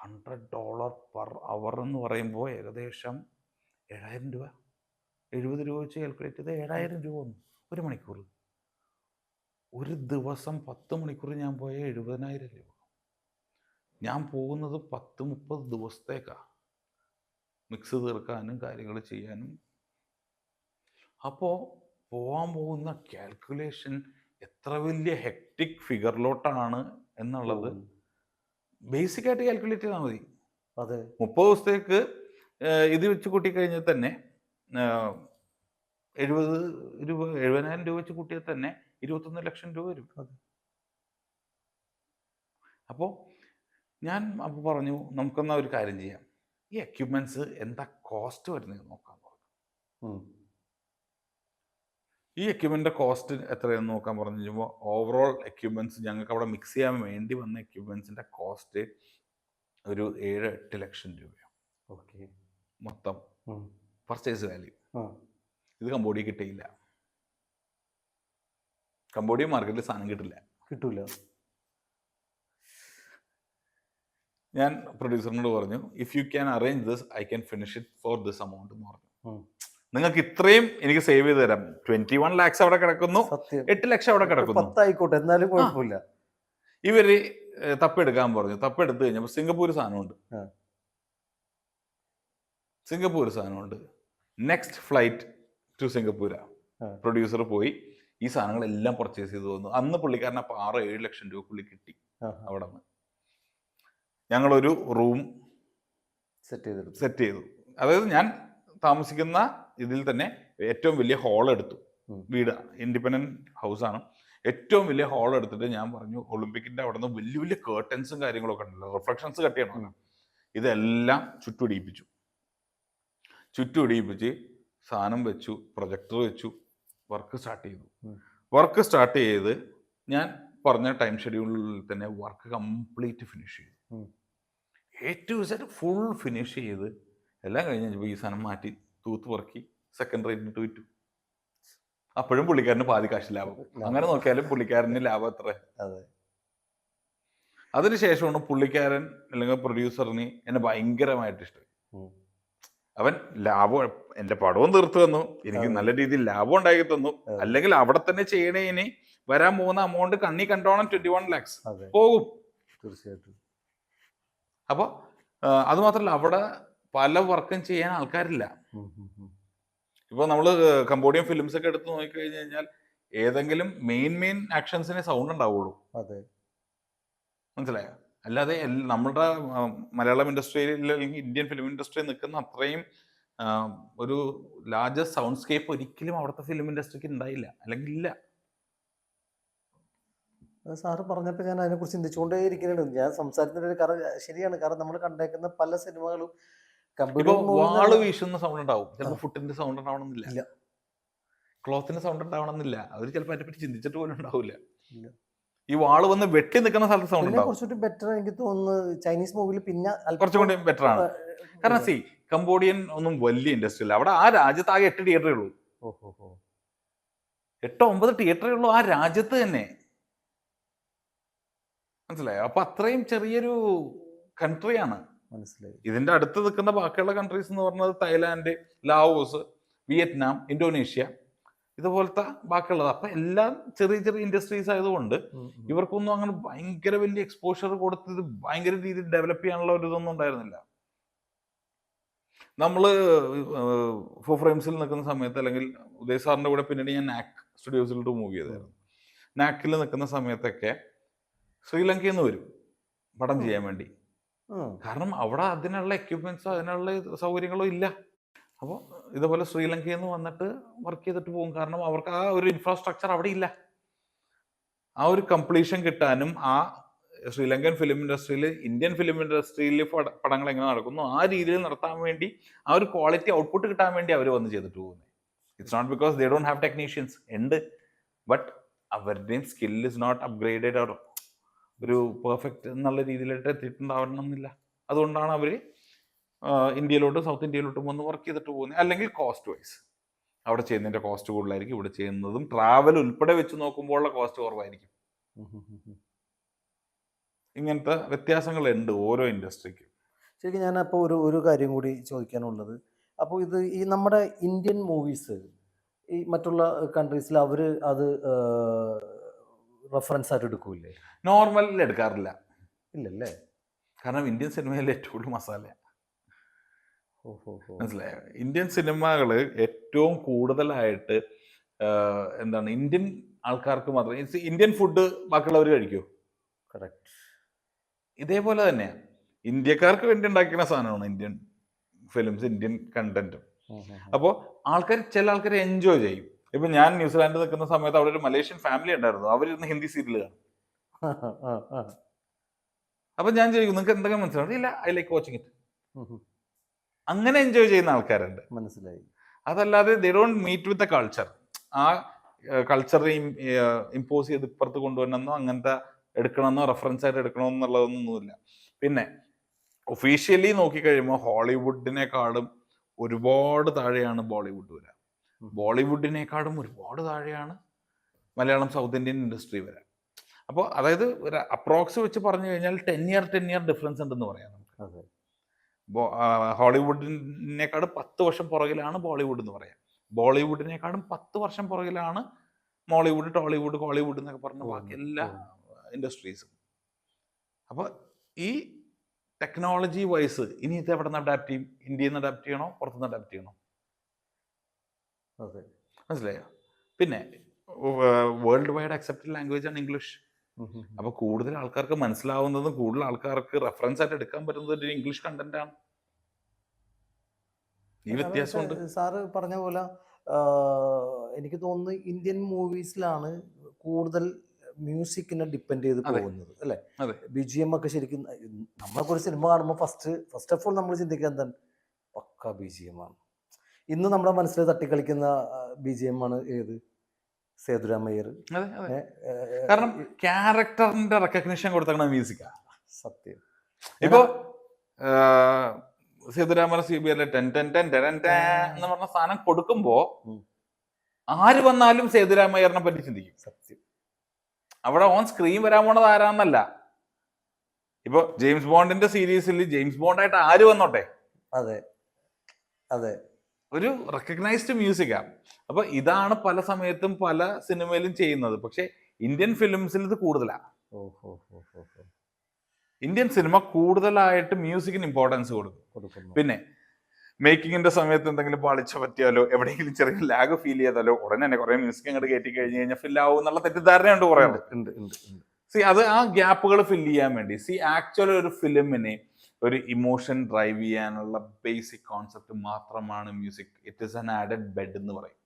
$100 പെർ അവർ എന്ന് പറയുമ്പോൾ ഏകദേശം 7,000 രൂപ, 70 രൂപ വെച്ച് കാൽക്കുലേറ്റ് ചെയ്ത് 7,000 രൂപ വന്നു ഒരു മണിക്കൂർ. ഒരു ദിവസം 10 മണിക്കൂർ ഞാൻ പോയ 70,000 രൂപ. ഞാൻ പോകുന്നത് 10-30 ദിവസത്തേക്കാണ് മിക്സ് തീർക്കാനും കാര്യങ്ങൾ ചെയ്യാനും. അപ്പോൾ പോകാൻ പോകുന്ന കാൽക്കുലേഷൻ എത്ര വലിയ ഹെക്ടിക് ഫിഗറിലോട്ടാണ് എന്നുള്ളത് ബേസിക്കായിട്ട് കാൽക്കുലേറ്റ് ചെയ്താൽ മതി. 30 ദിവസത്തേക്ക് ഇത് വെച്ച് കൂട്ടിക്കഴിഞ്ഞാൽ തന്നെ 70,000 രൂപ വെച്ച് കൂട്ടിയാൽ തന്നെ 21 ലക്ഷം രൂപ വരും. അപ്പോൾ ഞാൻ അപ്പോൾ പറഞ്ഞു നമുക്കെന്നാ ഒരു കാര്യം ചെയ്യാം, ഈ എക്യുപ്മെൻറ്റ്സ് എന്താ കോസ്റ്റ് വരുന്നത് നോക്കാൻ പറഞ്ഞു. ഈ എക്യുപ്മെൻറ്റിൻ്റെ കോസ്റ്റ് എത്രയെന്ന് നോക്കാൻ പറഞ്ഞു കഴിഞ്ഞപ്പോൾ ഓവറോൾ എക്യുപ്മെൻറ്റ്സ് ഞങ്ങൾക്ക് അവിടെ മിക്സ് ചെയ്യാൻ വേണ്ടി വന്ന എക്യുപ്മെൻറ്റ്സിൻ്റെ കോസ്റ്റ് ഒരു 7-8 ലക്ഷം രൂപയാണ്. ഓക്കെ, മൊത്തം പർച്ചേസ് വാല്യൂ. ഇത് കംബോഡിയ കിട്ടിയില്ല. കംബോഡിയ മാർക്കറ്റിൽ സാധനം കിട്ടൂല. ഞാൻ പ്രൊഡ്യൂസറിനോട് പറഞ്ഞു, if you can arrange this I can finish it for this amount എന്ന് പറഞ്ഞു. നിങ്ങൾക്ക് ഇത്രയും എനിക്ക് സേവ് ചെയ്ത് തരാം. 21 lakhs അവിടെ കിടക്കുന്നു, 8 ലക്ഷം അവിടെ കിടക്കുന്നു, 10 ആയിക്കോട്ടെ, എന്നാലും കുഴപ്പമില്ല. ഇവര് തപ്പെടുക്കാൻ പറഞ്ഞു. തപ്പെടുത്ത് കഴിഞ്ഞപ്പോൾ സിംഗപ്പൂർ സാധനമുണ്ട്. നെക്സ്റ്റ് ഫ്ലൈറ്റ് ടു സിംഗപ്പൂരാ. പ്രൊഡ്യൂസർ പോയി ഈ സാധനങ്ങളെല്ലാം പർച്ചേസ് ചെയ്ത് വന്നു. അന്ന് പുള്ളിക്കാരൻ അപ്പോൾ 6-7 ലക്ഷം രൂപ പുള്ളി കിട്ടി. അവിടെ നിന്ന് ഞങ്ങളൊരു റൂം സെറ്റ് ചെയ്തു. അതായത് ഞാൻ താമസിക്കുന്ന ഇതിൽ തന്നെ ഏറ്റവും വലിയ ഹാൾ എടുത്തു. വീട് ഇൻഡിപെൻഡന്റ് ഹൗസാണ്. ഏറ്റവും വലിയ ഹാൾ എടുത്തിട്ട് ഞാൻ പറഞ്ഞു, ഒളിമ്പിക്കിന്റെ അവിടെ നിന്ന് വലിയ വലിയ കേർട്ടൻസും കാര്യങ്ങളൊക്കെ ഉണ്ടല്ലോ, റിഫ്ലക്ഷൻസ് കട്ട് ചെയ്യണം, ഇതെല്ലാം ചുറ്റുപിടിപ്പിച്ച് സാധനം വെച്ചു, പ്രൊജക്ടർ വെച്ചു, വർക്ക് സ്റ്റാർട്ട് ചെയ്ത് ഞാൻ പറഞ്ഞ ടൈം ഷെഡ്യൂളിൽ തന്നെ വർക്ക് കംപ്ലീറ്റ് ഫിനിഷ് ചെയ്തു. ഏറ്റവും ഫുൾ ഫിനിഷ് ചെയ്ത് എല്ലാം കഴിഞ്ഞപ്പോൾ ഈ സാധനം മാറ്റി തൂത്ത് പറക്കി സെക്കൻഡ് റേറ്റിട്ട് വിറ്റു. അപ്പോഴും പുള്ളിക്കാരന് പാതി കാശ് ലാഭം. അങ്ങനെ നോക്കിയാലും പുള്ളിക്കാരന് ലാഭം എത്ര. അതെ. അതിനുശേഷമാണ് പുള്ളിക്കാരൻ അല്ലെങ്കിൽ പ്രൊഡ്യൂസറിന് എന്നെ ഭയങ്കരമായിട്ട് ഇഷ്ടം. അവൻ ലാഭം, എന്റെ പടവും തീർത്തു തന്നു, എനിക്ക് നല്ല രീതിയിൽ ലാഭം ഉണ്ടാക്കി തന്നു. അല്ലെങ്കിൽ അവിടെ തന്നെ ചെയ്യണേന് വരാൻ പോകുന്ന എമൗണ്ട് കണ്ണി കണ്ടോണം 21 lakhs പോകും തീർച്ചയായിട്ടും. അപ്പൊ അത് മാത്രല്ല, അവിടെ പല വർക്കും ചെയ്യാൻ ആൾക്കാരില്ല. ഇപ്പൊ നമ്മള് കംബോഡിയൻ ഫിലിംസ് ഒക്കെ എടുത്ത് നോക്കിക്കഴിഞ്ഞു കഴിഞ്ഞാൽ ഏതെങ്കിലും മെയിൻ ആക്ഷൻസിനെ സൗണ്ട് ഉണ്ടാവുള്ളൂ. മനസ്സിലായോ? അല്ലാതെ നമ്മുടെ മലയാളം ഇൻഡസ്ട്രിയിൽ അല്ലെങ്കിൽ ഇന്ത്യൻ ഫിലിം ഇൻഡസ്ട്രിയിൽ നിൽക്കുന്ന അത്രയും ഒരു ലാർജസ്റ്റ് സൗണ്ട് സ്കേപ്പ് ഒരിക്കലും അവിടുത്തെ ഫിലിം ഇൻഡസ്ട്രിക്ക് ഉണ്ടായില്ല, അല്ലെങ്കിൽ ഇല്ല. സാറ് പറഞ്ഞപ്പോൾ ഞാൻ അതിനെക്കുറിച്ച് ചിന്തിച്ചുകൊണ്ടേ ഇരിക്കുന്നുണ്ട്. ഞാൻ സംസാരത്തിൻ്റെ ഒരു കാരണം ശരിയാണ്. കാരണം നമ്മൾ കണ്ടേക്കുന്ന പല സിനിമകളും ഇപ്പൊ വാള് വീശുന്ന സൗണ്ട് ഉണ്ടാവും, ചിലപ്പോൾ ഫുട്ടിന്റെ സൗണ്ട് ഉണ്ടാവണമെന്നില്ല, ക്ലോത്തിന്റെ സൗണ്ട് ഉണ്ടാവണമെന്നില്ല. അവർ ചിലപ്പോൾ അതിനെപ്പറ്റി ചിന്തിച്ചിട്ട് പോലും ഉണ്ടാവില്ല. ഈ വാള് വന്ന് വെട്ടി നിൽക്കുന്ന സ്ഥലത്ത് സൗണ്ട് ഉണ്ടാവും. കുറച്ചുകൂടി ബെറ്റർ എനിക്ക് തോന്നുന്നു ചൈനീസ് മൂവിയിൽ, പിന്നെ കുറച്ചും കൂടി ബെറ്റർ ആണ്. കാരണം കംബോഡിയൻ ഒന്നും വലിയ ഇൻഡസ്ട്രി അല്ല. അവിടെ ആ രാജ്യത്ത് ആകെ 8 തിയേറ്ററേ ഉള്ളൂ. 8-9 തിയേറ്ററേ ഉള്ളൂ ആ രാജ്യത്ത് തന്നെ. മനസ്സിലായോ? അപ്പൊ അത്രയും ചെറിയൊരു കൺട്രിയാണ്. മനസ്സിലായി. ഇതിന്റെ അടുത്ത് നിൽക്കുന്ന ബാക്കിയുള്ള കൺട്രീസ് എന്ന് പറഞ്ഞത് തായ്ലാന്റ്, ലാവോസ്, വിയറ്റ്നാം, ഇന്തോനേഷ്യ, ഇതുപോലത്തെ ബാക്കിയുള്ളത്. അപ്പൊ എല്ലാം ചെറിയ ചെറിയ ഇൻഡസ്ട്രീസ് ആയതുകൊണ്ട് ഇവർക്കൊന്നും അങ്ങനെ ഭയങ്കര വലിയ എക്സ്പോഷർ കൊടുത്തത് ഭയങ്കര രീതിയിൽ ഡെവലപ്പ് ചെയ്യാനുള്ള ഒരു ഇതൊന്നും ഉണ്ടായിരുന്നില്ല. നമ്മള് ഫോർ ഫ്രെയിംസിൽ നിൽക്കുന്ന സമയത്ത്, അല്ലെങ്കിൽ ഉദയ് സാറിന്റെ കൂടെ പിന്നീട് ഞാൻ നാക് സ്റ്റുഡിയോസിലോട്ട് മൂവ് ചെയ്തായിരുന്നു. നാക്കിൽ നിൽക്കുന്ന സമയത്തൊക്കെ ശ്രീലങ്കയിൽ നിന്ന് വരും പടം ചെയ്യാൻ വേണ്ടി. കാരണം അവിടെ അതിനുള്ള എക്യുപ്മെന്റ്സോ അതിനുള്ള സൗകര്യങ്ങളോ ഇല്ല. അപ്പോൾ ഇതുപോലെ ശ്രീലങ്കയിൽ നിന്ന് വന്നിട്ട് വർക്ക് ചെയ്തിട്ട് പോകും. കാരണം അവർക്ക് ആ ഒരു ഇൻഫ്രാസ്ട്രക്ചർ അവിടെ ഇല്ല. ആ ഒരു കംപ്ലീഷൻ കിട്ടാനും ആ ശ്രീലങ്കൻ ഫിലിം ഇൻഡസ്ട്രിയിൽ, ഇന്ത്യൻ ഫിലിം ഇൻഡസ്ട്രിയിൽ പടങ്ങൾ എങ്ങനെ നടക്കുന്നു ആ രീതിയിൽ നടത്താൻ വേണ്ടി, ആ ഒരു ക്വാളിറ്റി ഔട്ട്പുട്ട് കിട്ടാൻ വേണ്ടി അവർ വന്ന് ചെയ്തിട്ട് പോകുന്നത്. It's not because they don't have technicians, ഉണ്ട്, ബട്ട് അവരുടെയും skill is not upgraded or ഒരു പെർഫെക്റ്റ് എന്നുള്ള രീതിയിലായിട്ട് എത്തിയിട്ടുണ്ടാവണമെന്നില്ല. അതുകൊണ്ടാണ് അവർ ഇന്ത്യയിലോട്ട്, സൗത്ത് ഇന്ത്യയിലോട്ടും വന്ന് വർക്ക് ചെയ്തിട്ട് പോകുന്നത്. അല്ലെങ്കിൽ കോസ്റ്റ് വൈസ് അവിടെ ചെയ്യുന്നതിൻ്റെ കോസ്റ്റ് കൂടുതലായിരിക്കും, ഇവിടെ ചെയ്യുന്നതും ട്രാവൽ ഉൾപ്പെടെ വെച്ച് നോക്കുമ്പോഴുള്ള കോസ്റ്റ് കുറവായിരിക്കും. ഇങ്ങനത്തെ വ്യത്യാസങ്ങളുണ്ട് ഓരോ ഇൻഡസ്ട്രിക്കും. ശരിക്കും ഞാൻ അപ്പോൾ ഒരു കാര്യം കൂടി ചോദിക്കാനുള്ളത്, അപ്പോൾ ഇത് ഈ നമ്മുടെ ഇന്ത്യൻ മൂവീസ് ഈ മറ്റുള്ള കൺട്രീസിൽ അവർ അത് റെഫറൻസ് ആയിട്ട് എടുക്കൂലേ? നോർമലിൽ എടുക്കാറില്ല. ഇല്ലല്ലേ? കാരണം ഇന്ത്യൻ സിനിമയിൽ ഏറ്റവും കൂടുതൽ മസാല. മനസ്സിലായോ? ഇന്ത്യൻ സിനിമകൾ ഏറ്റവും കൂടുതലായിട്ട് എന്താണ്, ഇന്ത്യൻ ആൾക്കാർക്ക് മാത്രം. ഇന്ത്യൻ ഫുഡ് ബാക്കിയുള്ളവർ കഴിക്കുമോ? കറക്റ്റ്. ഇതേപോലെ തന്നെ ഇന്ത്യക്കാർക്ക് വേണ്ടി ഉണ്ടാക്കുന്ന സാധനമാണ് ഇന്ത്യൻ ഫിലിംസ്, ഇന്ത്യൻ കണ്ടന്റും. അപ്പോൾ ചില ആൾക്കാർ എൻജോയ് ചെയ്യും. ഇപ്പൊ ഞാൻ ന്യൂസിലാൻഡിൽ നിൽക്കുന്ന സമയത്ത് അവിടെ ഒരു മലേഷ്യൻ ഫാമിലി ഉണ്ടായിരുന്നു. അവരിന്ന് ഹിന്ദി സീരിയൽ കാണും. അപ്പൊ ഞാൻ ചോദിക്കും, നിങ്ങൾക്ക് എന്തെങ്കിലും മനസ്സിലാവും? ഇല്ല, ഐ ലൈക്ക് വാച്ചിങ് ഇറ്റ്. അങ്ങനെ എൻജോയ് ചെയ്യുന്ന ആൾക്കാരുണ്ട്. മനസ്സിലായി. അതല്ലാതെ they don't meet with the culture. ആ കൾച്ചർ ഇമ്പോസ് ചെയ്ത് ഇപ്പുറത്ത് കൊണ്ടുവരണമെന്നോ അങ്ങനത്തെ എടുക്കണമെന്നോ റെഫറൻസ് ആയിട്ട് എടുക്കണമെന്നുള്ളതൊന്നുമില്ല. പിന്നെ ഒഫീഷ്യലി നോക്കിക്കഴിയുമ്പോൾ ഹോളിവുഡിനെക്കാളും ഒരുപാട് താഴെയാണ് ബോളിവുഡ് വരാം. ബോളിവുഡിനേക്കാളും ഒരുപാട് താഴെയാണ് മലയാളം, സൗത്ത് ഇന്ത്യൻ ഇൻഡസ്ട്രി വരാം. അപ്പോൾ അതായത് ഒരു അപ്രോക്സ് വെച്ച് പറഞ്ഞു കഴിഞ്ഞാൽ 10 ഇയർ ഡിഫറൻസ് ഉണ്ടെന്ന് പറയാം നമുക്ക്. ഹോളിവുഡിനേക്കാളും 10 വർഷം പുറകിലാണ് ബോളിവുഡ് എന്ന് പറയാം. ബോളിവുഡിനേക്കാളും 10 വർഷം പുറകിലാണ് മോളിവുഡ്, ടോളിവുഡ്, ഹോളിവുഡ് എന്നൊക്കെ പറഞ്ഞ ബാക്കി എല്ലാ ഇൻഡസ്ട്രീസും. അപ്പോൾ ഈ ടെക്നോളജി വൈസ് ഇനി ഇത് എവിടെ നിന്ന് അഡാപ്റ്റ് ചെയ്യും? ഇന്ത്യയിൽ നിന്ന് അഡാപ്റ്റ് ചെയ്യണോ, പുറത്തുനിന്ന് അഡാപ്റ്റ് ചെയ്യണോ? മനസ്സിലായോ? പിന്നെ വേൾഡ് വൈഡ് അക്സെപ്റ്റഡ് ലാംഗ്വേജ് ആണ് ഇംഗ്ലീഷ്. അപ്പൊ കൂടുതൽ ആൾക്കാർക്ക് മനസ്സിലാവുന്നതും കൂടുതൽ ആൾക്കാർക്ക് റെഫറൻസ് ആയിട്ട് എടുക്കാൻ പറ്റുന്നത് ഇംഗ്ലീഷ് കണ്ടന്റ് ആണ്. ഈ വ്യത്യാസമുണ്ട്. സാറ് പറഞ്ഞ പോലെ എനിക്ക് തോന്നുന്നു ഇന്ത്യൻ മൂവീസിലാണ് കൂടുതൽ മ്യൂസിക്കിനെ ഡിപ്പെൻഡ് ചെയ്ത് പോകുന്നത്, അല്ലേ? BGM ഒക്കെ ശരിക്കും നമ്മളൊക്കെ ഒരു സിനിമ കാണുമ്പോൾ ഫസ്റ്റ് ഓഫ് ഓൾ നമ്മൾ ചിന്തിക്കുക എന്താണ്, പക്ക BGM ആണ്. ഇന്ന് നമ്മുടെ മനസ്സിൽ തട്ടിക്കളിക്കുന്ന BGM ആണ് ഏത്? സേതുരാമയ്യർ. കാരണം ക്യാരക്ടറിന്റെ റെക്കഗ്നിഷൻ കൊടുത്തേ മ്യൂസിക്കാ. സത്യം. ഇപ്പൊ Sethuraman CBL ten ten ten ten ten എന്ന് പറഞ്ഞ സാധനം കൊടുക്കുമ്പോ ഉം. ആര് വന്നാലും സേതുരാമയ്യറിനെ പറ്റി ചിന്തിക്കും. സത്യം. അവിടെ ഓൺ സ്ക്രീൻ വരാൻ പോണത് ആരാന്നല്ല. ഇപ്പൊ ജെയിംസ് ബോണ്ടിന്റെ സീരീസിൽ ജെയിംസ് ബോണ്ടായിട്ട് ആര് വന്നോട്ടെ, അതെ അതെ ഒരു റെക്കഗ്നൈസ്ഡ് മ്യൂസിക്കാ. അപ്പൊ ഇതാണ് പല സമയത്തും പല സിനിമയിലും ചെയ്യുന്നത്. പക്ഷെ ഇന്ത്യൻ ഫിലിംസിൽ ഇത് കൂടുതലാണ്. ഓഹോ ഹോ ഹോ ഹോ ഇന്ത്യൻ സിനിമ കൂടുതലായിട്ട് മ്യൂസിക്കിന് ഇമ്പോർട്ടൻസ് കൊടുക്കും. കൊടുക്കുന്നു. പിന്നെ മേക്കിങ്ങിന്റെ സമയത്ത് എന്തെങ്കിലും പാളിച്ച പറ്റിയാലോ എവിടെയെങ്കിലും ചെറിയ ലാഗ് ഫീൽ ചെയ്താലോ ഉടനെ തന്നെ കുറെ മ്യൂസിക് അങ്ങോട്ട് കയറ്റി കഴിഞ്ഞ് കഴിഞ്ഞാൽ ഫിൽ ആവും എന്നുള്ള തെറ്റിദ്ധാരണയുണ്ട് കുറെ. ഉണ്ട് ഉണ്ട് ഉണ്ട്. അത് ആ ഗ്യാപ്പുകൾ ഫില്ല് ചെയ്യാൻ വേണ്ടി ആക്ച്വലി ഒരു ഫിലിമിനെ ഒരു ഇമോഷൻ ഡ്രൈവ് ചെയ്യാനുള്ള ബേസിക് കോൺസെപ്റ്റ് മാത്രമാണ് music. It is an added bed എന്ന് പറയും.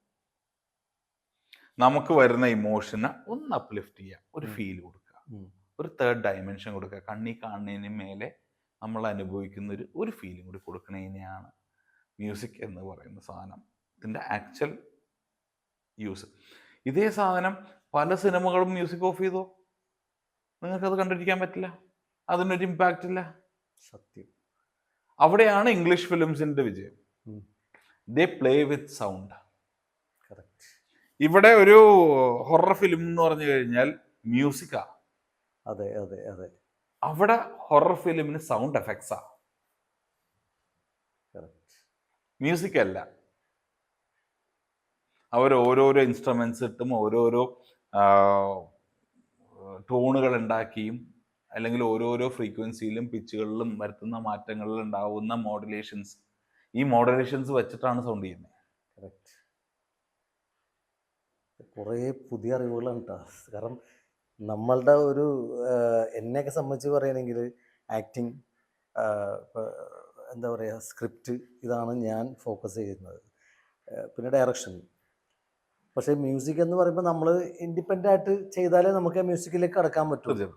നമുക്ക് വരുന്ന ഇമോഷനെ ഒന്ന് അപ്ലിഫ്റ്റ് ചെയ്യുക, ഒരു ഫീൽ കൊടുക്കുക, ഒരു തേർഡ് ഡയമെൻഷൻ കൊടുക്കുക. കണ്ണി കാണുന്നതിന് മേലെ നമ്മൾ അനുഭവിക്കുന്ന ഒരു ഫീലിംഗ് കൂടി കൊടുക്കുന്നതിനെയാണ് മ്യൂസിക് എന്ന് പറയുന്ന സാധനം ഇതിൻ്റെ ആക്ച്വൽ യൂസ്. ഇതേ സാധനം പല സിനിമകളും മ്യൂസിക് ഓഫ് ചെയ്തോ നിങ്ങൾക്കത് കണ്ടിരിക്കാൻ പറ്റില്ല, അതിനൊരു ഇമ്പാക്റ്റ് ഇല്ല. സത്യം. അവിടെയാണ് ഇംഗ്ലീഷ് ഫിലിംസിന്റെ വിജയം. ദേ പ്ലേ വിത്ത് സൗണ്ട്. ഇവിടെ ഒരു ഹൊറർ ഫിലിം എന്ന് പറഞ്ഞു കഴിഞ്ഞാൽ മ്യൂസിക്കാ. അതെ അതെ അതെ. അവിടെ ഹൊറർ ഫിലിമിന് സൗണ്ട് എഫക്ട്സാ, മ്യൂസിക് അല്ല. അവർ ഓരോരോ ഇൻസ്ട്രുമെന്റ്സ് ഇട്ടും ഓരോരോ ടോണുകൾ ഉണ്ടാക്കിയും അല്ലെങ്കിൽ ഓരോരോ ഫ്രീക്വൻസിയിലും പിച്ചുകളിലും വരുത്തുന്ന മാറ്റങ്ങളിൽ ഉണ്ടാവുന്ന മോഡുലേഷൻസ്, ഈ മോഡുലേഷൻസ് വെച്ചിട്ടാണ് സൗണ്ട് ചെയ്യുന്നത്. കുറേ പുതിയ അറിവുകളാണ് കേട്ടോ. കാരണം നമ്മളുടെ ഒരു എന്നെയൊക്കെ സംബന്ധിച്ച് പറയുകയാണെങ്കിൽ ആക്ടിങ്, എന്താ പറയുക, സ്ക്രിപ്റ്റ്, ഇതാണ് ഞാൻ ഫോക്കസ് ചെയ്യുന്നത്. പിന്നെ ഡയറക്ഷൻ. പക്ഷേ മ്യൂസിക് എന്ന് പറയുമ്പോൾ നമ്മൾ ഇൻഡിപെൻഡൻ്റ് ആയിട്ട് ചെയ്താലേ നമുക്ക് ആ മ്യൂസിക്കിലേക്ക് കടക്കാൻ പറ്റുള്ളൂ.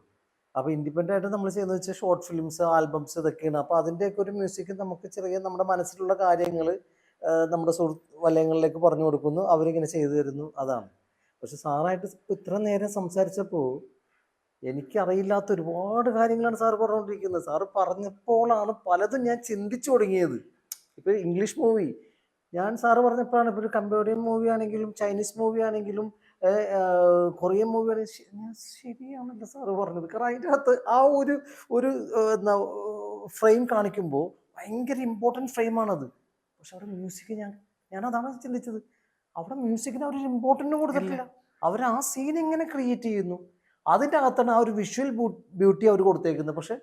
അപ്പോൾ ഇൻഡിപെൻഡൻ്റ് ആയിട്ട് നമ്മൾ ചെയ്യുന്നത് വെച്ചാൽ ഷോർട്ട് ഫിലിംസ്, ആൽബംസ്, ഇതൊക്കെയാണ്. അപ്പോൾ അതിൻ്റെയൊക്കെ ഒരു മ്യൂസിക് നമുക്ക് ചെറിയ നമ്മുടെ മനസ്സിലുള്ള കാര്യങ്ങൾ നമ്മുടെ സുഹൃത്ത് വലയങ്ങളിലേക്ക് പറഞ്ഞു കൊടുക്കുന്നു, അവരിങ്ങനെ ചെയ്തു തരുന്നു, അതാണ്. പക്ഷെ സാറായിട്ട് ഇത്ര നേരം സംസാരിച്ചപ്പോൾ എനിക്കറിയില്ലാത്ത ഒരുപാട് കാര്യങ്ങളാണ് സാറ് പറഞ്ഞുകൊണ്ടിരിക്കുന്നത്. സാറ് പറഞ്ഞപ്പോഴാണ് പലതും ഞാൻ ചിന്തിച്ചു തുടങ്ങിയത്. ഇപ്പോൾ ഇംഗ്ലീഷ് മൂവി ഞാൻ സാറ് പറഞ്ഞപ്പോഴാണ്, ഇപ്പോൾ ഒരു കംബോഡിയൻ മൂവി ആണെങ്കിലും ചൈനീസ് മൂവി ആണെങ്കിലും കൊറിയൻ മൂവി ആണെങ്കിലും ശരിയാണല്ലോ സാറ് പറഞ്ഞത്. കാരണം അതിൻ്റെ അകത്ത് ആ ഒരു എന്താ ഫ്രെയിം കാണിക്കുമ്പോൾ ഭയങ്കര ഇമ്പോർട്ടൻറ്റ് ഫ്രെയിമാണത്. പക്ഷെ അവിടെ മ്യൂസിക് ഞാനതാണ് ചിന്തിച്ചത്. അവിടെ മ്യൂസിക്കിന് അവരൊരു ഇമ്പോർട്ടൻറ്റ് കൊടുത്തിട്ടില്ല. അവർ ആ സീൻ എങ്ങനെ ക്രിയേറ്റ് ചെയ്യുന്നു അതിൻ്റെ അകത്താണ് ആ ഒരു വിഷ്വൽ ബ്യൂട്ടി അവർ കൊടുത്തേക്കുന്നത്. പക്ഷെ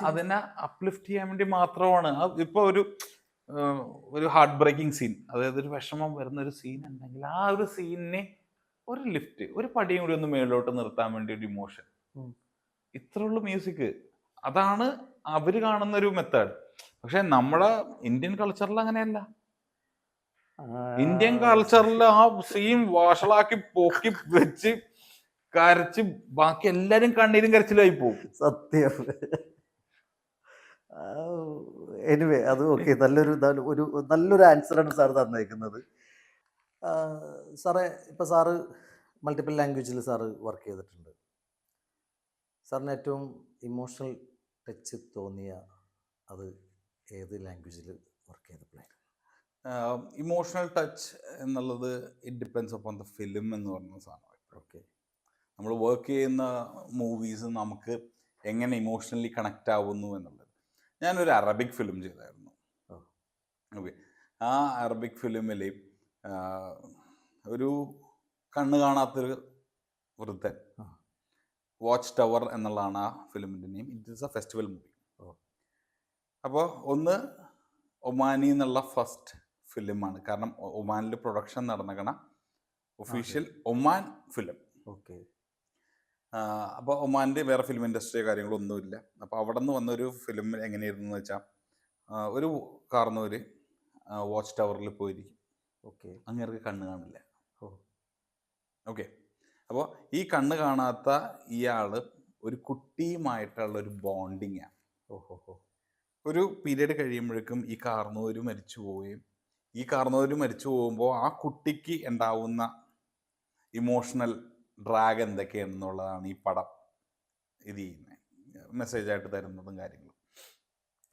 അതിനെ അപ്ലിഫ്റ്റ് ചെയ്യാൻ വേണ്ടി മാത്രമാണ്. ഇപ്പൊ ഒരു ഹാർട്ട് ബ്രേക്കിംഗ് സീൻ, അതായത് ഒരു വിഷമം വരുന്ന ഒരു സീൻ ഉണ്ടെങ്കിൽ ആ ഒരു സീനിനെ ഒരു ലിഫ്റ്റ്, ഒരു പടിയും കൂടി ഒന്ന് മേളിലോട്ട് നിർത്താൻ വേണ്ടി ഒരു ഇമോഷൻ, ഇത്രയുള്ള മ്യൂസിക്. അതാണ് അവര് കാണുന്ന ഒരു മെത്തേഡ്. പക്ഷെ നമ്മളെ ഇന്ത്യൻ കൾച്ചറിൽ അങ്ങനെയല്ല. ഇന്ത്യൻ കൾച്ചറിൽ ആ സീൻ വഷളാക്കി പൊക്കി വെച്ച് കരച്ച് ബാക്കി എല്ലാരും കണ്ണീരും കരച്ചിലായി പോകും. സത്യം. എനിവേ അത് ഓക്കെ, നല്ലൊരു ആൻസറാണ് സാർ തന്നേക്കുന്നത്. സാറേ, ഇപ്പോൾ സാറ് മൾട്ടിപ്പിൾ ലാംഗ്വേജിൽ സാറ് വർക്ക് ചെയ്തിട്ടുണ്ട്. സാറിന് ഏറ്റവും ഇമോഷണൽ ടച്ച് തോന്നിയ അത് ഏത് ലാംഗ്വേജിൽ വർക്ക് ചെയ്തപ്പോഴായിരുന്നു? ഇമോഷണൽ ടച്ച് എന്നുള്ളത് it depends upon the film എന്ന് പറഞ്ഞ സാധനം. ഓക്കെ, നമ്മൾ വർക്ക് ചെയ്യുന്ന മൂവീസ് നമുക്ക് എങ്ങനെ ഇമോഷണലി കണക്റ്റ് ആവുന്നു എന്നുള്ളത്. ഞാനൊരു അറബിക് ഫിലിം ചെയ്തായിരുന്നു. ഓക്കെ, ആ അറബിക് ഫിലിമിൽ ഒരു കണ്ണ് കാണാത്തൊരു വൃദ്ധൻ, വാച്ച് ടവർ എന്നുള്ളതാണ് ആ ഫിലിമിൻ്റെ name. It is a festival movie. അപ്പോൾ ഒമാനി എന്നുള്ള ഫസ്റ്റ് ഫിലിമാണ്. കാരണം ഒമാനിൽ പ്രൊഡക്ഷൻ നടന്നകണ ഒഫീഷ്യൽ ഒമാൻ ഫിലിം. ഓക്കെ. അപ്പോൾ ഒമാനിൻ്റെ വേറെ ഫിലിം ഇൻഡസ്ട്രിയോ കാര്യങ്ങളൊന്നുമില്ല. അപ്പോൾ അവിടെ നിന്ന് വന്നൊരു ഫിലിം എങ്ങനെയായിരുന്നു എന്ന് വെച്ചാൽ, ഒരു കാർന്നൂർ വാച്ച് ടവറിൽ പോയിരിക്കും. ഓക്കെ, അങ്ങേർക്ക് കണ്ണ് കാണില്ല. ഓക്കെ, അപ്പോൾ ഈ കണ്ണ് കാണാത്ത ഇയാൾ ഒരു കുട്ടിയുമായിട്ടുള്ള ഒരു ബോണ്ടിങ്ങാണ്. ഒരു പീരീഡ് കഴിയുമ്പോഴേക്കും ഈ കാർന്നൂർ മരിച്ചു പോവുകയും, ഈ കാർന്നൂർ മരിച്ചു പോകുമ്പോൾ ആ കുട്ടിക്ക് ഉണ്ടാവുന്ന ഇമോഷണൽ ഡ്രാഗ് എന്തൊക്കെയാണെന്നുള്ളതാണ് ഈ പടം ഇത് ചെയ്യുന്നത്, മെസ്സേജായിട്ട് തരുന്നതും കാര്യങ്ങളും.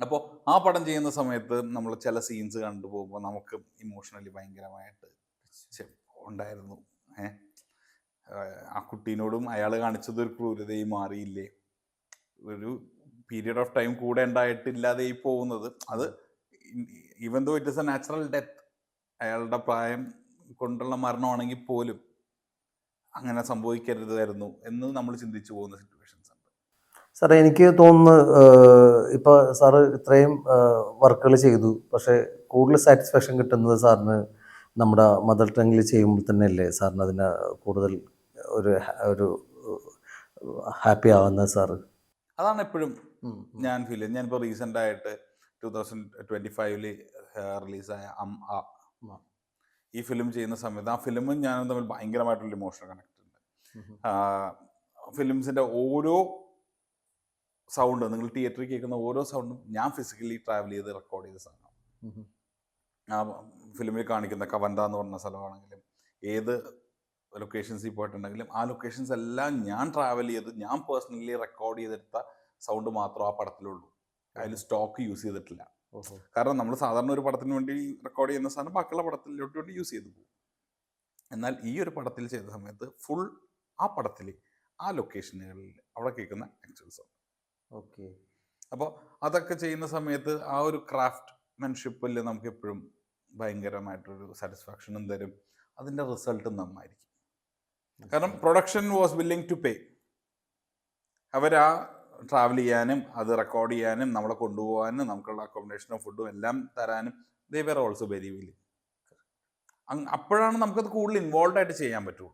അപ്പോൾ ആ പടം ചെയ്യുന്ന സമയത്ത് നമ്മൾ ചില സീൻസ് കണ്ടുപോകുമ്പോൾ നമുക്ക് ഇമോഷണലി ഭയങ്കരമായിട്ട് ശ്ശെ, ഉണ്ടായിരുന്നു. ഏഹ് ആ കുട്ടീനോടും അയാൾ കാണിച്ചത് ഒരു ക്രൂരതയും മാറിയില്ലേ, ഒരു പീരിയഡ് ഓഫ് ടൈം കൂടെ ഉണ്ടായിട്ടില്ലാതെ ഈ പോകുന്നത്. അത് even though it is a natural death, അയാളുടെ പ്രായം കൊണ്ടുള്ള മരണമാണെങ്കിൽ പോലും അങ്ങനെ സംഭവിക്കരുതായിരുന്നു എന്ന് നമ്മൾ ചിന്തിച്ചു പോകുന്ന സിറ്റുവേഷൻസ് ഉണ്ട്. സാറേ എനിക്ക് തോന്നുന്നു ഇപ്പോൾ സാറ് ഇത്രയും വർക്കുകൾ ചെയ്തു, പക്ഷേ കൂടുതൽ സാറ്റിസ്ഫാക്ഷൻ കിട്ടുന്നത് സാറിന് നമ്മുടെ മദർ ടങ്ങിൽ ചെയ്യുമ്പോൾ തന്നെയല്ലേ സാറിന് അതിന് കൂടുതൽ ഒരു ഹാപ്പി ആവുന്നത് സാറ്? അതാണ് എപ്പോഴും ഞാൻ ഫീൽ ചെയ്യുന്നത്. ഞാനിപ്പോൾ റീസെൻ്റ് ആയിട്ട് 2025 റിലീസായ ഈ ഫിലിം ചെയ്യുന്ന സമയത്ത് ആ ഫിലിമും ഞാനും തമ്മിൽ ഭയങ്കരമായിട്ടുള്ള ഇമോഷണൽ കണക്ട് ഉണ്ട്. ഫിലിംസിൻ്റെ ഓരോ സൗണ്ട്, നിങ്ങൾ തിയേറ്ററിൽ കേൾക്കുന്ന ഓരോ സൗണ്ടും ഞാൻ ഫിസിക്കലി ട്രാവൽ ചെയ്ത് റെക്കോർഡ് ചെയ്ത സാധനമാണ്. ആ ഫിലിമിൽ കാണിക്കുന്ന കവന്ത എന്ന് പറഞ്ഞ സ്ഥലമാണെങ്കിലും ഏത് ലൊക്കേഷൻസിൽ പോയിട്ടുണ്ടെങ്കിലും ആ ലൊക്കേഷൻസ് എല്ലാം ഞാൻ ട്രാവൽ ചെയ്ത് ഞാൻ പേഴ്സണലി റെക്കോർഡ് ചെയ്തെടുത്ത സൗണ്ട് മാത്രം ആ പടത്തിലുള്ളൂ. അതിൽ സ്റ്റോക്ക് യൂസ് ചെയ്തിട്ടില്ല. കാരണം നമ്മൾ സാധാരണ ഒരു പടത്തിന് വേണ്ടി റെക്കോർഡ് ചെയ്യുന്ന സാധനം ബാക്കിയുള്ള പടത്തിലോട്ട് വേണ്ടി യൂസ് ചെയ്ത് പോകും. എന്നാൽ ഈ ഒരു പടത്തിൽ ചെയ്ത സമയത്ത് ഫുൾ ആ പടത്തിൽ ആ ലൊക്കേഷനുകളിൽ അവിടെ കേൾക്കുന്ന ആക്ച്വൽ സൗണ്ട്. ഓക്കെ. അപ്പോൾ അതൊക്കെ ചെയ്യുന്ന സമയത്ത് ആ ഒരു ക്രാഫ്റ്റ്മാൻഷിപ്പിൽ നമുക്ക് എപ്പോഴും ഭയങ്കരമായിട്ടൊരു സാറ്റിസ്ഫാക്ഷനും തരും. അതിൻ്റെ റിസൾട്ടും നന്നായിരിക്കും. കാരണം production was willing to pay. അവരാ ട്രാവൽ ചെയ്യാനും അത് റെക്കോർഡ് ചെയ്യാനും നമ്മളെ കൊണ്ടുപോകാനും നമുക്കുള്ള അക്കോമഡേഷനും ഫുഡും എല്ലാം തരാനും they were also very willing. അപ്പോഴാണ് നമുക്കത് കൂടുതൽ ഇൻവോൾവ് ആയിട്ട് ചെയ്യാൻ പറ്റുള്ളൂ.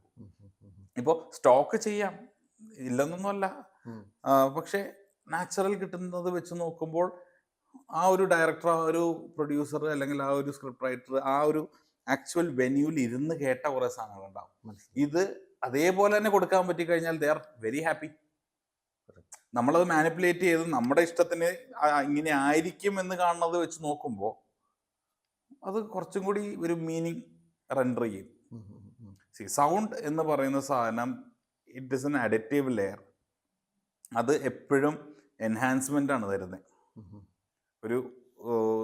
ഇപ്പോൾ സ്റ്റോക്ക് ചെയ്യാം, ഇല്ലെന്നൊന്നുമല്ല, പക്ഷേ നാച്ചുറൽ കിട്ടുന്നത് വെച്ച് നോക്കുമ്പോൾ ആ ഒരു ഡയറക്ടർ, ആ ഒരു പ്രൊഡ്യൂസർ അല്ലെങ്കിൽ ആ ഒരു സ്ക്രിപ്റ്റ് റൈറ്റർ ആ ഒരു ആക്ച്വൽ വെന്യൂവിൽ ഇരുന്ന് കേട്ട കുറേ സാധനങ്ങൾ ഉണ്ടാവും. ഇത് അതേപോലെ തന്നെ കൊടുക്കാൻ പറ്റിക്കഴിഞ്ഞാൽ ദേ ആർ വെരി ഹാപ്പി. നമ്മളത് മാനിപ്പുലേറ്റ് ചെയ്ത് നമ്മുടെ ഇഷ്ടത്തിന് ഇങ്ങനെ ആയിരിക്കും എന്ന് കാണുന്നത് വെച്ച് നോക്കുമ്പോൾ അത് കുറച്ചും കൂടി ഒരു മീനിങ് റെൻഡർ ചെയ്യും. സൗണ്ട് എന്ന് പറയുന്ന സാധനം it is N additive layer. അത് എപ്പോഴും എൻഹാൻസ്മെൻ്റ് ആണ് തരുന്നത്. ഒരു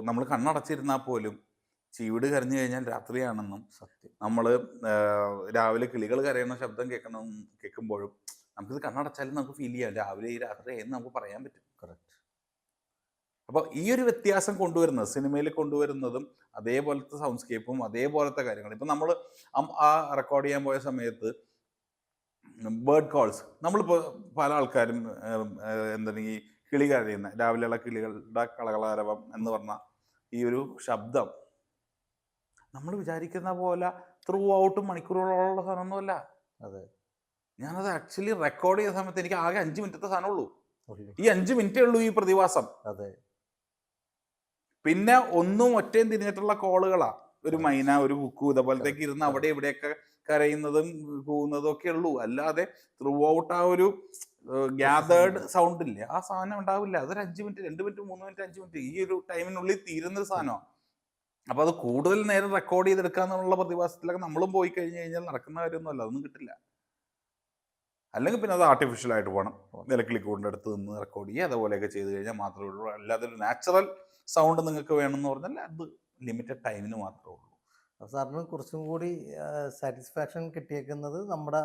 നമ്മൾ കണ്ണടച്ചിരുന്നാൽ പോലും ചീവിട് കരഞ്ഞു കഴിഞ്ഞാൽ രാത്രിയാണെന്നും നമ്മൾ രാവിലെ കിളികൾ കരയുന്ന ശബ്ദം കേൾക്കുമ്പോഴും നമുക്കിത് കണ്ണടച്ചാലും നമുക്ക് ഫീൽ ചെയ്യാം രാവിലെ ഈ രാത്രി എന്ന് നമുക്ക് പറയാൻ പറ്റും. കറക്റ്റ്. അപ്പോൾ ഈ ഒരു വ്യത്യാസം കൊണ്ടുവരുന്നത് സിനിമയിൽ കൊണ്ടുവരുന്നതും അതേപോലത്തെ സൗണ്ട്സ്കേപ്പും അതേപോലത്തെ കാര്യങ്ങൾ. ഇപ്പം നമ്മൾ ആ റെക്കോർഡ് ചെയ്യാൻ പോയ സമയത്ത് ബേർഡ് കോൾസ്, നമ്മളിപ്പോൾ പല ആൾക്കാരും എന്താണ് ഈ കിളി കരയുന്ന രാവിലെയുള്ള കിളികളുടെ കളകളാരവം എന്ന് പറഞ്ഞ ഈ ഒരു ശബ്ദം നമ്മൾ വിചാരിക്കുന്ന പോലെ ത്രൂ ഔട്ടും മണിക്കൂറുകളുള്ള സാധനമൊന്നുമല്ല. അതെ, ഞാനത് ആക്ച്വലി റെക്കോർഡ് ചെയ്ത സമയത്ത് എനിക്ക് ആകെ 5 മിനിറ്റത്തെ സാധനമുള്ളൂ. ഈ 5 മിനിറ്റേ ഉള്ളൂ ഈ പ്രതിഭാസം. അതെ. പിന്നെ ഒന്നും ഒറ്റയും തിരിഞ്ഞിട്ടുള്ള കോളുകളാ. ഒരു മൈന, ഒരു കുക്കു ഇതേപോലത്തേക്ക് ഇരുന്ന് അവിടെ ഇവിടെയൊക്കെ കരയുന്നതും കൂവുന്നതും ഒക്കെ ഉള്ളൂ. അല്ലാതെ ത്രൂ ഔട്ട് ആ ഒരു ഗ്യാതേർഡ് സൗണ്ട് ഇല്ല, ആ സാധനം ഉണ്ടാവില്ല. അതൊരു 5 മിനിറ്റ്, 2 മിനിറ്റ്, 3 മിനിറ്റ്, 5 മിനിറ്റ് ഈ ഒരു ടൈമിനുള്ളിൽ തീരുന്നൊരു സാധനമാണ്. അപ്പോൾ അത് കൂടുതൽ നേരം റെക്കോർഡ് ചെയ്തെടുക്കാന്നുള്ള പ്രതിഭാസത്തിലൊക്കെ നമ്മളും പോയി കഴിഞ്ഞ് കഴിഞ്ഞാൽ നടക്കുന്ന കാര്യമൊന്നുമല്ല, അതൊന്നും കിട്ടില്ല. അല്ലെങ്കിൽ പിന്നെ അത് ആർട്ടിഫിഷ്യലായിട്ട് പോകണം, നിലക്കിളിക്കൂടിൻ്റെ അടുത്ത് നിന്ന് റെക്കോർഡ് ചെയ്യുക, അതുപോലെയൊക്കെ ചെയ്ത് കഴിഞ്ഞാൽ മാത്രമേ ഉള്ളൂ. അല്ലാതെ ഒരു നാച്ചുറൽ സൗണ്ട് നിങ്ങൾക്ക് വേണമെന്ന് പറഞ്ഞാൽ അത് ലിമിറ്റഡ് ടൈമിന് മാത്രമേ ഉള്ളൂ. സാറിന് കുറച്ചും കൂടി സാറ്റിസ്ഫാക്ഷൻ കിട്ടിയേക്കുന്നത് നമ്മുടെ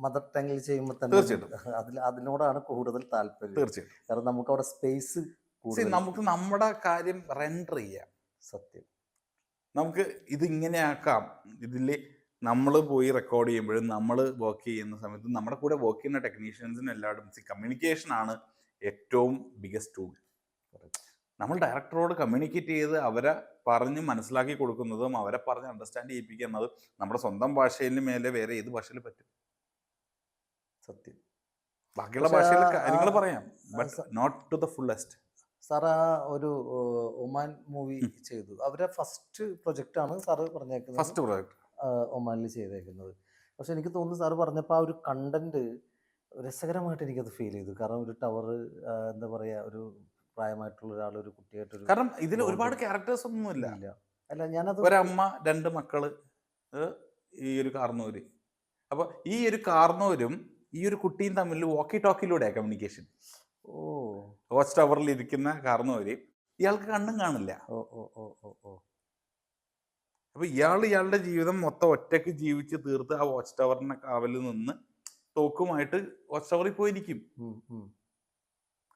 മദർ ടങ്ങിൽ ചെയ്യുമ്പോൾ തന്നെ തീർച്ചയായിട്ടും അതിനോടാണ് കൂടുതൽ താല്പര്യം. തീർച്ചയായിട്ടും. കാരണം നമുക്ക് അവിടെ സ്പേസ് നമുക്ക് നമ്മുടെ കാര്യം റെൻഡർ ചെയ്യാം. സത്യം, നമുക്ക് ഇതിങ്ങനെ ആക്കാം. ഇതിൽ നമ്മൾ പോയി റെക്കോർഡ് ചെയ്യുമ്പോഴും നമ്മൾ വർക്ക് ചെയ്യുന്ന സമയത്ത് നമ്മുടെ കൂടെ വർക്ക് ചെയ്യുന്ന ടെക്നീഷ്യൻസിന് എല്ലാവരും കമ്മ്യൂണിക്കേഷനാണ് ഏറ്റവും ബിഗസ്റ്റ് ടൂൾ. നമ്മൾ ഡയറക്ടറോട് കമ്മ്യൂണിക്കേറ്റ് ചെയ്ത് അവരെ പറഞ്ഞ് മനസ്സിലാക്കി കൊടുക്കുന്നതും അവരെ പറഞ്ഞ് അണ്ടർസ്റ്റാൻഡ് ചെയ്യിപ്പിക്കുന്നതും നമ്മുടെ സ്വന്തം ഭാഷയിൽ മേലെ വേറെ ഏത് ഭാഷയിൽ പറ്റും? സത്യം. ബാക്കിയുള്ള ഭാഷയിൽ കാര്യങ്ങൾ പറയാം, but not to the fullest. Sir ആ ഒരു ഒമാൻ മൂവി ചെയ്തു, അവരെ ഫസ്റ്റ് പ്രൊജക്റ്റാണ് സാറ് പറഞ്ഞേക്കുന്നത്. ഫസ്റ്റ് പ്രൊജക്ട് ഒമാനിൽ ചെയ്തേക്കുന്നത്. പക്ഷെ എനിക്ക് തോന്നുന്നു സാറ് പറഞ്ഞപ്പോൾ ആ ഒരു കണ്ടന്റ് രസകരമായിട്ട് എനിക്കത് ഫീൽ ചെയ്തു. കാരണം ഒരു ടവർ, എന്താ പറയുക, ഒരു പ്രായമായിട്ടുള്ള ഒരാൾ ഒരു കുട്ടിയായിട്ടൊരു, കാരണം ഇതിൽ ഒരുപാട് ക്യാരക്ടേഴ്സ് ഒന്നുമില്ല. അല്ല, ഞാനത് ഒരമ്മ, 2 മക്കള്, ഈ ഒരു കാർന്നൂര്. അപ്പോൾ ഈ ഒരു കാർന്നൂരും ഈ ഒരു കുട്ടിയും തമ്മിൽ വോക്കി ടോക്കിലൂടെ കമ്മ്യൂണിക്കേഷൻ. ഓ വാച്ച് ടവറിൽ ഇരിക്കുന്ന കാരണവര് ഇയാൾക്ക് കണ്ണും കാണില്ല. ഓ ഓ ഓ ഓ ഓ അപ്പൊ ഇയാളുടെ ജീവിതം മൊത്തം ഒറ്റയ്ക്ക് ജീവിച്ച് തീർത്ത് ആ വാച്ച് ടവറിന്റെ കാവലിൽ നിന്ന് തോക്കുമായിട്ട് വാച്ച് ടവറിൽ പോയിരിക്കും. ഉം, ഉം.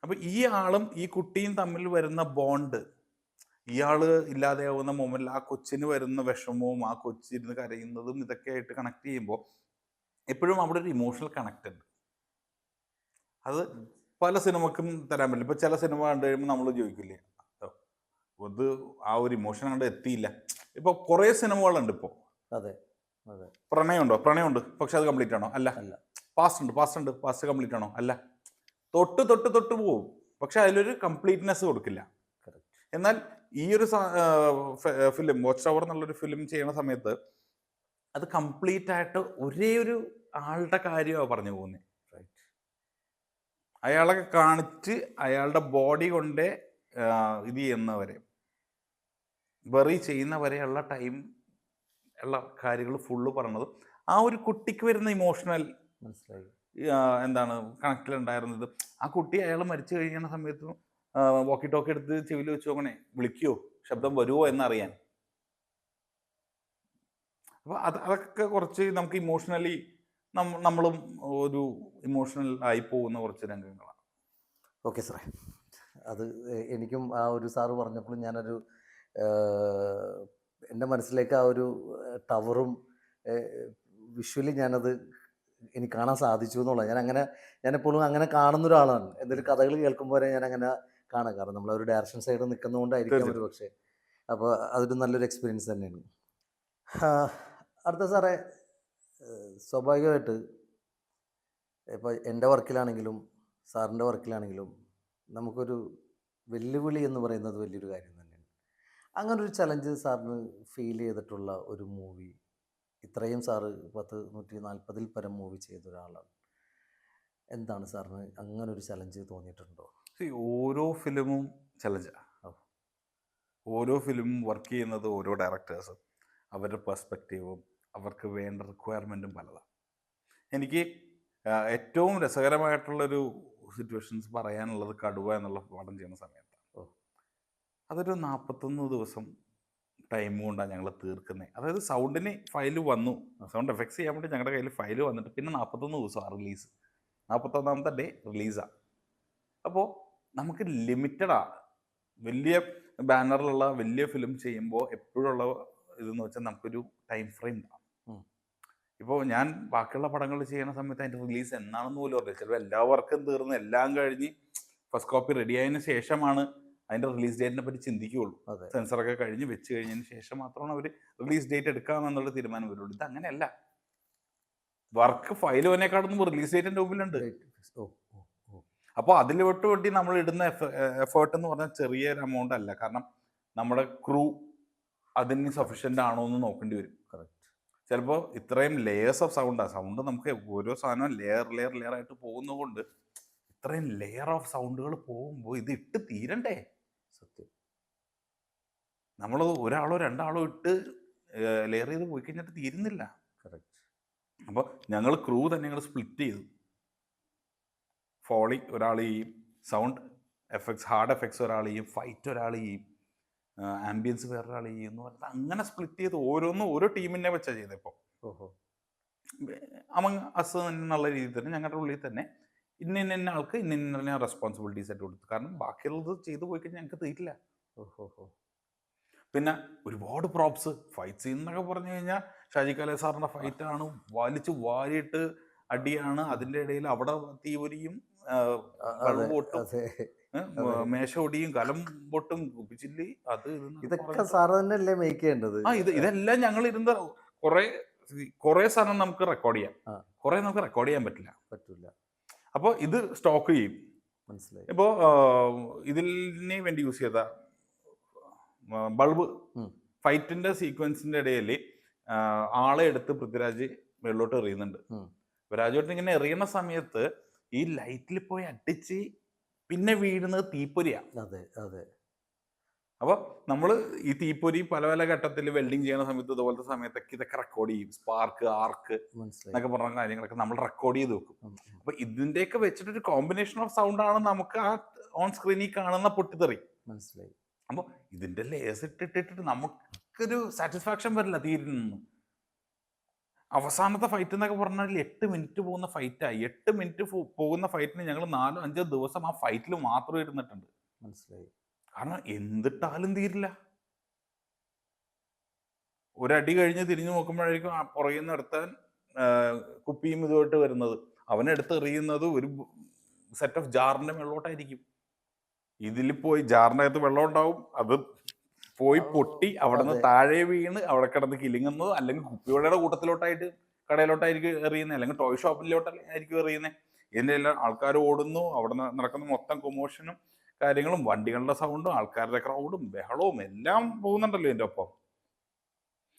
അപ്പൊ ഈ ആളും ഈ കുട്ടിയും തമ്മിൽ വരുന്ന ബോണ്ട്, ഇയാള് ഇല്ലാതെയാവുന്ന മൊമെന്റിൽ ആ കൊച്ചിന് വരുന്ന വിഷമവും ആ കൊച്ചിരുന്ന് കരയുന്നതും ഇതൊക്കെ ആയിട്ട് കണക്ട് ചെയ്യുമ്പോൾ എപ്പോഴും അവിടെ ഒരു ഇമോഷണൽ കണക്ട് ഉണ്ട്. അത് പല സിനിമക്കും തരാൻ പറ്റില്ല. ഇപ്പൊ ചില സിനിമ കണ്ടു കഴിയുമ്പോൾ നമ്മൾ ചോദിക്കില്ലേ, അത് ആ ഒരു ഇമോഷൻ കണ്ട് എത്തിയില്ല. ഇപ്പൊ കുറെ സിനിമകളുണ്ട് ഇപ്പോ. അതെ അതെ പ്രണയമുണ്ട് പക്ഷെ അത് കംപ്ലീറ്റ് ആണോ? അല്ല. അല്ല. പാസ്റ്റ് കംപ്ലീറ്റ് ആണോ? അല്ല. തൊട്ട് പോവും പക്ഷെ അതിലൊരു കംപ്ലീറ്റ്നെസ് കൊടുക്കില്ല. കറക്റ്റ്. എന്നാൽ ഈ ഒരു ഫിലിം വാച്ച് ടവർ എന്നുള്ളൊരു ഫിലിം ചെയ്യുന്ന സമയത്ത് അത് കംപ്ലീറ്റ് ആയിട്ട് ഒരേ ഒരു ആളുടെ കാര്യമാണ് പറഞ്ഞു പോകുന്നത്. റൈറ്റ്. അയാളെ കാണിച്ച് അയാളുടെ ബോഡി കൊണ്ട് ഇത് ചെയ്യുന്നവരെ, വെറി ചെയ്യുന്നവരെയുള്ള ടൈം ഉള്ള കാര്യങ്ങൾ ഫുള്ള് പറഞ്ഞത് ആ ഒരു കുട്ടിക്ക് വരുന്ന ഇമോഷണൽ മനസ്സിലായി. എന്താണ് കണക്റ്റിലുണ്ടായിരുന്നത്. ആ കുട്ടി അയാൾ മരിച്ചു കഴിയുന്ന സമയത്ത് വോക്കി ടോക്കി എടുത്ത് ചെവിയിൽ വെച്ച് നോക്കണേ, വിളിക്കുവോ, ശബ്ദം വരുമോ എന്നറിയാൻ. അപ്പൊ അതൊക്കെ കുറച്ച് നമുക്ക് ഇമോഷണലി നമ്മളും ഒരു ഇമോഷണൽ ആയി പോകുന്ന കുറച്ച് രംഗങ്ങളാണ്. ഓക്കെ സാറേ, അത് എനിക്കും ആ ഒരു സാറ് പറഞ്ഞപ്പോൾ ഞാനൊരു എൻ്റെ മനസ്സിലേക്ക് ആ ഒരു ടവറും വിഷ്വലി ഞാനത് എനിക്ക് കാണാൻ സാധിച്ചു എന്നുള്ളത്. ഞാനെപ്പോഴും അങ്ങനെ കാണുന്ന ഒരാളാണ്. എന്തെങ്കിലും കഥകൾ കേൾക്കുമ്പോൾ വരെ ഞാൻ അങ്ങനെ കാണാം. കാരണം നമ്മളൊരു ഡയറക്ഷൻ സൈഡ് നിൽക്കുന്നതുകൊണ്ടായിരിക്കാം ഒരു പക്ഷേ. അപ്പോൾ അതൊരു നല്ലൊരു എക്സ്പീരിയൻസ് തന്നെയാണ്. അടുത്ത സാറേ, സ്വാഭാവികമായിട്ട് ഇപ്പോൾ എൻ്റെ വർക്കിലാണെങ്കിലും സാറിൻ്റെ വർക്കിലാണെങ്കിലും നമുക്കൊരു വെല്ലുവിളി എന്ന് പറയുന്നത് വലിയൊരു കാര്യം തന്നെയാണ്. അങ്ങനൊരു ചലഞ്ച് സാറിന് ഫീൽ ചെയ്തിട്ടുള്ള ഒരു മൂവി, ഇത്രയും സാറ് 140 പരം മൂവി ചെയ്ത ഒരാളാണ്. എന്താണ് സാറിന് അങ്ങനൊരു ചലഞ്ച് തോന്നിയിട്ടുണ്ടോ? ഓരോ ഫിലിമും ചലഞ്ചാണ്. ഓരോ ഫിലിമും വർക്ക് ചെയ്യുന്നത് ഓരോ ഡയറക്ടേഴ്സും അവരുടെ പെർസ്പെക്റ്റീവും അവർക്ക് വേണ്ട റിക്വയർമെൻറ്റും പലതാണ്. എനിക്ക് ഏറ്റവും രസകരമായിട്ടുള്ളൊരു സിറ്റുവേഷൻസ് പറയാനുള്ളത് കടുവ എന്നുള്ള പടം ചെയ്യുന്ന സമയത്താണ്. അതൊരു 41 ദിവസം ടൈം കൊണ്ടാണ് ഞങ്ങൾ തീർക്കുന്നത്. അതായത് സൗണ്ടിന് ഫയൽ വന്നു, സൗണ്ട് എഫക്ട്സ് ചെയ്യാൻ വേണ്ടി ഞങ്ങളുടെ കയ്യിൽ ഫയൽ വന്നിട്ട് പിന്നെ 41 ദിവസമാണ് റിലീസ്. 41ാമത്തെ ഡേ റിലീസാണ്. അപ്പോൾ നമുക്ക് ലിമിറ്റഡാണ്. വലിയ ബാനറിലുള്ള വലിയ ഫിലിം ചെയ്യുമ്പോൾ എപ്പോഴുള്ള ഇതെന്ന് വെച്ചാൽ നമുക്കൊരു ടൈം ഫ്രെയിം ഉണ്ടാവും. ഇപ്പോൾ ഞാൻ ബാക്കിയുള്ള പടങ്ങൾ ചെയ്യുന്ന സമയത്ത് അതിൻ്റെ റിലീസ് എന്നാണെന്ന് പോലും അറിയില്ല. ചിലപ്പോൾ എല്ലാ വർക്കും തീർന്ന് എല്ലാം കഴിഞ്ഞ് ഫസ്റ്റ് കോപ്പി റെഡി ആയതിനു ശേഷമാണ് അതിൻ്റെ റിലീസ് ഡേറ്റിനെ പറ്റി ചിന്തിക്കുകയുള്ളൂ. സെൻസറൊക്കെ കഴിഞ്ഞ് വെച്ച് കഴിഞ്ഞതിന് ശേഷം മാത്രമാണ് അവർ റിലീസ് ഡേറ്റ് എടുക്കാമെന്നുള്ള തീരുമാനം വരുള്ളൂ. ഇത് അങ്ങനെയല്ല. വർക്ക് ഫയൽ വന്നേക്കാളും റിലീസ് ഡേറ്റിൻ്റെ മുമ്പിലുണ്ട്. അപ്പോൾ അതിൽ വേണ്ടി നമ്മൾ ഇടുന്ന എഫേർട്ട് എന്ന് പറഞ്ഞാൽ ചെറിയൊരു എമൗണ്ട് അല്ല. കാരണം നമ്മുടെ ക്രൂ അതിന് സഫീഷ്യൻ്റ് ആണോ എന്ന് നോക്കേണ്ടി വരും. ചിലപ്പോൾ ഇത്രയും ലെയേഴ്സ് ഓഫ് സൗണ്ടാണ്. സൗണ്ട് നമുക്ക് ഓരോ സാധനവും ലെയർ ആയിട്ട് പോകുന്നതുകൊണ്ട് ഇത്രയും ലെയർ ഓഫ് സൗണ്ടുകൾ പോകുമ്പോൾ ഇത് ഇട്ട് തീരണ്ടേ? സത്യം. നമ്മൾ ഒരാളോ രണ്ടാളോ ഇട്ട് ലെയർ ചെയ്ത് പോയി കഴിഞ്ഞിട്ട് തീരുന്നില്ല. കറക്റ്റ്. അപ്പോൾ ഞങ്ങൾ ക്രൂ തന്നെ ഞങ്ങൾ സ്പ്ലിറ്റ് ചെയ്തു. ഫോളി ഒരാൾ ചെയ്യും, സൗണ്ട് എഫക്ട്സ് ഹാർഡ് എഫക്ട്സ് ഒരാൾ ചെയ്യും, ഫൈറ്റ് ഒരാൾ ചെയ്യും, ആംബിയൻസ് വേറൊരാൾ ചെയ്യും എന്ന് പറഞ്ഞിട്ട് അങ്ങനെ സ്പ്ലിറ്റ് ചെയ്ത് ഓരോന്നും ഓരോ ടീമിനെ വെച്ചാണ് ചെയ്തപ്പോൾ. അമംഗ് അസ് എന്നുള്ള രീതിയിൽ തന്നെ ഞങ്ങളുടെ ഉള്ളിൽ തന്നെ ഇന്ന ആൾക്ക് ഇന്ന റെസ്പോൺസിബിലിറ്റീസ് ആയിട്ട് കൊടുത്തു. കാരണം ബാക്കിയുള്ളത് ചെയ്തു പോയി കഴിഞ്ഞാൽ ഞങ്ങൾക്ക് തീരില്ല. പിന്നെ ഒരുപാട് പ്രോപ്സ്, ഫൈറ്റ് സീൻ എന്നൊക്കെ പറഞ്ഞു കഴിഞ്ഞാൽ ഷാജി കലേ സാറിൻ്റെ ഫൈറ്റാണ്, വലിച്ചു വാരിയിട്ട് അടിയാണ്. അതിൻ്റെ ഇടയിൽ അവിടെ തീവരിയും പൊട്ടും, മേശ ഒടിയും, കലം പൊട്ടും, കുപ്പിച്ചില്ലി, അത് ഇതൊക്കെ സാറ് തന്നെയല്ലേ മേക്ക് ചെയ്യേണ്ടത്? ഇതെല്ലാം ഞങ്ങൾ ഇരുന്ന് കുറെ സാധനം നമുക്ക് റെക്കോർഡ് ചെയ്യാം, കുറെ നമുക്ക് റെക്കോർഡ് ചെയ്യാൻ പറ്റില്ല. അപ്പോൾ ഇത് സ്റ്റോക്ക് ചെയ്യും. മനസ്സിലായി. ഇപ്പോൾ ഇതിന് വേണ്ടി യൂസ് ചെയ്ത ബൾബ് ഫൈറ്റിന്റെ സീക്വൻസിന്റെ ഇടയിൽ ആളെ എടുത്ത് പൃഥ്വിരാജ് വെള്ളോട്ട് എറിയുന്നുണ്ട്. പൃഥ്വിരാജോട്ട് ഇങ്ങനെ എറിയുന്ന സമയത്ത് ഈ ലൈറ്റിൽ പോയി അടിച്ച് പിന്നെ വീഴുന്നത് തീപ്പൊരിയാണ്. അതെ അതെ. അപ്പോൾ നമ്മൾ ഈ തീപ്പൊരി പല പല ഘട്ടത്തിൽ വെൽഡിങ് ചെയ്യുന്ന സമയത്ത് ഇതുപോലത്തെ സമയത്തൊക്കെ ഇതൊക്കെ റെക്കോർഡ് ചെയ്യും. സ്പാർക്ക്, ആർക്ക് മനസ്സിലായി. എന്നൊക്കെ പറഞ്ഞ കാര്യങ്ങളൊക്കെ നമ്മൾ റെക്കോർഡ് ചെയ്ത് വെക്കും. ഉം, ഉം. അപ്പൊ ഇതിന്റെയൊക്കെ വെച്ചിട്ടൊരു കോമ്പിനേഷൻ ഓഫ് സൗണ്ടാണ് നമുക്ക് ആ ഓൺ സ്ക്രീനിൽ കാണുന്ന പൊട്ടിത്തെറി. മനസ്സിലായി. അപ്പോൾ ഇതിന്റെ ലേസ് ഇട്ടിട്ടിട്ട് നമുക്കൊരു സാറ്റിസ്ഫാക്ഷൻ വരില്ല തീരുന്നു. അവസാനത്തെ ഫൈറ്റ് എന്നൊക്കെ പറഞ്ഞാൽ 8 മിനിറ്റ് പോകുന്ന ഫൈറ്റായി. 8 മിനിറ്റ് പോകുന്ന ഫൈറ്റിന് ഞങ്ങൾ 4-5 ദിവസം ആ ഫൈറ്റിൽ മാത്രം ഇരുന്നിട്ടുണ്ട്. മനസ്സിലായി. കാരണം എന്തിട്ടാലും തീരില്ല. ഒരടി കഴിഞ്ഞ് തിരിഞ്ഞു നോക്കുമ്പോഴായിരിക്കും ആ പുറകിൽ നിന്ന് എടുത്താൻ കുപ്പിയും ഇതുമായിട്ട് വരുന്നത്. അവനെടുത്ത് എറിയുന്നത് ഒരു സെറ്റ് ഓഫ് ജാറിന്റെ വെള്ളോട്ടായിരിക്കും. ഇതിൽ പോയി ജാറിനകത്ത് വെള്ളം ഉണ്ടാവും, അത് പോയി പൊട്ടി അവിടെ നിന്ന് താഴെ വീണ് അവിടെ കിടന്ന് കിലിങ്ങുന്നത്, അല്ലെങ്കിൽ കുപ്പിവെള്ളയുടെ കൂട്ടത്തിലോട്ടായിട്ട് കടയിലോട്ടായിരിക്കും എറിയുന്നത്, അല്ലെങ്കിൽ ടോയ് ഷോപ്പിലോട്ടായിരിക്കും എറിയുന്നത്. ഇതിൻ്റെ എല്ലാം ആൾക്കാർ ഓടുന്നു, അവിടെ നടക്കുന്ന മൊത്തം കൊമോഷനും കാര്യങ്ങളും, വണ്ടികളുടെ സൗണ്ടും ആൾക്കാരുടെ ക്രൗഡും ബഹളവും എല്ലാം പോകുന്നുണ്ടല്ലോ ഇതിൻ്റെ ഒപ്പം.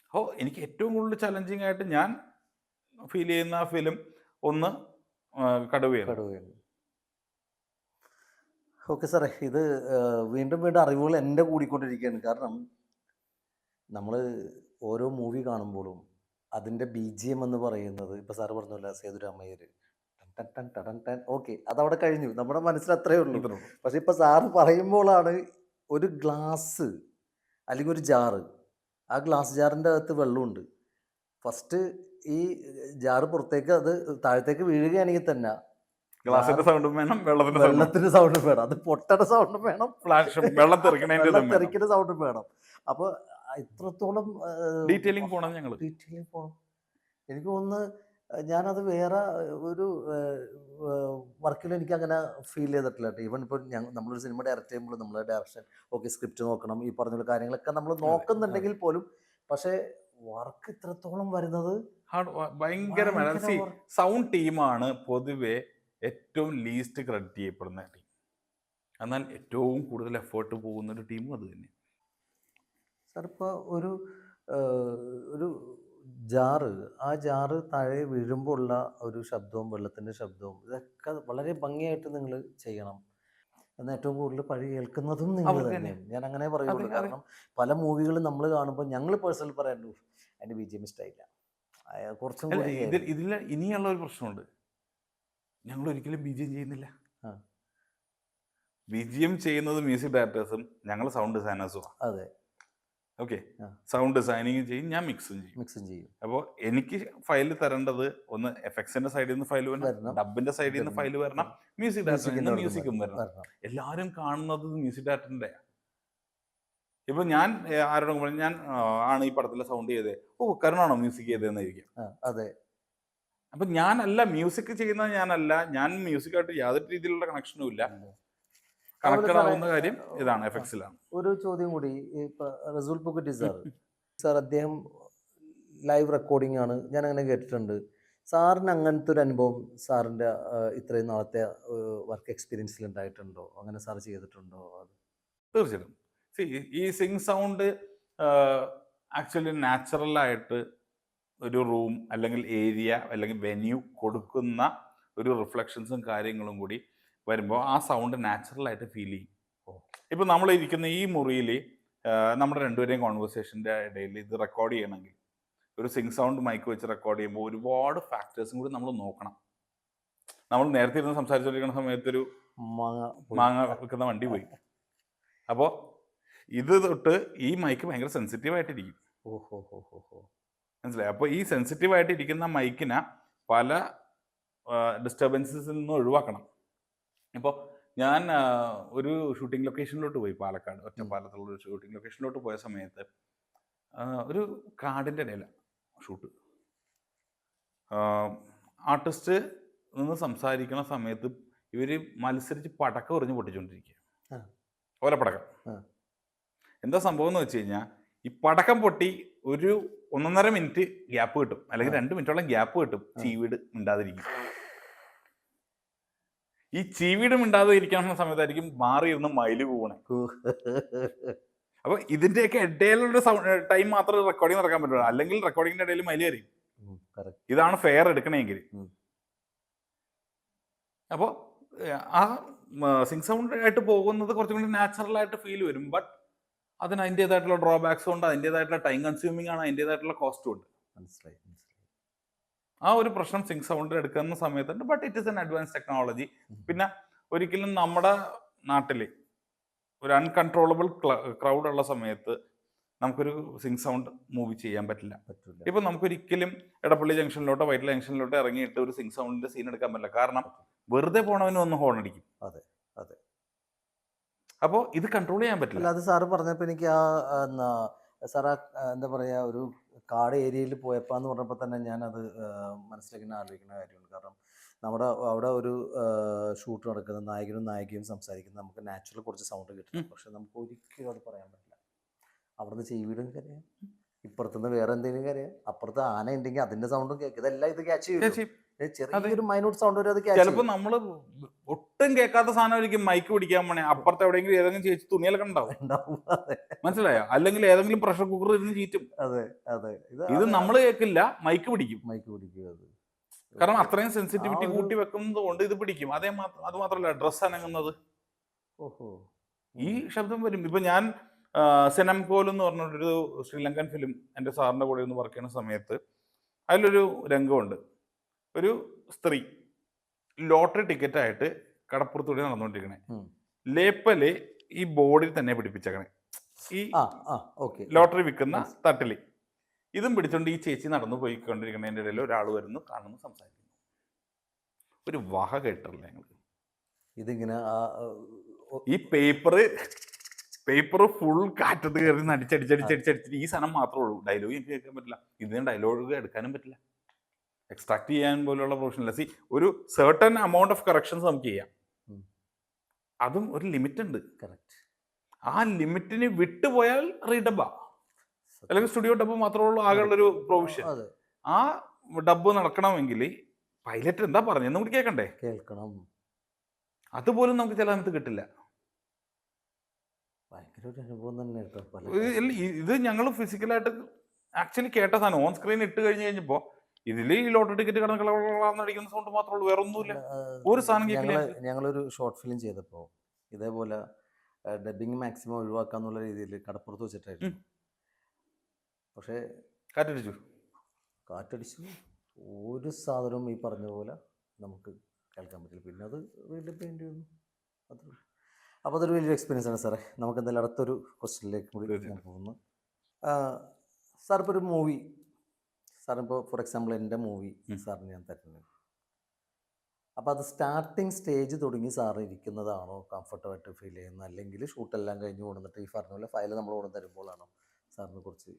അപ്പോൾ എനിക്ക് ഏറ്റവും കൂടുതൽ ചലഞ്ചിങ് ആയിട്ട് ഞാൻ ഫീൽ ചെയ്യുന്ന ഫിലിം ഒന്ന് കടുവയാണ്. കടുവയാണ്. ഓക്കെ സാറേ, ഇത് വീണ്ടും വീണ്ടും അറിവുകൾ എൻ്റെ കൂടിക്കൊണ്ടിരിക്കുകയാണ്. കാരണം നമ്മൾ ഓരോ മൂവി കാണുമ്പോഴും അതിൻ്റെ BGM എന്ന് പറയുന്നത്, ഇപ്പോൾ സാറ് പറഞ്ഞല്ലോ സേതുരാമയ്യർ ടൻ ടൻ ടടൻ ടൻ, ഓക്കെ അതവിടെ കഴിഞ്ഞു, നമ്മുടെ മനസ്സിൽ അത്രയേ ഉള്ളൂ. പക്ഷെ ഇപ്പോൾ സാറ് പറയുമ്പോഴാണ് ഒരു ഗ്ലാസ് അല്ലെങ്കിൽ ഒരു ജാറ്, ആ ഗ്ലാസ് ജാറിൻ്റെ അകത്ത് വെള്ളമുണ്ട്. ഫസ്റ്റ് ഈ ജാറ് പുറത്തേക്ക് അത് താഴത്തേക്ക് വീഴുകയാണെങ്കിൽ തന്നെ ഗ്ലാസിന്റെ സൗണ്ടും വേണം, വെള്ളത്തിന്റെ സൗണ്ടും വേണം, അത് പൊട്ടയുടെ സൗണ്ടും വേണം, ഫ്ലാഷ് വെള്ളം തെറിക്കുന്ന സൗണ്ടും വേണം. അപ്പൊ ഇത്രത്തോളം ഡീറ്റെയിലിംഗ് പോണം ഞങ്ങൾ. ഡീറ്റെയിലിംഗ് പോണം. എനിക്ക് തോന്നുന്നു ഞാനത് വേറെ ഒരു വർക്കിൽ എനിക്ക് അങ്ങനെ ഫീൽ ചെയ്തിട്ടില്ല കേട്ടോ. ഈവൻ ഇപ്പോൾ നമ്മളൊരു സിനിമ ഡയറക്റ്റ് ചെയ്യുമ്പോൾ നമ്മൾ ഡയറക്ഷൻ, ഓക്കെ സ്ക്രിപ്റ്റ് നോക്കണം, ഈ പറഞ്ഞ കാര്യങ്ങളൊക്കെ നമ്മൾ നോക്കുന്നുണ്ടെങ്കിൽ പോലും, പക്ഷേ വർക്ക് ഇത്രത്തോളം വരുന്നത് ഭയങ്കരമാണ്. സൗണ്ട് ടീമാണ് പൊതുവെ ഏറ്റവും ലീസ്റ്റ് ക്രെഡിറ്റ് ചെയ്യപ്പെടുന്ന ടീം, എന്നാൽ ഏറ്റവും കൂടുതൽ എഫേർട്ട് പോകുന്ന ഒരു ടീമും അത് തന്നെ. സാർ ഇപ്പോൾ ഒരു ജാറ്, ആ ജാറ് താഴെ വീഴുമ്പോൾ ഉള്ള ഒരു ശബ്ദവും വെള്ളത്തിൻ്റെ ശബ്ദവും ഇതൊക്കെ വളരെ ഭംഗിയായിട്ട് നിങ്ങൾ ചെയ്യണം. എന്നാൽ ഏറ്റവും കൂടുതൽ പഴി കേൾക്കുന്നതും നിങ്ങൾ തന്നെയാണ്. ഞാൻ അങ്ങനെ പറയുള്ളൂ. കാരണം പല മൂവികളും നമ്മൾ കാണുമ്പോൾ ഞങ്ങൾ പേഴ്സണൽ പറയാനുള്ളൂ, അതിൻ്റെ BGM ഇഷ്ടമായില്ല, കുറച്ചും കൂടി ഇതിൽ ഇനിയുള്ള ഒരു പ്രശ്നമുണ്ട്. ഞങ്ങൾ ഒരിക്കലും BGM ചെയ്യുന്നില്ല. BGM ചെയ്യുന്നത് മ്യൂസിക് ഡയറക്ടേഴ്സും ഞങ്ങൾ സൗണ്ട് ഡിസൈനേഴ്സും. അതെ, ഓക്കെ. സൗണ്ട് ഡിസൈനിങ് ചെയ്യും, ഞാൻ മിക്സും ചെയ്യും. അപ്പോൾ എനിക്ക് ഫയൽ തരേണ്ടത് ഒന്ന് എഫക്ട്സിന്റെ സൈഡിൽ നിന്ന് ഫയൽ വരണം, ഡബിന്റെ സൈഡിൽ നിന്ന് ഫയൽ വരണം, മ്യൂസിക് ഡയറക്ടറിന്റെ മ്യൂസിക്കും വരണം. എല്ലാവരും കാണുന്നത് മ്യൂസിക് ഡയറക്ടറിന്റെ. ഇപ്പൊ ഞാൻ ആരോടും പറഞ്ഞു ഞാൻ ആണ് ഈ പടത്തിലെ സൗണ്ട് ചെയ്തേ, ഓ കരുണാണോ മ്യൂസിക് ചെയ്തതെന്നായിരിക്കും. അതെ. അപ്പൊ ഞാനല്ല മ്യൂസിക് ചെയ്യുന്നത്, ഞാൻ മ്യൂസിക്കായിട്ട് യാതൊരു രീതിയിലുള്ള കണക്ഷനും ഇല്ല. കണക്റ്റഡ് ആവുന്ന കാര്യം ഇതാണ്, എഫക്ട്സിലാണ്. ഒരു ചോദ്യം കൂടി, ഇപ്പൊ റസൂൽ പൂക്കുറ്റി സാർ അദ്ദേഹം ലൈവ് റെക്കോർഡിംഗ് ആണ്, ഞാൻ അങ്ങനെ കേട്ടിട്ടുണ്ട്. സാറിന് അങ്ങനത്തെ ഒരു അനുഭവം സാറിൻ്റെ ഇത്രയും നാളത്തെ വർക്ക് എക്സ്പീരിയൻസിൽ ഉണ്ടായിട്ടുണ്ടോ? അങ്ങനെ സാർ ചെയ്തിട്ടുണ്ടോ? തീർച്ചയായിട്ടും. ഈ സിങ് സൗണ്ട് ആക്ച്വലി നാച്ചുറലായിട്ട് ഒരു റൂം അല്ലെങ്കിൽ ഏരിയ അല്ലെങ്കിൽ വെന്യൂ കൊടുക്കുന്ന ഒരു റിഫ്ലക്ഷൻസും കാര്യങ്ങളും കൂടി വരുമ്പോൾ ആ സൗണ്ട് നാച്ചുറലായിട്ട് ഫീൽ ചെയ്യും. ഇപ്പം നമ്മൾ ഇരിക്കുന്ന ഈ മുറിയിൽ നമ്മുടെ രണ്ടുപേരെയും കോൺവെർസേഷൻ്റെ ഇടയിൽ ഇത് റെക്കോർഡ് ചെയ്യണമെങ്കിൽ ഒരു സിങ് സൗണ്ട് മൈക്ക് വെച്ച് റെക്കോർഡ് ചെയ്യുമ്പോൾ ഒരുപാട് ഫാക്ടേഴ്സും കൂടി നമ്മൾ നോക്കണം. നമ്മൾ നേരത്തെ ഇരുന്ന് സംസാരിച്ചുകൊണ്ടിരിക്കുന്ന സമയത്തൊരു മാങ്ങ വെക്കുന്ന വണ്ടി പോയി. അപ്പോൾ ഇത് തൊട്ട് ഈ മൈക്ക് ഭയങ്കര സെൻസിറ്റീവായിട്ടിരിക്കും. മനസ്സിലായി? അപ്പോൾ ഈ സെൻസിറ്റീവായിട്ടിരിക്കുന്ന മൈക്കിനെ പല ഡിസ്റ്റർബൻസസിൽ നിന്ന് ഒഴിവാക്കണം. ഇപ്പോൾ ഞാൻ ഒരു ഷൂട്ടിംഗ് ലൊക്കേഷനിലോട്ട് പോയി, പാലക്കാട് ഒറ്റപ്പാലത്തുള്ള ഒരു ഷൂട്ടിംഗ് ലൊക്കേഷനിലോട്ട് പോയ സമയത്ത് ഒരു കാടിൻ്റെ ഇടയിലാണ് ഷൂട്ട്. ആർട്ടിസ്റ്റ് നിന്ന് സംസാരിക്കുന്ന സമയത്ത് ഇവർ മത്സരിച്ച് പടക്കം എറിഞ്ഞ് പൊട്ടിച്ചുകൊണ്ടിരിക്കുക, ഓലപ്പടക്കം. എന്താ സംഭവം എന്ന് വെച്ച് കഴിഞ്ഞാൽ ഈ പടക്കം പൊട്ടി ഒരു 1.5 മിനിറ്റ് ഗ്യാപ്പ് കിട്ടും, അല്ലെങ്കിൽ 2 മിനിറ്റോളം ഗ്യാപ്പ് കിട്ടും, ചീവീട് മിണ്ടാതിരിക്കും. ഈ ചീവീട് മിണ്ടാതെ ഇരിക്കുന്ന സമയത്തായിരിക്കും മാറിയിരുന്ന് മയില് പോകണേ. അപ്പൊ ഇതിന്റെയൊക്കെ ഇടയിലുള്ള ടൈം മാത്രമേ റെക്കോർഡിംഗ് നടക്കാൻ പറ്റുള്ളൂ, അല്ലെങ്കിൽ റെക്കോർഡിങ്ങിന്റെ ഇടയിൽ മയില് കയറി. ഇതാണ് ഫെയർ എടുക്കണമെങ്കിൽ. അപ്പോൾ ആ സിങ് സൗണ്ട് ആയിട്ട് പോകുന്നത് കുറച്ചും കൂടി നാച്ചുറൽ ആയിട്ട് ഫീൽ വരും. ബട്ട് അതിന് അതിൻ്റെതായിട്ടുള്ള ഡ്രോബാക്സും ഉണ്ട്, അതിൻ്റെതായിട്ടുള്ള ടൈം കൺസ്യൂമിംഗ് ആണ്, അതിൻ്റെതായിട്ടുള്ള കോസ്റ്റും ഉണ്ട്. മനസ്സിലായി. ആ ഒരു പ്രശ്നം സിങ്ക് സൗണ്ടിൽ എടുക്കുന്ന സമയത്തുണ്ട്. But it is an advance technology. പിന്നെ ഒരിക്കലും നമ്മുടെ നാട്ടിൽ ഒരു അൺകൺട്രോളബിൾ ക്രൗഡ് ഉള്ള സമയത്ത് നമുക്കൊരു സിങ്ക് സൗണ്ട് മൂവി ചെയ്യാൻ പറ്റില്ല. ഇപ്പൊ നമുക്കൊരിക്കലും എടപ്പള്ളി ജംഗ്ഷനിലോട്ടോ വൈറ്റില ജംഗ്ഷനിലോട്ടോ ഇറങ്ങിയിട്ട് ഒരു സിങ്ക് സൗണ്ടിന്റെ സീൻ എടുക്കാൻ പറ്റില്ല. കാരണം വെറുതെ പോണവന് ഒന്ന് ഹോൺ അടിക്കും. അതെ അതെ. അപ്പോൾ ഇത് കൺട്രോൾ ചെയ്യാൻ പറ്റില്ല. അത് സാറ് പറഞ്ഞപ്പോൾ എനിക്ക് സാർ എന്താ പറയുക, ഒരു കാട് ഏരിയയിൽ പോയപ്പോന്ന് പറഞ്ഞപ്പോൾ തന്നെ ഞാനത് മനസ്സിലാക്കുന്ന ആലോചിക്കുന്ന കാര്യമാണ്. കാരണം അവിടെ ഒരു ഷൂട്ട് നടക്കുന്ന നായകനും നായികയും സംസാരിക്കുന്നത് നമുക്ക് നാച്ചുറൽ കുറച്ച് സൗണ്ട് കിട്ടും. പക്ഷെ നമുക്ക് ഒരിക്കലും അത് പറയാൻ പറ്റില്ല. അവിടുന്ന് ചെവിടും കരയാം, ഇപ്പുറത്തുനിന്ന് വേറെ എന്തെങ്കിലും കരയാം, അപ്പുറത്ത് ആന ഉണ്ടെങ്കിൽ അതിന്റെ സൗണ്ടും കേൾക്കും. ഇതെല്ലാം ഇത് ക്യാച്ച് ചെയ്യും. ചെറിയൊരു മൈന്യൂട്ട് സൗണ്ട് വരെ അത് ചിലപ്പോൾ നമ്മൾ ഒട്ടും കേൾക്കാത്ത സാധനമായിരിക്കും മൈക്ക് പിടിക്കാൻ പോണേ, അപ്പുറത്ത് എവിടെയെങ്കിലും ഏതെങ്കിലും ചേച്ചി തുണിയിലൊക്കെ ഉണ്ടാവും. മനസ്സിലായോ? അല്ലെങ്കിൽ ഏതെങ്കിലും പ്രഷർ കുക്കർ ഇരുന്ന് ചീറ്റും. അതെ അതെ. ഇത് നമ്മൾ കേൾക്കില്ല, മൈക്ക് പിടിക്കും. അത് കാരണം അത്രയും സെൻസിറ്റിവിറ്റി കൂട്ടി വെക്കുന്നത് കൊണ്ട് ഇത് പിടിക്കും. അത് മാത്രമല്ല, ഡ്രസ് അനങ്ങുന്നത്, ഈ ശബ്ദം വരും. ഇപ്പൊ ഞാൻ സെനംകോൽ എന്ന് പറഞ്ഞൊരു ശ്രീലങ്കൻ ഫിലിം എൻ്റെ സാറിൻ്റെ കൂടെ ഒന്ന് വർക്ക് ചെയ്യുന്ന സമയത്ത് അതിലൊരു രംഗമുണ്ട്. ഒരു സ്ത്രീ ലോട്ടറി ടിക്കറ്റ് ആയിട്ട് കടപ്പുറത്തൂടെ നടന്നുകൊണ്ടിരിക്കണേ. ലേപ്പല് ഈ ബോർഡിൽ തന്നെ പിടിപ്പിച്ചേക്കണേ, ഈ ലോട്ടറി വിൽക്കുന്ന തട്ടില്. ഇതും പിടിച്ചോണ്ട് ഈ ചേച്ചി നടന്നു പോയിക്കൊണ്ടിരിക്കുന്നതിൻ്റെ ഇടയിൽ ഒരാൾ വരുന്നു, കാണുന്നു, സംസാരിക്കുന്നു. ഒരു വഹ കേട്ടില്ല ഞങ്ങൾ. ഇതിങ്ങനെ ഈ പേപ്പർ ഫുൾ കാറ്റത്ത് കയറി അടിച്ചടിച്ചടിച്ചടിച്ചടിച്ചിട്ട് ഈ സാധനം മാത്രമേ ഉള്ളൂ. ഡയലോഗ് എനിക്ക് കേൾക്കാൻ പറ്റില്ല. ഇതിന് ഡയലോഗ് എടുക്കാനും പറ്റില്ല, എക്സ്ട്രാക്ട് ചെയ്യാൻ പോലുള്ള പ്രൊഫഷണൽ. ഒരു സർട്ടൺ എമൗണ്ട് ഓഫ് കറക്ഷൻസ് നമുക്ക് ചെയ്യാം. അതും ഒരു ലിമിറ്റ് ഉണ്ട്. ആ ലിമിറ്റിന് വിട്ടുപോയാൽ റീഡബാ, അല്ലെങ്കിൽ സ്റ്റുഡിയോ ഡബ്ബ് മാത്രമേ ഉള്ളൂ ആകെയുള്ളൊരു പ്രൊവിഷൻ. ആ ഡബ്ബ് നടക്കണമെങ്കിൽ പൈലറ്റ് എന്താ പറഞ്ഞെന്ന് കൂടി കേൾക്കണം. അതുപോലും നമുക്ക് ചില സമയത്ത് കിട്ടില്ല. ഇത് ഞങ്ങൾ ഫിസിക്കലായിട്ട് ആക്ച്വലി കേട്ട സാധനം ഓൺ സ്ക്രീൻ ഇട്ട് കഴിഞ്ഞപ്പോൾ ഇതിൽ ഈ ലോട്ടറി ടിക്കറ്റ് കടന്നടിക്കുന്ന സൗണ്ട് മാത്രമേ ഉള്ളൂ, വേറെ ഒന്നുമില്ല. ഒരു സാധനം കേൾക്കില്ല. ഞങ്ങളൊരു ഷോർട്ട് ഫിലിം ചെയ്തപ്പോൾ ഇതേപോലെ ഡബിങ് മാക്സിമം ഒഴിവാക്കാന്നുള്ള രീതിയിൽ കടപ്പുറത്ത് വെച്ചിട്ടായിരുന്നു. പക്ഷേ കാറ്റടിച്ചു ഒരു സാധനവും ഈ പറഞ്ഞ പോലെ നമുക്ക് കേൾക്കാൻ പറ്റില്ല. പിന്നെ അത് വീണ്ടും പെയിൻറ്റ് ചെയ്യുന്നു. അപ്പോൾ അതൊരു വലിയൊരു എക്സ്പീരിയൻസ് ആണ് സാറേ. നമുക്ക് എന്തായാലും അടുത്തൊരു ക്വസ്റ്റ്യനിലേക്ക് കൂടി ഞാൻ പോകുന്നു. സാർ ഇപ്പോൾ ഒരു മൂവി, സാറിപ്പോൾ ഫോർ എക്സാമ്പിൾ എൻ്റെ മൂവി സാറിന് ഞാൻ തരുന്നത്, അപ്പോൾ അത് സ്റ്റാർട്ടിങ് സ്റ്റേജ് തുടങ്ങി സാറ് ഇരിക്കുന്നതാണോ കംഫർട്ടബിളായിട്ട് ഫീൽ ചെയ്യുന്നത്, അല്ലെങ്കിൽ ഷൂട്ടെല്ലാം കഴിഞ്ഞ് കൊണ്ടുവന്നിട്ട് ഈ പറഞ്ഞ പോലെ ഫയൽ നമ്മൾ കൊണ്ടു തരുമ്പോഴാണോ സാറിനെ കുറിച്ച്?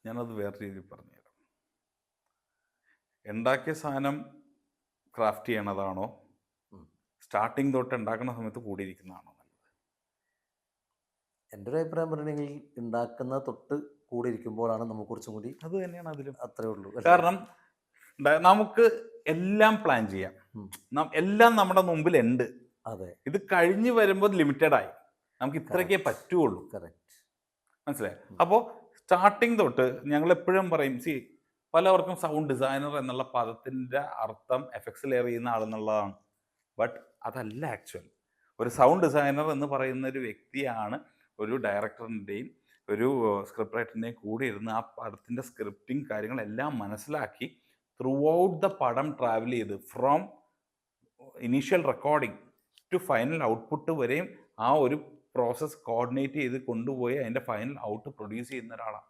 ഞാനത് വേറെ രീതിയിൽ പറഞ്ഞുതരാം. ഉണ്ടാക്കിയ സാധനം ക്രാഫ്റ്റ് ചെയ്യണതാണോ, സ്റ്റാർട്ടിങ് തൊട്ട് ഉണ്ടാക്കുന്ന സമയത്ത് കൂടിയിരിക്കുന്നതാണോ നല്ലത്? എൻ്റെ ഒരു അഭിപ്രായം പറഞ്ഞിട്ടുണ്ടെങ്കിൽ ഉണ്ടാക്കുന്ന തൊട്ട് കൂടി ഇരിക്കുമ്പോഴാണ് നമുക്ക് കുറച്ചും കൂടി. അത് തന്നെയാണ് അതിലും. അത്രേ ഉള്ളൂ. കാരണം നമുക്ക് എല്ലാം പ്ലാൻ ചെയ്യാം, എല്ലാം നമ്മുടെ മുമ്പിലുണ്ട്. അതെ. ഇത് കഴിഞ്ഞ് വരുമ്പോൾ ലിമിറ്റഡ് ആയി, നമുക്ക് ഇത്രയ്ക്കേ പറ്റുള്ളൂ. കറക്റ്റ്. മനസ്സിലായി? അപ്പോൾ സ്റ്റാർട്ടിങ് തൊട്ട് ഞങ്ങൾ എപ്പോഴും പറയും, പലവർക്കും സൗണ്ട് ഡിസൈനർ എന്നുള്ള പദത്തിൻ്റെ അർത്ഥം എഫക്ട്സ് ലെയർ ചെയ്യുന്ന ആളെന്നുള്ളതാണ്. ബട്ട് അതല്ല ആക്ച്വൽ. ഒരു സൗണ്ട് ഡിസൈനർ എന്ന് പറയുന്ന ഒരു വ്യക്തിയാണ് ഒരു ഡയറക്ടറിൻ്റെയും ഒരു സ്ക്രിപ്റ്റ് റൈറ്ററിൻ്റെയും കൂടെ ഇരുന്ന് ആ പടത്തിൻ്റെ സ്ക്രിപ്റ്റിംഗ് കാര്യങ്ങളെല്ലാം മനസ്സിലാക്കി ത്രൂ ഔട്ട് ദ പടം ട്രാവൽ ചെയ്ത് from initial recording to final output വരെയും ആ ഒരു പ്രോസസ്സ് കോർഡിനേറ്റ് ചെയ്ത് കൊണ്ടുപോയി അതിൻ്റെ ഫൈനൽ ഔട്ട് പ്രൊഡ്യൂസ് ചെയ്യുന്ന ഒരാളാണ്.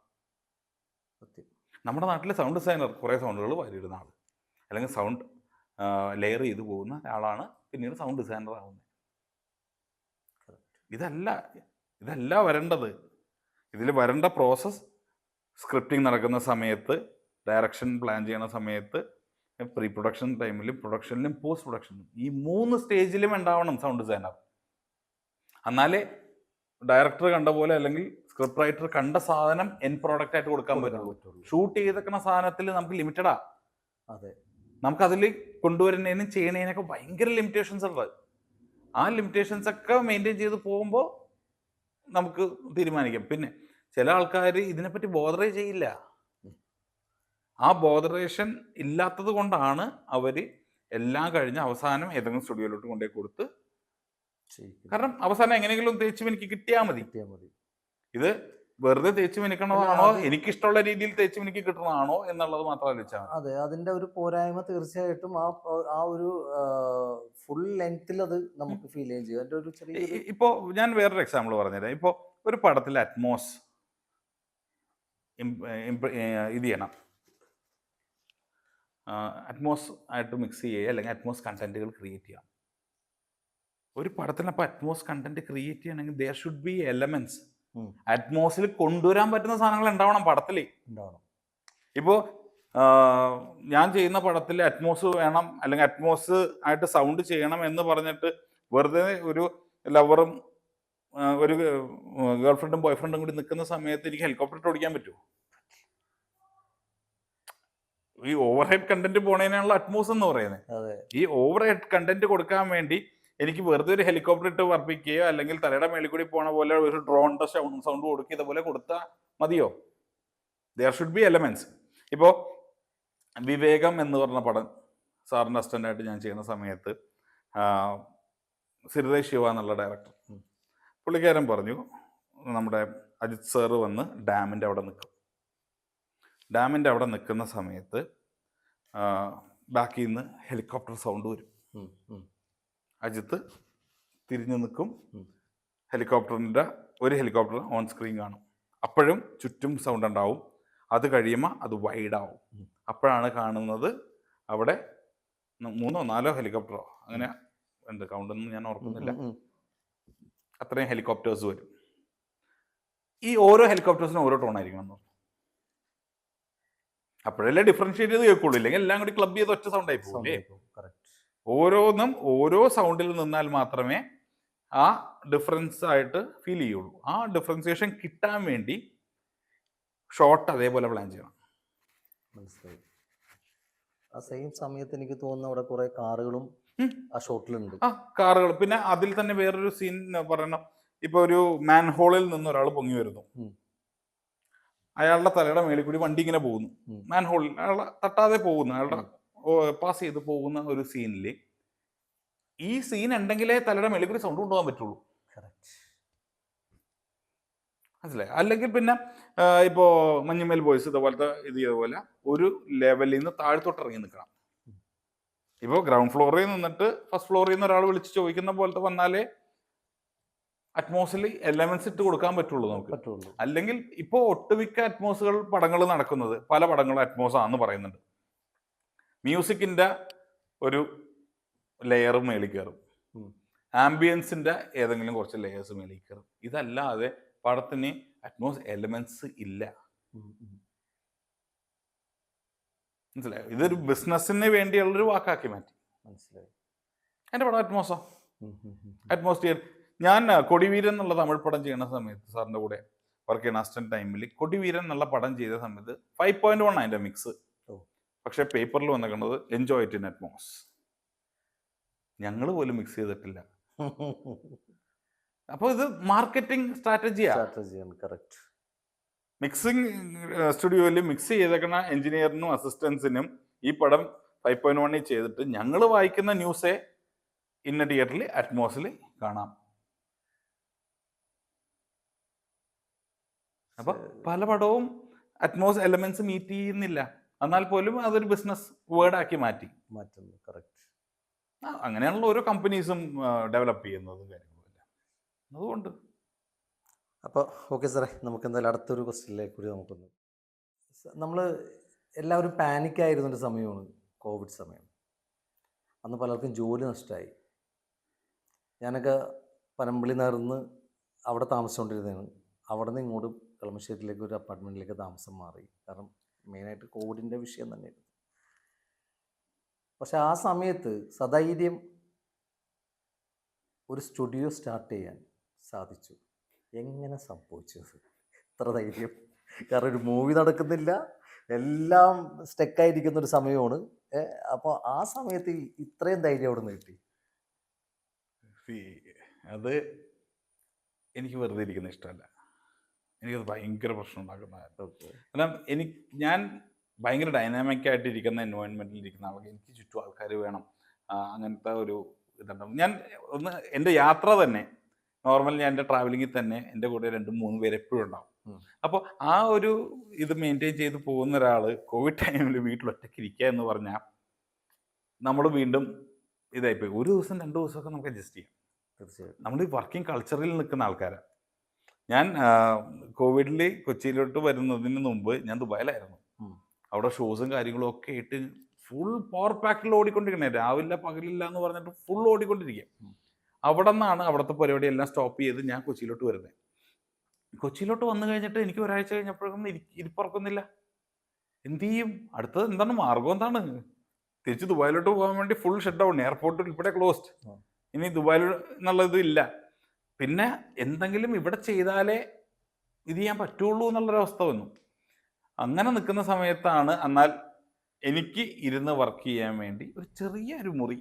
നമ്മുടെ നാട്ടിലെ സൗണ്ട് ഡിസൈനർ കുറേ സൗണ്ടുകൾ വരിടുന്ന ആൾ, അല്ലെങ്കിൽ സൗണ്ട് ലെയർ ചെയ്ത് പോകുന്ന ആളാണ് പിന്നീട് സൗണ്ട് ഡിസൈനർ ആവുന്നത്. ഇതല്ല വരേണ്ടത്. ഇതിൽ വരേണ്ട പ്രോസസ്സ് സ്ക്രിപ്റ്റിംഗ് നടക്കുന്ന സമയത്ത്, ഡയറക്ഷൻ പ്ലാൻ ചെയ്യുന്ന സമയത്ത്, പ്രീ പ്രൊഡക്ഷൻ ടൈമിലും പ്രൊഡക്ഷനിലും പോസ്റ്റ് പ്രൊഡക്ഷനിലും, ഈ 3 സ്റ്റേജിലും ഉണ്ടാവണം സൗണ്ട് ഡിസൈനർ. എന്നാലേ ഡയറക്ടർ കണ്ട പോലെ അല്ലെങ്കിൽ സ്ക്രിപ്റ്റ് റൈറ്റർ കണ്ട സാധനം എൻ പ്രോഡക്റ്റ് ആയിട്ട് കൊടുക്കാൻ പറ്റുള്ളൂ. ഷൂട്ട് ചെയ്തേക്കുന്ന സാധനത്തിൽ നമുക്ക് ലിമിറ്റഡാ. അതെ. നമുക്കതിൽ കൊണ്ടുവരുന്നതിനും ചെയ്യണതിനൊക്കെ ഭയങ്കര ലിമിറ്റേഷൻസ് ഉണ്ട്. ആ ലിമിറ്റേഷൻസ് ഒക്കെ മെയിൻറ്റെയിൻ ചെയ്ത് പോകുമ്പോൾ നമുക്ക് തീരുമാനിക്കാം. പിന്നെ ചില ആൾക്കാർ ഇതിനെപ്പറ്റി ബോധറേ ചെയ്യില്ല. ആ ബോധറേഷൻ ഇല്ലാത്തത് കൊണ്ടാണ് അവർ എല്ലാം കഴിഞ്ഞ് അവസാനം ഏതെങ്കിലും സ്റ്റുഡിയോയിലോട്ട് കൊണ്ടുപോയി കൊടുത്ത്, കാരണം അവസാനം എങ്ങനെയെങ്കിലും തേച്ച് എനിക്ക് കിട്ടിയാൽ മതി. ഇത് വെറുതെ തേച്ച് മിനിക്കണതാണോ, അത് എനിക്കിഷ്ടമുള്ള രീതിയിൽ തേച്ച് മിനിക്ക് കിട്ടണതാണോ എന്നുള്ളത് മാത്രം ആലോചിച്ചാൽ മതി. അതെ, അതിന്റെ ഒരു പോരായ്മ തീർച്ചയായിട്ടും ആ ഒരു ഫുൾ ലെങ്ത്തിൽ അത് നമുക്ക് ഫീൽ ചെയ്യുകയും ചെയ്യും. അതിന്റെ ഒരു ചെറിയ ഇപ്പോ ഞാൻ വേറൊരു എക്സാമ്പിൾ പറഞ്ഞുതരാം. ഇപ്പോ ഒരു പടത്തിൽ അറ്റ്മോസ് ഇത് ചെയ്യണം, അറ്റ്മോസ് ആയിട്ട് മിക്സ് ചെയ്യുക, അല്ലെങ്കിൽ അറ്റ്മോസ് കണ്ടന്റുകൾ ക്രിയേറ്റ് ചെയ്യാം. ഒരു പടത്തിനപ്പോൾ അറ്റ്മോസ് കണ്ടന്റ് ക്രിയേറ്റ് ചെയ്യണമെങ്കിൽ ദർ ഷുഡ് ബി എലമെന്റ്സ്. അറ്റ്മോസിൽ കൊണ്ടുവരാൻ പറ്റുന്ന സാധനങ്ങൾ ഉണ്ടാവണം പടത്തിൽ. ഉണ്ടാവണം. ഇപ്പോൾ ഞാൻ ചെയ്യുന്ന പടത്തിൽ അറ്റ്മോസ് വേണം, അല്ലെങ്കിൽ അറ്റ്മോസ് ആയിട്ട് സൗണ്ട് ചെയ്യണം എന്ന് പറഞ്ഞിട്ട് വെറുതെ ഒരു ലവറും ഒരു ഗേൾ ഫ്രണ്ടും ബോയ് ഫ്രണ്ടും കൂടി നിൽക്കുന്ന സമയത്ത് എനിക്ക് ഹെലികോപ്റ്റർ ഓടിക്കാൻ പറ്റുമോ? ഈ ഓവർ ഹെഡ് കണ്ടന്റ് പോണേനാണല്ലോ അറ്റ്മോസ് എന്ന് പറയുന്നത്. ഈ ഓവർ ഹെഡ് കണ്ടന്റ് കൊടുക്കാൻ വേണ്ടി എനിക്ക് വെറുതെ ഒരു ഹെലികോപ്റ്റർ ഇട്ട് വർപ്പിക്കുകയോ അല്ലെങ്കിൽ തലയുടെ മേളിൽ കൂടി പോണ പോലെ ഒരു ഡ്രോണിന്റെ സൗണ്ട് കൊടുക്കുക, ഇതുപോലെ കൊടുത്താൽ മതിയോ? There should be elements. ഇപ്പോൾ വിവേകം എന്ന് പറഞ്ഞ പടം സാറിൻ്റെ അസിസ്റ്റൻ്റായിട്ട് ഞാൻ ചെയ്യുന്ന സമയത്ത് സിരിതേഷ് ശിവ എന്നുള്ള ഡയറക്ടർ, പുള്ളിക്കാരൻ പറഞ്ഞു നമ്മുടെ അജിത് സാറ് വന്ന് ഡാമിൻ്റെ അവിടെ നിൽക്കും. ഡാമിൻ്റെ അവിടെ നിൽക്കുന്ന സമയത്ത് ബാക്കിൽ നിന്ന് ഹെലികോപ്റ്റർ സൗണ്ട് വരും. അജിത്ത് തിരിഞ്ഞു നിൽക്കും, ഹെലികോപ്റ്ററിൻ്റെ ഒരു ഹെലികോപ്റ്റർ ഓൺ സ്ക്രീൻ കാണും. അപ്പോഴും ചുറ്റും സൗണ്ട് ഉണ്ടാവും. അത് കഴിയുമ്പോൾ അത് വൈഡാവും. അപ്പോഴാണ് കാണുന്നത് അവിടെ 3 or 4 ഹെലികോപ്റ്ററോ അങ്ങനെ ഉണ്ട്, കൗണ്ടൊന്നും ഞാൻ ഓർക്കുന്നില്ല, അത്രയും ഹെലികോപ്റ്റേഴ്സ് വരും. ഈ ഓരോ ഹെലികോപ്റ്റേഴ്സിനും ഓരോ ടോൺ ആയിരിക്കണം എന്ന് പറഞ്ഞു. അപ്പോഴല്ലേ ഡിഫറൻഷിയേറ്റ് ചെയ്ത് കേൾക്കുള്ളൂ, ഇല്ലെങ്കിൽ എല്ലാം കൂടി ക്ലബ് ചെയ്ത് ഒറ്റ സൗണ്ട് ആയി പോകും. ഓരോന്നും ഓരോ സൗണ്ടിൽ നിന്നാൽ മാത്രമേ ആ ഡിഫറൻസ് ആയിട്ട് ഫീൽ ചെയ്യുള്ളൂ. ആ ഡിഫറൻസിയേഷൻ കിട്ടാൻ വേണ്ടി ഷോട്ട് അതേപോലെ പ്ലാൻ ചെയ്യണം. മനസ്സിലായി. ആ സെയിം സമയത്ത് എനിക്ക് തോന്നുന്നു അവിടെ കുറെ കാറുകളും ആ ഷോട്ടിലുണ്ട്. കാറുകൾ. പിന്നെ അതിൽ തന്നെ വേറൊരു സീൻ പറയണം. ഇപ്പൊ ഒരു മാൻഹോളിൽ നിന്ന് ഒരാൾ പൊങ്ങി വരുന്നു, അയാളുടെ തലയുടെ മേളിൽ കൂടി വണ്ടി ഇങ്ങനെ പോകുന്നു, മാൻഹോളിൽ അയാളെ തട്ടാതെ പോകുന്നു, അയാളുടെ പാസ് ചെയ്ത് പോകുന്ന ഒരു സീനിൽ ഈ സീൻ ഉണ്ടെങ്കിലേ തലയുടെ മേളിൽ കൂടി സൗണ്ട് കൊണ്ടുപോകാൻ പറ്റുള്ളൂ. മനസ്സിലായി? അല്ലെങ്കിൽ പിന്നെ ഇപ്പോൾ മഞ്ഞുമേൽ ബോയ്സ് ഇതുപോലത്തെ ഇത് ചെയ്തപോലെ ഒരു ലെവലിൽ നിന്ന് താഴത്തോട്ട് ഇറങ്ങി നിൽക്കണം. ഇപ്പോൾ ഗ്രൗണ്ട് ഫ്ലോറിൽ നിന്നിട്ട് ഫസ്റ്റ് ഫ്ലോറിൽ നിന്ന് ഒരാൾ വിളിച്ച് ചോദിക്കുന്ന പോലത്തെ വന്നാലേ അറ്റ്മോസിൽ എലമെന്റ്സ് ഇട്ട് കൊടുക്കാൻ പറ്റുള്ളൂ നമുക്ക്. അല്ലെങ്കിൽ ഇപ്പോൾ ഒട്ടുമിക്ക അറ്റ്മോസുകൾ പടങ്ങൾ നടക്കുന്നത്, പല പടങ്ങളും അറ്റ്മോസ് ആണെന്ന് പറയുന്നുണ്ട്. മ്യൂസിക്കിന്റെ ഒരു ലെയർ മേളിൽ കയറും, ആംബിയൻസിന്റെ ഏതെങ്കിലും കുറച്ച് ലെയേഴ്സ് മേളിൽ കയറും. ഇതല്ലാതെ പടത്തിന് അറ്റ്മോസ് എലമെന്റ്സ് ഇല്ല. മനസ്സിലായോ? ഇതൊരു ബിസിനസ്സിന് വേണ്ടിയുള്ളൊരു വാക്കാക്കി മാറ്റി. മനസ്സിലായി? എൻ്റെ പടം അറ്റ്മോസോ, അറ്റ്മോസ്ഫിയർ. ഞാൻ കൊടിവീരൻ എന്നുള്ള തമിഴ് പടം ചെയ്യുന്ന സമയത്ത് സാറിൻ്റെ കൂടെ വർക്ക് ചെയ്യുന്ന അസിസ്റ്റന്റ് ടൈമിൽ കൊടിവീരൻ എന്നുള്ള പടം ചെയ്ത സമയത്ത് 5.1 അതിൻ്റെ മിക്സ്. പക്ഷെ പേപ്പറിൽ വന്നിരിക്കുന്നത് എൻജോയ് ഇറ്റ് ഇൻ അറ്റ്മോസ്. ഞങ്ങൾ പോലും മിക്സ് ചെയ്തിട്ടില്ല. അപ്പോൾ ഇത് മാർക്കറ്റിംഗ് സ്ട്രാറ്റജിയാണ്. കറക്റ്റ്. മിക്സിംഗ് സ്റ്റുഡിയോയിൽ മിക്സ് ചെയ്തേക്കുന്ന എഞ്ചിനീയറിനും അസിസ്റ്റൻസിനും ഈ പടം 5.1 ചെയ്തിട്ട് ഞങ്ങൾ വായിക്കുന്ന ന്യൂസേ ഇന്ന തിയേറ്ററിൽ അറ്റ്മോസിൽ കാണാം. അപ്പൊ പല പടവും അറ്റ്മോസ് എലമെന്റ്സ് മീറ്റ് ചെയ്യുന്നില്ല, എന്നാൽ പോലും അതൊരു ബിസിനസ് വേർഡാക്കി മാറ്റുന്നു. കറക്റ്റ്. അങ്ങനെയാണല്ലോ ഓരോ കമ്പനീസും ഡെവലപ്പ് ചെയ്യുന്നത് കാര്യങ്ങളില്ല. അതുകൊണ്ട് അപ്പോൾ ഓക്കെ സാറേ, നമുക്ക് എന്തായാലും അടുത്തൊരു ക്വസ്റ്റ്യനിലേക്ക് കൂടി നമുക്കൊന്ന്. നമ്മൾ എല്ലാവരും പാനിക്കായിരുന്നൊരു സമയമാണ് കോവിഡ് സമയം. അന്ന് പലർക്കും ജോലി നഷ്ടമായി. ഞാനൊക്കെ പനമ്പള്ളി നേർന്ന് അവിടെ താമസിച്ചുകൊണ്ടിരുന്നതാണ്. അവിടെ നിന്ന് ഇങ്ങോട്ട് കളമശ്ശേരിയിലേക്ക് ഒരു അപ്പാർട്ട്മെൻറ്റിലേക്ക് താമസം മാറി. കാരണം മെയിനായിട്ട് കോവിഡിൻ്റെ വിഷയം തന്നെയായിരുന്നു. പക്ഷെ ആ സമയത്ത് സധൈര്യം ഒരു സ്റ്റുഡിയോ സ്റ്റാർട്ട് ചെയ്യാൻ സാധിച്ചു. എങ്ങനെ സംഭവിച്ചത് ഇത്ര ധൈര്യം? കാരണം ഒരു മൂവി നടക്കുന്നില്ല, എല്ലാം സ്റ്റക്കായിരിക്കുന്ന ഒരു സമയമാണ്. അപ്പോൾ ആ സമയത്ത് ഇത്രയും ധൈര്യം അവിടെ നിന്ന് കിട്ടി? അത് എനിക്ക് വെറുതെ ഇരിക്കുന്ന ഇഷ്ടമല്ല. എനിക്കത് ഭയങ്കര പ്രശ്നം ഉണ്ടാക്കുന്നതായിരുന്നു. കാരണം ഞാൻ ഭയങ്കര ഡൈനാമിക് ആയിട്ട് ഇരിക്കുന്ന എൻവയോൺമെൻറ്റിൽ ഇരിക്കുന്ന ആൾക്ക് എനിക്ക് ചുറ്റും ആൾക്കാർ വേണം, അങ്ങനത്തെ ഒരു ഇതുണ്ടാവും. ഞാൻ എൻ്റെ യാത്ര തന്നെ നോർമൽ ഞാൻ എൻ്റെ ട്രാവലിങ്ങിൽ തന്നെ എൻ്റെ കൂടെ 2-3 പേര് എപ്പോഴും ഉണ്ടാവും. അപ്പോൾ ആ ഒരു ഇത് മെയിൻറ്റെയിൻ ചെയ്ത് പോകുന്ന ഒരാൾ കോവിഡ് ടൈമിൽ വീട്ടിൽ ഒറ്റയ്ക്ക് ഇരിക്കുക എന്ന് പറഞ്ഞാൽ നമ്മൾ വീണ്ടും ഇതായിപ്പോയി. ഒരു ദിവസം 2 ദിവസമൊക്കെ നമുക്ക് അഡ്ജസ്റ്റ് ചെയ്യാം. തീർച്ചയായിട്ടും. നമ്മൾ ഈ വർക്കിംഗ് കൾച്ചറിൽ നിൽക്കുന്ന ആൾക്കാരാണ്. ഞാൻ കോവിഡിൽ കൊച്ചിയിലോട്ട് വരുന്നതിന് മുമ്പ് ഞാൻ ദുബായിലായിരുന്നു. അവിടെ ഷോസും കാര്യങ്ങളും ഒക്കെ ആയിട്ട് ഫുൾ പവർ പാക്കിൽ ഓടിക്കൊണ്ടിരിക്കണേ, രാവിലെ പകലില്ല എന്ന് പറഞ്ഞിട്ട് ഫുൾ ഓടിക്കൊണ്ടിരിക്കുക. അവിടെ നിന്നാണ് അവിടുത്തെ പരിപാടി എല്ലാം സ്റ്റോപ്പ് ചെയ്ത് ഞാൻ കൊച്ചിയിലോട്ട് വരുന്നത്. കൊച്ചിയിലോട്ട് വന്നു കഴിഞ്ഞിട്ട് എനിക്ക് ഒരാഴ്ച കഴിഞ്ഞപ്പോഴേക്കും ഇരിപ്പുറക്കുന്നില്ല. എന്ത് ചെയ്യും? അടുത്തത് എന്താണ് മാർഗം? എന്താണ്? തിരിച്ച് ദുബായിലോട്ട് പോകാൻ വേണ്ടി ഫുൾ ഷട്ട് ഡൗൺ, എയർപോർട്ട് ഉൾപ്പെടെ ക്ലോസ്ഡ്. ഇനി ദുബായിൽ എന്നുള്ളത് ഇല്ല. പിന്നെ എന്തെങ്കിലും ഇവിടെ ചെയ്താലേ ഇത് ചെയ്യാൻ പറ്റുള്ളൂ എന്നുള്ളൊരവസ്ഥ വന്നു. അങ്ങനെ നിൽക്കുന്ന സമയത്താണ് എന്നാൽ എനിക്ക് ഇരുന്ന് വർക്ക് ചെയ്യാൻ വേണ്ടി ഒരു ചെറിയൊരു മുറി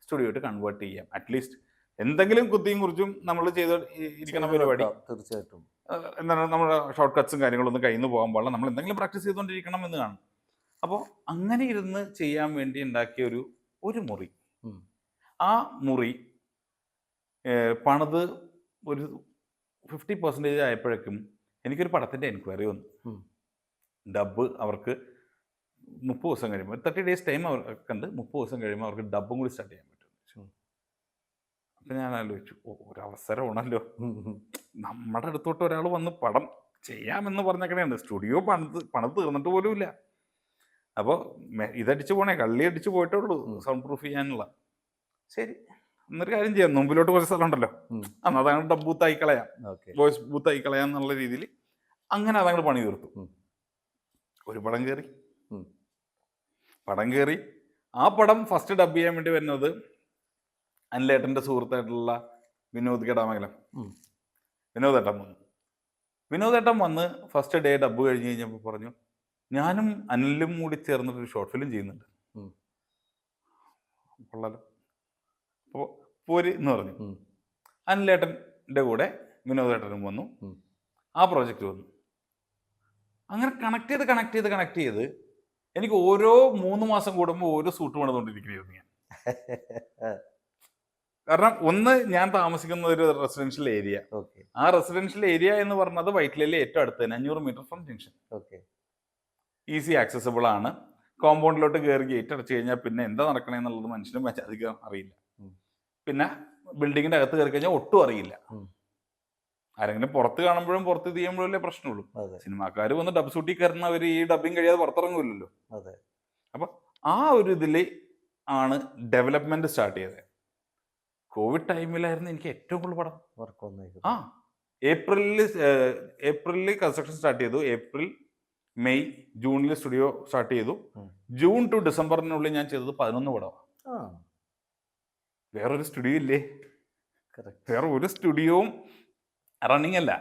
സ്റ്റുഡിയോ ആയിട്ട് കൺവേർട്ട് ചെയ്യാം. അറ്റ്ലീസ്റ്റ് എന്തെങ്കിലും കുത്തിയും കുറിച്ചും നമ്മൾ ചെയ്ത് ഇരിക്കുന്ന പരിപാടി. തീർച്ചയായിട്ടും. എന്താണ് നമ്മുടെ ഷോർട്ട് കട്ട്സും കാര്യങ്ങളൊന്നും കയ്യിൽ നിന്ന് പോകാൻ പാടില്ല, നമ്മൾ എന്തെങ്കിലും പ്രാക്ടീസ് ചെയ്തുകൊണ്ടിരിക്കണം എന്ന് കാണും. അപ്പോൾ അങ്ങനെ ഇരുന്ന് ചെയ്യാൻ വേണ്ടി ഉണ്ടാക്കിയ ഒരു മുറി. ആ മുറി പണിത് ഒരു 50% ആയപ്പോഴേക്കും എനിക്കൊരു പടത്തിൻ്റെ എൻക്വയറി വന്നു. ഡബ്ബ് അവർക്ക് 30 ദിവസം കഴിയുമ്പോൾ 30 days ടൈം അവർക്ക് ഉണ്ട്. 30 ദിവസം കഴിയുമ്പോൾ അവർക്ക് ഡബ്ബും കൂടി സ്റ്റാർട്ട് ചെയ്യാൻ പറ്റും. അപ്പം ഞാൻ ആലോചിച്ചു, ഒരവസരമാണല്ലോ, നമ്മുടെ അടുത്തോട്ട് ഒരാൾ വന്ന് പടം ചെയ്യാമെന്ന് പറഞ്ഞേക്കണേണ്. സ്റ്റുഡിയോ പണിത് തീർന്നിട്ട് പോലും ഇല്ല. അപ്പോൾ ഇതടിച്ച് പോണേ, കള്ളി അടിച്ച് പോയിട്ടേ ഉള്ളൂ സൗണ്ട് പ്രൂഫ് ചെയ്യാനുള്ള. ശരി, എന്നൊരു കാര്യം ചെയ്യാം, മുമ്പിലോട്ട് കുറച്ച് സ്ഥലം ഉണ്ടല്ലോ, അന്ന് അതങ്ങോട്ട് ഡബ് ബൂത്തായി കളയാം, വോയിസ് ബൂത്തായി കളയാം എന്നുള്ള രീതിയിൽ അങ്ങനെ അതങ്ങോട്ട് പണി തീർത്തു. ഒരു പടം കയറി. ആ പടം ഫസ്റ്റ് ഡബ് ചെയ്യാൻ വേണ്ടി വരുന്നത് അനിലേട്ടൻ്റെ സുഹൃത്തായിട്ടുള്ള വിനോദ് കെടാമംഗലം. വിനോദേട്ടൻ വന്ന് ഫസ്റ്റ് ഡേ ഡബ് കഴിഞ്ഞ് കഴിഞ്ഞപ്പോൾ പറഞ്ഞു, ഞാനും അനിലും കൂടി ചേർന്നിട്ടൊരു ഷോർട്ട് ഫിലിം ചെയ്യുന്നുണ്ട്, കൊള്ളാലോ, അപ്പോൾ പോര് എന്ന് പറഞ്ഞു. അനിലേട്ടൻ്റെ കൂടെ വിനോദേട്ടനും വന്നു. ആ പ്രോജക്റ്റ് വന്നു. അങ്ങനെ കണക്ട് ചെയ്ത് എനിക്ക് ഓരോ 3 മാസം കൂടുമ്പോൾ ഓരോ സൂട്ട് പണിതുകൊണ്ടിരിക്കുകയായിരുന്നു ഞാൻ. കാരണം ഒന്ന്, ഞാൻ താമസിക്കുന്ന ഒരു റെസിഡൻഷ്യൽ ഏരിയ. ആ റെസിഡൻഷ്യൽ ഏരിയ എന്ന് പറഞ്ഞത് വൈറ്റിലയിലെ ഏറ്റവും അടുത്ത് തന്നെ, 500 metre from junction. Easy accessible ആണ്. കോമ്പൗണ്ടിലോട്ട് കയറി ഗേറ്റ് അടച്ചു കഴിഞ്ഞാൽ പിന്നെ എന്താ നടക്കണേന്നുള്ളത് മനുഷ്യനും അധികം അറിയില്ല. പിന്നെ ബിൽഡിങ്ങിന്റെ അകത്ത് കയറി കഴിഞ്ഞാൽ ഒട്ടും അറിയില്ല. ആരെങ്കിലും പുറത്ത് കാണുമ്പോഴും പുറത്ത് ഇത് ചെയ്യുമ്പോഴല്ലേ പ്രശ്നമുള്ളൂ. സിനിമാക്കാർ വന്ന് ഡബ് ഷൂട്ടിൽ കയറുന്നവർ ഈ ഡബിങ് കഴിയാതെ പുറത്തിറങ്ങില്ലല്ലോ. അപ്പൊ ആ ഒരു ഇതിൽ ആണ് ഡെവലപ്മെന്റ് സ്റ്റാർട്ട് ചെയ്തത്. കോവിഡ് ടൈമിലായിരുന്നു എനിക്ക് ഏറ്റവും കൂടുതൽ പടം വർക്ക് വന്നത്. ഏപ്രിലിൽ കൺസ്ട്രക്ഷൻ സ്റ്റാർട്ട് ചെയ്തു. ഏപ്രിൽ, മെയ്, ജൂണിൽ സ്റ്റുഡിയോ സ്റ്റാർട്ട് ചെയ്തു. ജൂൺ ടു ഡിസംബറിനുള്ളിൽ ഞാൻ ചെയ്തത് 11 പടം. വേറൊരു സ്റ്റുഡിയോ ഇല്ലേ? വേറെ ഒരു സ്റ്റുഡിയോവും റണ്ണിങ് അല്ല.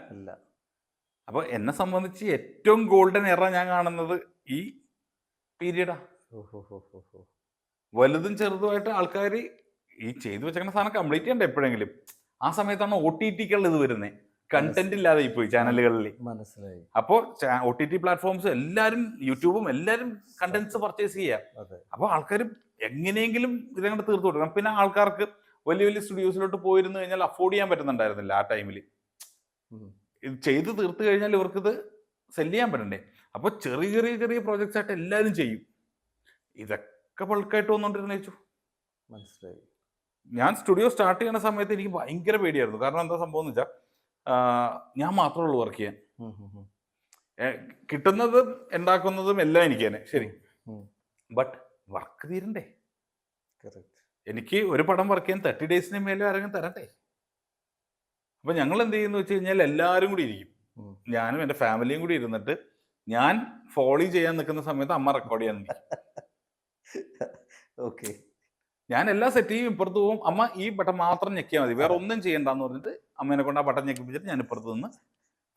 അപ്പോൾ എന്നെ സംബന്ധിച്ച് ഏറ്റവും ഗോൾഡൻ എറ ഞാൻ കാണുന്നത് ഈ പീരീഡാ. വലുതും ചെറുതുമായിട്ട് ആൾക്കാർ ഈ ചെയ്തു വെച്ചേക്കുന്ന സാധനം കംപ്ലീറ്റ് ചെയ്യണ്ട എപ്പോഴെങ്കിലും. ആ സമയത്താണ് OTT-ക്കുള്ള ഇത് വരുന്നത്. കണ്ടന്റ് ഇല്ലാതെ പോയി ചാനലുകളിൽ. മനസ്സിലായി. അപ്പോൾ OTT പ്ലാറ്റ്ഫോംസ് എല്ലാവരും, യൂട്യൂബും എല്ലാവരും കണ്ടന്റ്സ് പർച്ചേസ് ചെയ്യാം. അപ്പോൾ ആൾക്കാർ എങ്ങനെയെങ്കിലും ഇതങ്ങോട്ട് തീർത്തു കൊടുക്കണം. പിന്നെ ആൾക്കാർക്ക് വലിയ വലിയ സ്റ്റുഡിയോസിലോട്ട് പോയിരുന്നു കഴിഞ്ഞാൽ അഫോർഡ് ചെയ്യാൻ പറ്റുന്നുണ്ടായിരുന്നില്ല ആ ടൈമിൽ. ഇത് ചെയ്ത് തീർത്ത് കഴിഞ്ഞാൽ ഇവർക്കിത് സെല് ചെയ്യാൻ പറ്റണ്ടേ. അപ്പോൾ ചെറിയ പ്രോജക്ട്സ് ആയിട്ട് എല്ലാവരും ചെയ്യും. ഇതൊക്കെ ബൾക്കായിട്ട് വന്നുകൊണ്ടിരുന്ന വെച്ചു. മനസ്സിലായി. ഞാൻ സ്റ്റുഡിയോ സ്റ്റാർട്ട് ചെയ്യുന്ന സമയത്ത് എനിക്ക് ഭയങ്കര പേടിയായിരുന്നു. കാരണം എന്താ സംഭവം എന്ന് വെച്ചാൽ, ഞാൻ മാത്രമേ ഉള്ളൂ വർക്ക് ചെയ്യാൻ. കിട്ടുന്നതും ഉണ്ടാക്കുന്നതും എല്ലാം എനിക്ക് തന്നെ, ശരി, ബട്ട് വർക്ക് തീരണ്ടേ. എനിക്ക് ഒരു പടം വർക്ക് ചെയ്യാൻ 30 days മേലെ ആരെങ്കിലും തരണ്ടേ. അപ്പം ഞങ്ങൾ എന്ത് ചെയ്യുന്നു വെച്ച് കഴിഞ്ഞാൽ എല്ലാവരും കൂടി ഇരിക്കും. ഞാനും എൻ്റെ ഫാമിലിയും കൂടി ഇരുന്നിട്ട് ഞാൻ ഫോളോ ചെയ്യാൻ നിൽക്കുന്ന സമയത്ത് അമ്മ റെക്കോർഡ് ചെയ്യാൻ നിൽക്കും. ഞാൻ എല്ലാ സെറ്റ് ചെയ്യും, ഇപ്പുറത്ത് പോകും. അമ്മ ഈ ബട്ടൺ മാത്രം ഞെക്കിയാൽ മതി, വേറെ ഒന്നും ചെയ്യണ്ടെന്ന് പറഞ്ഞിട്ട് അമ്മേനെ കൊണ്ട് ആ ബട്ടൺ ഞെക്കിപ്പിച്ചിട്ട് ഞാൻ ഇപ്പുറത്ത് നിന്ന്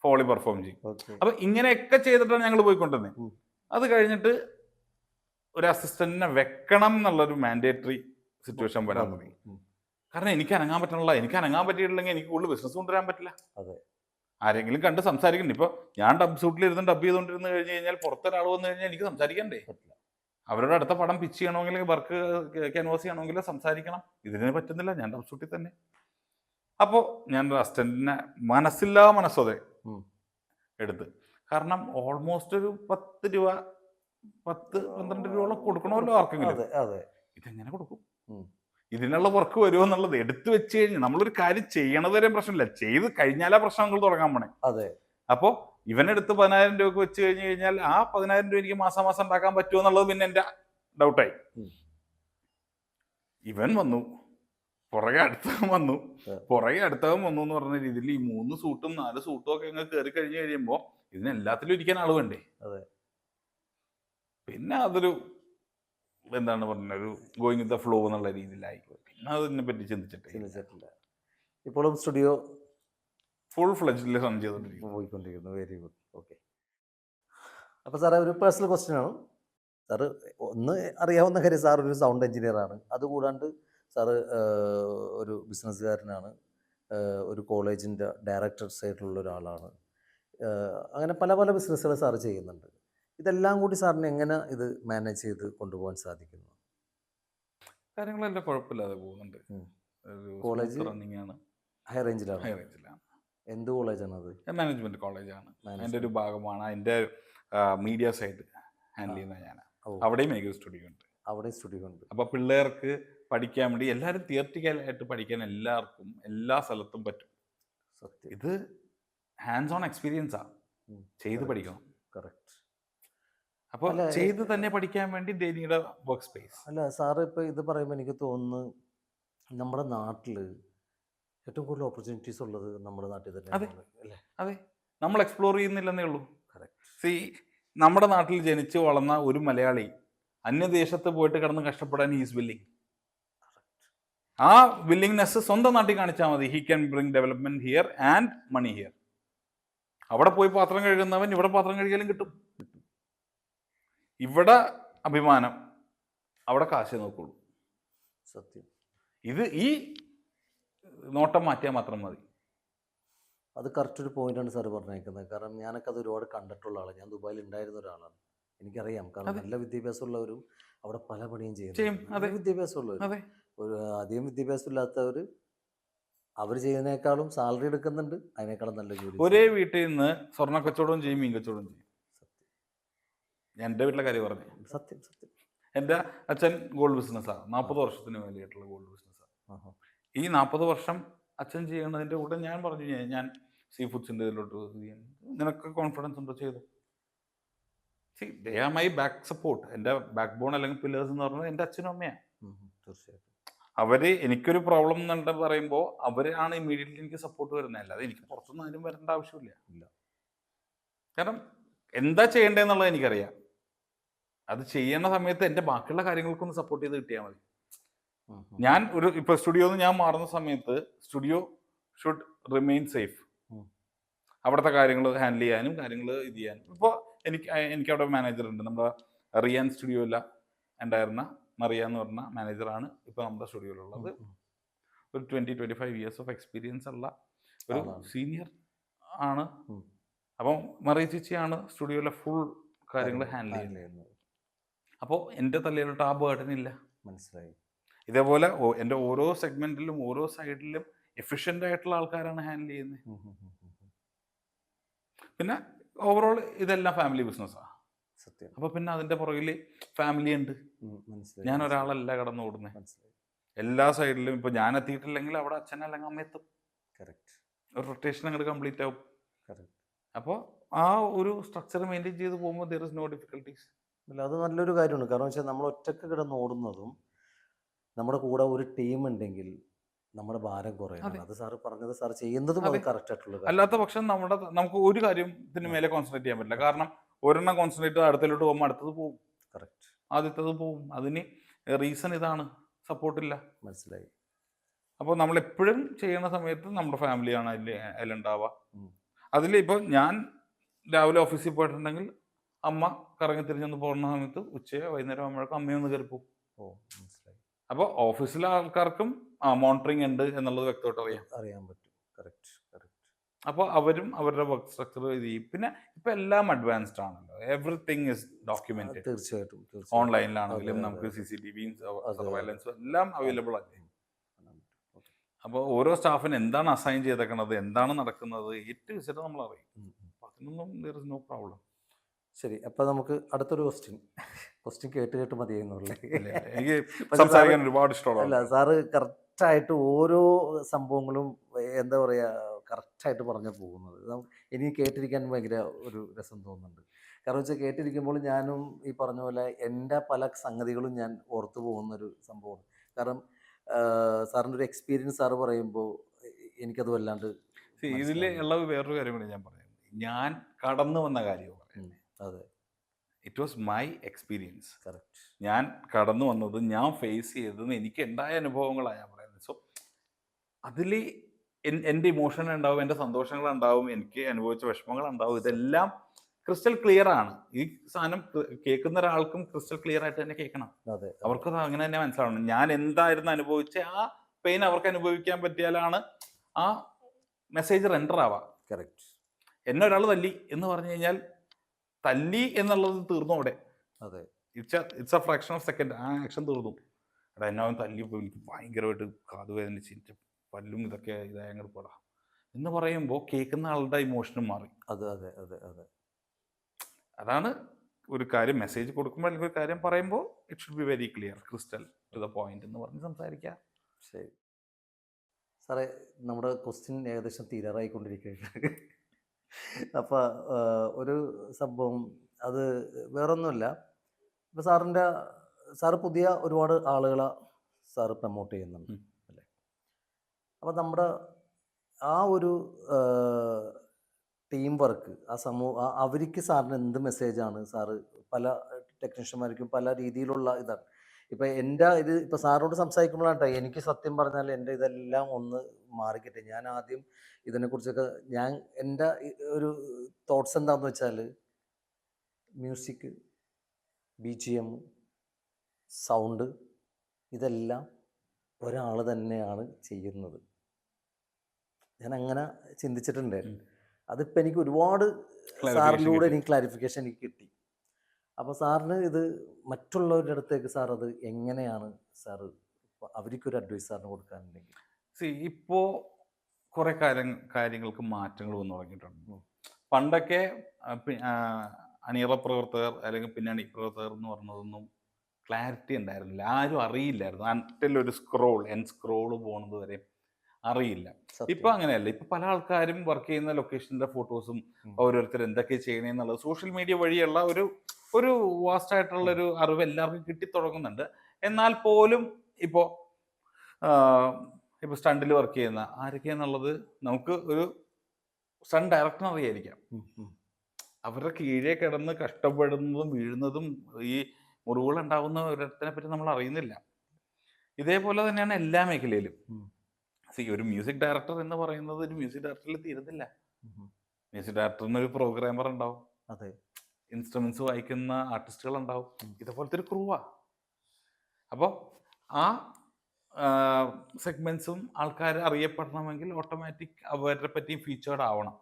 ഫോളി പെർഫോം ചെയ്യും. അപ്പൊ ഇങ്ങനെയൊക്കെ ചെയ്തിട്ടാണ് ഞങ്ങൾ പോയിക്കൊണ്ടിരുന്നത്. അത് കഴിഞ്ഞിട്ട് ഒരു അസിസ്റ്റന്റിനെ വെക്കണം എന്നുള്ളൊരു മാൻഡേറ്ററി സിറ്റുവേഷൻ വരാൻ തുടങ്ങി. കാരണം എനിക്ക് അനങ്ങാൻ പറ്റണില്ല. എനിക്ക് അനങ്ങാൻ പറ്റിയിട്ടില്ലെങ്കിൽ എനിക്ക് കൂടുതൽ ബിസിനസ് കൊണ്ടുവരാൻ പറ്റില്ല. ആരെങ്കിലും കണ്ട് സംസാരിക്കണ്ടേ. ഇപ്പൊ ഞാൻ ഡബ് ഷൂട്ടിലിരുന്ന് ഡബ് ചെയ്തുകൊണ്ടിരുന്ന് കഴിഞ്ഞ് കഴിഞ്ഞാൽ പുറത്തൊരാൾ വന്നു കഴിഞ്ഞാൽ എനിക്ക് സംസാരിക്കണ്ടേ. അവരുടെ അടുത്ത പടം പിച്ച് ചെയ്യണമെങ്കിൽ, വർക്ക് ക്യാൻവാസ് ചെയ്യണമെങ്കിൽ സംസാരിക്കണം. ഇതിന് പറ്റുന്നില്ല, ഞാൻ ഡബ് ഷൂട്ടിൽ തന്നെ. അപ്പോൾ ഞാനൊരു അസിസ്റ്റന്റിനെ മനസ്സില്ലാ മനസ്സോടെ ഉം. എടുത്ത്. കാരണം ഓൾമോസ്റ്റ് ഒരു 10 രൂപ 10-12 രൂപയോളം കൊടുക്കണമല്ലോ ആർക്കെങ്കിലും. അതെ അതെ. ഇതെങ്ങനെ കൊടുക്കും? ഉം. ഇതിനുള്ള വർക്ക് വരുമോ എന്നുള്ളത് എടുത്തു വെച്ച് കഴിഞ്ഞാൽ നമ്മളൊരു കാര്യം ചെയ്യണത് വരെ പ്രശ്നമില്ല, ചെയ്ത് കഴിഞ്ഞാലാ പ്രശ്നങ്ങൾ തുടങ്ങാൻ പോണേ. അതെ. അപ്പോൾ ഇവനെടുത്ത് 10,000 രൂപക്ക് വെച്ച് കഴിഞ്ഞ് കഴിഞ്ഞാൽ ആ 10,000 രൂപ എനിക്ക് മാസം മാസം ഉണ്ടാക്കാൻ പറ്റുമോ എന്നുള്ളത് പിന്നെ എൻ്റെ ഡൗട്ടായി. ഉം. ഇവൻ വന്നു, പുറകെ അടുത്തവൻ വന്നു, പുറകെ അടുത്തവൻ വന്നു എന്ന് പറഞ്ഞ രീതിയിൽ ഈ 3 സൂട്ടും 4 സൂട്ടും ഒക്കെ അങ്ങ് കയറി കഴിഞ്ഞ് കഴിയുമ്പോൾ ഇതിനെല്ലാത്തിലും ഇരിക്കാൻ ആള് വേണ്ടേ. അതെ. പിന്നെ അതൊരു എന്താണ് പറഞ്ഞ ഒരു ഗോയിങ് വിത്ത് ദ ഫ്ലോ എന്നുള്ള രീതിയിലായി. പിന്നെ അതിനെ പറ്റി ചിന്തിച്ചിട്ടില്ല. ഇപ്പോഴും സ്റ്റുഡിയോ ഫുൾ ഫ്ലെഡ്ജിൽ റൺ ചെയ്തോണ്ടിരിക്കും, പോയിക്കൊണ്ടിരിക്കുന്നു. Very good. ഓക്കെ. അപ്പോൾ സാറേ ഒരു പേഴ്സണൽ ക്വസ്റ്റ്യൻ ആണ്. സാറ് ഒന്ന് അറിയാവുന്ന കാര്യം, സാർ ഒരു സൗണ്ട് എഞ്ചിനീയർ ആണ്. അതുകൂടാണ്ട് സാറ് ഒരു ബിസിനസ്സുകാരനാണ്, ഒരു കോളേജിൻ്റെ ഡയറക്ടർ സൈഡിലുള്ള ഒരാളാണ്. അങ്ങനെ പല പല ബിസിനസ്സുകൾ സാറ് ചെയ്യുന്നുണ്ട്. ഇതെല്ലാം കൂടി സാറിന് എങ്ങനെ ഇത് മാനേജ് ചെയ്ത് കൊണ്ടുപോകാൻ സാധിക്കുന്നു? കാര്യങ്ങളെല്ലാം കുഴപ്പമില്ലാതെ പോകുന്നുണ്ട്. കോളേജ് റണ്ണിങ് ആണ്, ഹൈ റേഞ്ചിലാണ്. ഹൈ റേഞ്ചിലാണ്. എന്ത് കോളേജാണ് അത്? മാനേജ്മെന്റ് കോളേജാണ്. അതിൻ്റെ ഒരു ഭാഗമാണ്. അതിൻ്റെ മീഡിയ സൈഡ് ഹാൻഡിൽ ചെയ്യുന്ന ഞാൻ. അവിടെയും എനിക്കൊരു സ്റ്റുഡിയോ ഉണ്ട്. അവിടെ സ്റ്റുഡിയോ ഉണ്ട്. അപ്പോൾ പിള്ളേർക്ക് പഠിക്കാൻ വേണ്ടി എല്ലാവരും തിയററ്റിക്കലായിട്ട് പഠിക്കാൻ എല്ലാവർക്കും എല്ലാ സ്ഥലത്തും പറ്റും. സത്യം. ഇത് ഹാൻഡ്സ് ഓൺ എക്സ്പീരിയൻസാണ്, ചെയ്ത് പഠിക്കണം. കറക്റ്റ്. അപ്പോൾ ചെയ്ത് തന്നെ പഠിക്കാൻ വേണ്ടി ദേ നീഡ് വർക്ക് സ്പേസ്. അല്ല സാറ് ഇപ്പോൾ ഇത് പറയുമ്പോൾ എനിക്ക് തോന്നുന്നു നമ്മുടെ നാട്ടിൽ ഏറ്റവും കൂടുതൽ ഓപ്പർച്യൂണിറ്റീസ് ഉള്ളത് നമ്മുടെ നാട്ടിൽ തന്നെ. അതെ അതെ, നമ്മൾ എക്സ്പ്ലോർ ചെയ്യുന്നില്ലെന്നേ ഉള്ളൂ. കറക്റ്റ്. സി, നമ്മുടെ നാട്ടിൽ ജനിച്ച് വളർന്ന ഒരു മലയാളി അന്യദേശത്ത് പോയിട്ട് കിടന്ന് കഷ്ടപ്പെടാൻ ഈസ് വില്ലിങ്. ആ വില്ലിങ്നെസ് സ്വന്തം നാട്ടിൽ കാണിച്ചാൽ മതി. He can bring development here and money here. അവിടെ പോയി പാത്രം കഴുകുന്നവൻ ഇവിടെ പാത്രം കഴുകിയാലും കിട്ടും. ഇവിടെ അഭിമാനം, അവിടെ കാശ് നോക്കുള്ളൂ. സത്യം. ഇത് ഈ നോട്ടം മാറ്റിയാൽ മാത്രം മതി. അത് കറക്റ്റ് ഒരു പോയിന്റാണ് സാർ പറഞ്ഞേക്കുന്നത്. കാരണം ഞാനൊക്കെ അത് ഒരുപാട് കണ്ടിട്ടുള്ള ആളാണ്. ഞാൻ ദുബായിൽ ഉണ്ടായിരുന്ന ഒരാളാണ്, എനിക്കറിയാം. കാരണം നല്ല വിദ്യാഭ്യാസമുള്ളവരും അവിടെ പല പണിയും ചെയ്യും. വിദ്യാഭ്യാസമുള്ളവർ, ഒരു അധികം വിദ്യാഭ്യാസം ഇല്ലാത്തവർ, അവർ ചെയ്യുന്നതിനേക്കാളും സാലറി എടുക്കുന്നുണ്ട്, അതിനേക്കാളും നല്ല ജോലി. ഒരേ വീട്ടിൽ നിന്ന് സ്വർണ്ണ കച്ചവടവും ചെയ്യും, മീൻ കച്ചവടവും ചെയ്യും. ഞാൻ എൻ്റെ വീട്ടിലെ കാര്യം പറഞ്ഞു. സത്യം സത്യം. എൻ്റെ അച്ഛൻ ഗോൾഡ് ബിസിനസ്സാണ്. 40 വർഷത്തിന് മേലെയായിട്ടുള്ള ഗോൾഡ് ബിസിനസ്സാണ്. ഈ 40 വർഷം അച്ഛൻ ചെയ്യണതിൻ്റെ കൂടെ ഞാൻ പറഞ്ഞു, ഞാൻ സീ ഫുഡ്സിൻ്റെ ഇതിലോട്ട് നിനക്ക് കോൺഫിഡൻസ് ഉണ്ടോ, ചെയ്തു. C, they are my back support. എൻ്റെ ബാക്ക് ബോൺ അല്ലെങ്കിൽ പില്ലേഴ്സ് എന്ന് പറയുന്നത് എൻ്റെ അച്ഛനും അമ്മയാണ്. തീർച്ചയായിട്ടും. അവര് എനിക്കൊരു പ്രോബ്ലം എന്നുണ്ട് പറയുമ്പോൾ അവരാണ് ഇമ്മീഡിയറ്റ്ലി എനിക്ക് സപ്പോർട്ട് വരുന്നത്. അല്ലാതെ എനിക്ക് പുറത്തുനിന്ന് ആരും വരേണ്ട ആവശ്യമില്ല. കാരണം എന്താ ചെയ്യേണ്ടതെന്നുള്ളത് എനിക്കറിയാം. അത് ചെയ്യുന്ന സമയത്ത് എൻ്റെ ബാക്കിയുള്ള കാര്യങ്ങൾക്കൊന്ന് സപ്പോർട്ട് ചെയ്ത് കിട്ടിയാൽ മതി. ഞാൻ ഇപ്പോൾ സ്റ്റുഡിയോ ഞാൻ മാറുന്ന സമയത്ത് സ്റ്റുഡിയോ ഷുഡ് റിമെയിൻ സേഫ്. അവിടുത്തെ കാര്യങ്ങൾ ഹാൻഡിൽ ചെയ്യാനും കാര്യങ്ങൾ ഇത് ചെയ്യാനും. ഇപ്പോൾ എനിക്ക് അവിടെ മാനേജർ ഉണ്ട്. നമ്മുടെ റിയാൻ സ്റ്റുഡിയോയില്ല ഉണ്ടായിരുന്ന മറിയ എന്ന് പറഞ്ഞ മാനേജറാണ് ഇപ്പോൾ നമ്മുടെ സ്റ്റുഡിയോയിലുള്ളത്. ഒരു 20-25 ഇയേഴ്സ് ഓഫ് എക്സ്പീരിയൻസ് ഉള്ള ഒരു സീനിയർ ആണ്. അപ്പം മറിയ ചേച്ചിയാണ് സ്റ്റുഡിയോയിലെ ഫുൾ കാര്യങ്ങൾ ഹാൻഡിൽ ചെയ്യുന്നത്. അപ്പോൾ എൻ്റെ തലയിലോട്ട് ആ ബേർഡനില്ല. മനസ്സിലായി. ഇതേപോലെ എൻ്റെ ഓരോ സെഗ്മെന്റിലും ഓരോ സൈഡിലും എഫിഷ്യൻ്റ് ആയിട്ടുള്ള ആൾക്കാരാണ് ഹാൻഡിൽ ചെയ്യുന്നത്. പിന്നെ ഓവറോൾ ഇതെല്ലാം ഫാമിലി ബിസിനസ്സാണ്. സത്യം. അപ്പോൾ പിന്നെ അതിൻ്റെ പുറകിൽ ഫാമിലി ഉണ്ട്. ഞാൻ ഒരാളല്ല കടന്നു ഓടുന്നത്. എല്ലാ സൈഡിലും ഇപ്പോൾ ഞാൻ എത്തിയിട്ടില്ലെങ്കിൽ അവിടെ അച്ഛൻ അല്ലെങ്കിൽ അമ്മ എത്തും. കറക്റ്റ്. ഒരു റൊട്ടേഷൻ അങ്ങോട്ട് കംപ്ലീറ്റ് ആവും. കറക്റ്റ്. അപ്പോൾ ആ ഒരു സ്ട്രക്ചർ മെയിൻറ്റെയിൻ ചെയ്ത് പോകുമ്പോൾ ദർ ഇസ് നോ ഡിഫിക്കൽട്ടീസ്. അല്ല, അത് നല്ലൊരു കാര്യമാണ്. കാരണം വെച്ചാൽ നമ്മൾ ഒറ്റക്ക് കിടന്ന് ഓടുന്നതും നമ്മുടെ കൂടെ ഒരു ടീം ഉണ്ടെങ്കിൽ നമ്മുടെ ഭാരം കുറയാണ്. അത് സാറ് പറഞ്ഞത് സാർ ചെയ്യുന്നതും അത് കറക്റ്റ് ആയിട്ടുള്ള. അല്ലാത്ത പക്ഷം നമുക്ക് ഒരു കാര്യത്തിന് മേലെ കോൺസെൻട്രേറ്റ് ചെയ്യാൻ പറ്റില്ല. കാരണം ഒരെണ്ണം കോൺസെൻട്രേറ്റ് അടുത്തിലോട്ട് പോകുമ്പോൾ അടുത്തത് പോകും. കറക്റ്റ്. ആദ്യത്തത് പോകും. അതിന് റീസൺ ഇതാണ്, സപ്പോർട്ടില്ല. മനസ്സിലായി. അപ്പോൾ നമ്മളെപ്പോഴും ചെയ്യുന്ന സമയത്ത് നമ്മുടെ ഫാമിലിയാണ് അതിലുണ്ടാവുക. അതിൽ ഇപ്പോൾ ഞാൻ രാവിലെ ഓഫീസിൽ പോയിട്ടുണ്ടെങ്കിൽ അമ്മ കറങ്ങി തിരിഞ്ഞൊന്ന് പോകുന്ന സമയത്ത് ഉച്ചയോ വൈകുന്നേരം ആകുമ്പോഴേക്കും അമ്മയൊന്ന് കയറി പോകും. മനസ്സിലായി. അപ്പോൾ ഓഫീസിലെ ആൾക്കാർക്കും മോണിറ്ററിങ് ഉണ്ട് എന്നുള്ളത് വ്യക്തമായിട്ട് അറിയാൻ പറ്റും. Correct correct. അപ്പോൾ അവരും അവരുടെ വർക്ക് സ്ട്രക്ചർ ഇത് ചെയ്യും. പിന്നെ ഇപ്പം എല്ലാം അഡ്വാൻസ്ഡ് ആണല്ലോ. Everything is documented. തീർച്ചയായിട്ടും. ഓൺലൈനിലാണെങ്കിലും നമുക്ക് CCTV സർവൈലൻസും എല്ലാം അവൈലബിൾ അല്ലേ. അപ്പോൾ ഓരോ സ്റ്റാഫിന് എന്താണ് അസൈൻ ചെയ്തേക്കണത്, എന്താണ് നടക്കുന്നത് ഏറ്റവും വിശദം നമ്മൾ അറിയും. ഉം. അപ്പോൾ അതിനൊന്നും there is no problem. ശരി, അപ്പോൾ നമുക്ക് അടുത്തൊരു ക്വസ്റ്റ്യൻ കേട്ട് കേട്ട് മതിയെന്നുള്ളേ. ഇല്ല, ഇല്ല. എനിക്ക് പക്ഷെ സംസാരിക്കാൻ ഒരുപാട് ഇഷ്ടമുള്ള അല്ല, ആളാണ്. സാറ് കറക്റ്റായിട്ട് ഓരോ സംഭവങ്ങളും എന്താ പറയുക, കറക്റ്റായിട്ട് പറഞ്ഞു പോകുന്നത്. എനിക്ക് കേട്ടിരിക്കാൻ ഭയങ്കര ഒരു രസം തോന്നുന്നുണ്ട്. കാരണം വെച്ചാൽ കേട്ടിരിക്കുമ്പോൾ ഞാനും ഈ പറഞ്ഞ പോലെ എൻ്റെ പല സംഗതികളും ഞാൻ ഓർത്തു പോകുന്നൊരു സംഭവമാണ്. കാരണം സാറിൻ്റെ ഒരു എക്സ്പീരിയൻസ് സാറ് പറയുമ്പോൾ എനിക്കത് വല്ലാണ്ട് ഇതിൽ ഉള്ള വേറൊരു കാര്യം കൂടി ഞാൻ പറയാം. ഞാൻ കടന്നു വന്ന കാര്യമാണ് പറയുന്നത്. അതെ, it was my experience. Correct. ഞാൻ കടന്നു വന്നത്, ഞാൻ ഫേസ് ചെയ്തതും എനിക്ക് ഉണ്ടായ അനുഭവങ്ങളാണ് ഞാൻ പറയുന്നത്. സോ അതിൽ എൻ്റെ ഇമോഷൻ ഉണ്ടാവും, എൻ്റെ സന്തോഷങ്ങളുണ്ടാവും, എനിക്ക് അനുഭവിച്ച വിഷമങ്ങളുണ്ടാവും. ഇതെല്ലാം ക്രിസ്റ്റൽ ക്ലിയർ ആണ്. ഈ സാധനം കേൾക്കുന്ന ഒരാൾക്കും ക്രിസ്റ്റൽ ക്ലിയർ ആയിട്ട് തന്നെ കേൾക്കണം. അതെ, അവർക്കത് അങ്ങനെ തന്നെ മനസ്സിലാവണം. ഞാൻ എന്തായിരുന്നു അനുഭവിച്ച ആ പെയിൻ അവർക്ക് അനുഭവിക്കാൻ പറ്റിയാലാണ് ആ മെസ്സേജ് റെൻഡർ ആവാം. കറക്റ്റ്. എന്നെ ഒരാൾ തല്ലി എന്ന് പറഞ്ഞു കഴിഞ്ഞാൽ തല്ലി എന്നുള്ളത് തീർന്നു അവിടെ. അതെ, it's A fraction of second. ആ ആക്ഷൻ തീർന്നു. എടാ എന്നെ അവൻ തല്ലിയപ്പോൾ എനിക്ക് ഭയങ്കരമായിട്ട് കാതുവേദനിച്ച് എൻ്റെ പല്ലും ഇതൊക്കെ ഇതായി അങ്ങോട്ട് പോടാ എന്ന് പറയുമ്പോൾ കേൾക്കുന്ന ആളുടെ ഇമോഷനും മാറി. അതെ, അതെ, അതെ, അതെ. അതാണ് ഒരു കാര്യം മെസ്സേജ് കൊടുക്കുമ്പോൾ അല്ലെങ്കിൽ ഒരു കാര്യം പറയുമ്പോൾ it should be very clear, crystal to the point എന്ന് പറഞ്ഞ് സംസാരിക്കുക. ശരി സാറേ, നമ്മുടെ ക്വസ്റ്റ്യൻ ഏകദേശം തീരാറായിക്കൊണ്ടിരിക്കുകയാണ്. അപ്പോൾ ഒരു സംഭവം, അത് വേറൊന്നുമില്ല. ഇപ്പോൾ സാറ് പുതിയ ഒരുപാട് ആളുകളെ സാറ് പ്രൊമോട്ട് ചെയ്യുന്നുണ്ട് അല്ലേ? അപ്പോൾ നമ്മുടെ ആ ഒരു ടീം വർക്ക്, ആ സമൂഹം, അവർക്ക് സാറിന് എന്ത് മെസ്സേജാണ് സാറ് പല ടെക്നീഷ്യന്മാർക്കും പല രീതിയിലുള്ള ഇതാണ്. ഇപ്പം ഇപ്പം സാറിനോട് സംസാരിക്കുമ്പോഴാണ് കേട്ടോ എനിക്ക് സത്യം പറഞ്ഞാൽ എൻ്റെ ഇതെല്ലാം ഒന്ന് മാറിക്കിട്ടെ. ഞാൻ ആദ്യം ഇതിനെക്കുറിച്ചൊക്കെ എൻ്റെ ഒരു തോട്ട്സ് എന്താണെന്ന് വെച്ചാൽ മ്യൂസിക്, BGM, സൗണ്ട്, ഇതെല്ലാം ഒരാൾ തന്നെയാണ് ചെയ്യുന്നത്. ഞാൻ അങ്ങനെ ചിന്തിച്ചിട്ടുണ്ടായിരുന്നു. അതിപ്പോൾ എനിക്ക് ഒരുപാട് സാറിലൂടെ എനിക്ക് ക്ലാരിഫിക്കേഷൻ എനിക്ക് കിട്ടി. അപ്പോൾ സാറിന് ഇത് മറ്റുള്ളവരുടെ അടുത്തേക്ക് സാർ അത് എങ്ങനെയാണ് സാറ് അവർക്കൊരു അഡ്വൈസ് സാറിന് കൊടുക്കാനുണ്ടെങ്കിൽ? ഇപ്പോൾ കുറേ കാര്യങ്ങൾക്ക് മാറ്റങ്ങൾ വന്നു തുടങ്ങിയിട്ടുണ്ട്. പണ്ടൊക്കെ അണിയറ പ്രവർത്തകർ അല്ലെങ്കിൽ പിന്നണി പ്രവർത്തകർ എന്ന് പറഞ്ഞതൊന്നും ക്ലാരിറ്റി ഉണ്ടായിരുന്നില്ല. ആരും അറിയില്ലായിരുന്നു. അൻറ്റിൽ ഒരു സ്ക്രോൾ പോകുന്നത് വരെ അറിയില്ല. ഇപ്പൊ അങ്ങനെയല്ല. ഇപ്പൊ പല ആൾക്കാരും വർക്ക് ചെയ്യുന്ന ലൊക്കേഷന്റെ ഫോട്ടോസും ഓരോരുത്തർ എന്തൊക്കെ ചെയ്യണമെന്നുള്ളത് സോഷ്യൽ മീഡിയ വഴിയുള്ള ഒരു വാസ്റ്റ് ആയിട്ടുള്ള ഒരു അറിവ് എല്ലാവർക്കും കിട്ടിത്തുടങ്ങുന്നുണ്ട്. എന്നാൽ പോലും ഇപ്പോ സ്റ്റണ്ടിൽ വർക്ക് ചെയ്യുന്ന ആരൊക്കെയാന്നുള്ളത് നമുക്ക് ഒരു സ്റ്റണ്ട് ഡയറക്ടറിന് അറിയായിരിക്കാം. അവരുടെ കീഴെ കിടന്ന് കഷ്ടപ്പെടുന്നതും വീഴുന്നതും ഈ മുറിവുകൾ ഉണ്ടാവുന്ന ഒരിടത്തിനെ പറ്റി നമ്മൾ അറിയുന്നില്ല. ഇതേപോലെ തന്നെയാണ് എല്ലാ മേഖലയിലും. ഒരു മ്യൂസിക് ഡയറക്ടർ എന്ന് പറയുന്നത് ഒരു മ്യൂസിക് ഡയറക്ടറിൽ തീരുന്നില്ല. മ്യൂസിക് ഡയറക്ടറിന് ഒരു പ്രോഗ്രാമർ ഉണ്ടാവും, അതെ, ഇൻസ്ട്രുമെന്റ്സ് വായിക്കുന്ന ആർട്ടിസ്റ്റുകൾ ഉണ്ടാവും, ഇതേപോലത്തെ ഒരു ക്രൂവാ. അപ്പോൾ ആ സെഗ്മെന്റ്സും ആൾക്കാർ അറിയപ്പെടണമെങ്കിൽ ഓട്ടോമാറ്റിക് അവരെ പറ്റി ഫീച്ചേർഡ് ആവണം.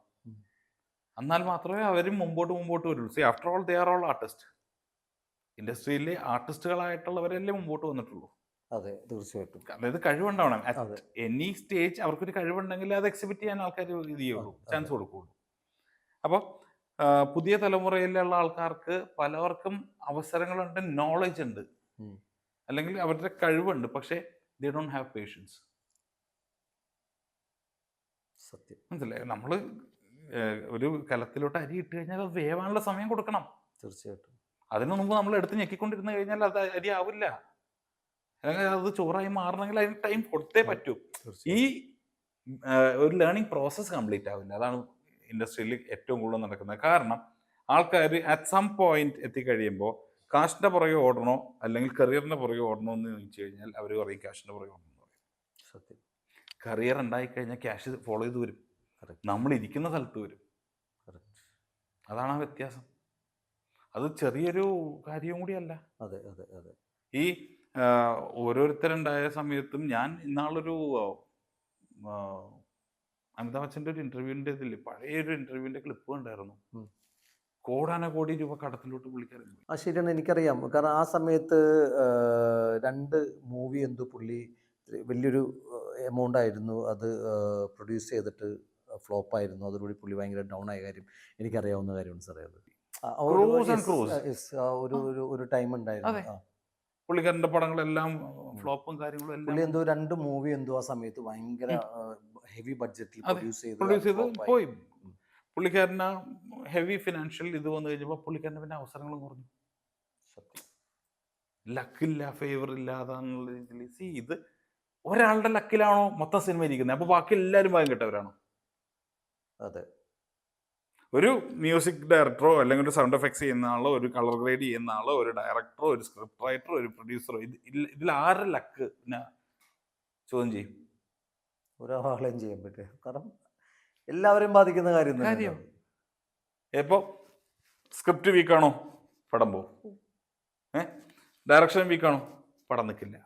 എന്നാൽ മാത്രമേ അവരും മുമ്പോട്ട് വരുള്ളൂ. After all they are all artist. ഇൻഡസ്ട്രിയിലെ ആർട്ടിസ്റ്റുകളായിട്ടുള്ളവരല്ലേ മുമ്പോട്ട് വന്നിട്ടുള്ളൂ. അതെ, തീർച്ചയായിട്ടും. കാരണം ഇത് കഴിവുണ്ടാവണം. എനി സ്റ്റേജ് അവർക്കൊരു കഴിവുണ്ടെങ്കിൽ അത് എക്സിബിറ്റ് ചെയ്യാൻ ആൾക്കാർ ഇത് ചെയ്യുള്ളൂ, ചാൻസ് കൊടുക്കുള്ളൂ. അപ്പോൾ പുതിയ തലമുറയിലുള്ള ആൾക്കാർക്ക് പലവർക്കും അവസരങ്ങളുണ്ട്, നോളജ് ഉണ്ട്, അല്ലെങ്കിൽ അവരുടെ കഴിവുണ്ട്, പക്ഷേ ദേ ഡോണ്ട് ഹാവ് പേഷ്യൻസ്. സത്യം, മനസ്സിലായി? നമ്മൾ ഒരു കലത്തിലോട്ട് അരി ഇട്ട് കഴിഞ്ഞാൽ അത് വേവാനുള്ള സമയം കൊടുക്കണം. തീർച്ചയായിട്ടും. അതിനു മുമ്പ് നമ്മൾ എടുത്ത് ഞെക്കിക്കൊണ്ടിരുന്ന് കഴിഞ്ഞാൽ അത് അരി ആവില്ല. അല്ലെങ്കിൽ അത് ചോറായി മാറണമെങ്കിൽ അതിന് ടൈം കൊടുത്തേ പറ്റൂ. ഈ ഒരു ലേണിംഗ് പ്രോസസ്സ് കംപ്ലീറ്റ് ആവില്ല. അതാണ് ഇൻഡസ്ട്രിയിൽ ഏറ്റവും കൂടുതൽ നടക്കുന്നത്. കാരണം ആൾക്കാർ അറ്റ് സം പോയിന്റ് എത്തിക്കഴിയുമ്പോൾ കാശിന്റെ പുറകെ ഓടണോ അല്ലെങ്കിൽ കരിയറിന്റെ പുറകെ ഓടണോ എന്ന് ചോദിച്ചു കഴിഞ്ഞാൽ അവർ പറയും കാശിന്റെ പുറകെ ഓടണം എന്ന് പറയും. സത്യം. കരിയർ ഉണ്ടായിക്കഴിഞ്ഞാൽ ക്യാഷ് ഫോളോ ചെയ്ത് വരും, നമ്മൾ ഇരിക്കുന്ന സ്ഥലത്ത് വരും. അതാണ് ആ വ്യത്യാസം. അത് ചെറിയൊരു കാര്യവും കൂടിയല്ല. അതെ, അതെ, അതെ. ഈ ഓരോരുത്തരുണ്ടായ സമയത്തും ഞാൻ ഇന്നാളൊരു അമിതാഭ് ബച്ചൻ്റെ ഒരു ഇന്റർവ്യൂവിൻ്റെ പഴയൊരു ഇന്റർവ്യൂവിൻ്റെ ക്ലിപ്പ് ഉണ്ടായിരുന്നു. കോടാനകോടി രൂപ കടത്തിലോട്ട് പുള്ളിക്കാരൻ. ആ ശരിയാണ്, എനിക്കറിയാം. കാരണം ആ സമയത്ത് 2 മൂവി പുള്ളി വലിയൊരു എമൗണ്ട് ആയിരുന്നു അത് പ്രൊഡ്യൂസ് ചെയ്തിട്ട് ഫ്ലോപ്പായിരുന്നു. അതോടുകൂടി പുള്ളി ഭയങ്കര ഡൗൺ ആയ കാര്യം എനിക്കറിയാവുന്ന കാര്യമാണ് സാറേ അത്. Cruise and cruise. ഒരു ടൈം ഉണ്ടായിരുന്നു. അതെ, പുള്ളിക്കാരന്റെ പടങ്ങളെല്ലാം ഫ്ലോപ്പും കാര്യങ്ങളും എല്ലാം പുള്ളി എന്തോ 2 മൂവി എന്തോ ആ സമയത്ത് ഭയങ്കര ഹെവി ബഡ്ജറ്റിൽ പ്രൊഡ്യൂസ് പ്രൊഡ്യൂസ് ചെയ്ത് ചെയ്ത് പോയി. പുള്ളിക്കാരന് ഹെവി ഫിനാൻഷ്യൽ ഇത് വന്നു കഴിഞ്ഞപ്പോൾ പുള്ളിക്കാരന് പിന്നെ അവസരങ്ങളും കുറഞ്ഞു. ലക്കില്ല, ഫേവർ ഇല്ലാതാന്നുള്ള രീതിയിൽ സി ഇത് ഒരാളുടെ ലക്കിലാണോ മൊത്തം സിനിമ ഇരിക്കുന്നത്? അപ്പൊ ബാക്കി എല്ലാവരും ഭാഗം കെട്ടവരാണോ? അതെ. ഒരു മ്യൂസിക് ഡയറക്ടറോ അല്ലെങ്കിൽ ഒരു സൗണ്ട് എഫക്ട്സ് ചെയ്യുന്ന ആളോ, ഒരു കളർ ഗ്രേഡ് ചെയ്യുന്ന ആളോ, ഒരു ഡയറക്ടറോ, ഒരു സ്ക്രിപ്റ്റ് റൈറ്ററോ, ഒരു പ്രൊഡ്യൂസറോ, ഇതിൽ ആരുടെ ലക്ക് പിന്നെ ചോദ്യം ചെയ്യും? ഒരാളെയും ചെയ്യാൻ പറ്റും. കാരണം എല്ലാവരെയും ബാധിക്കുന്ന കാര്യം. ഇപ്പൊ സ്ക്രിപ്റ്റ് വീക്കാണോ പടം പോകും. ഡയറക്ഷൻ വീക്കാണോ പടം നിൽക്കില്ല.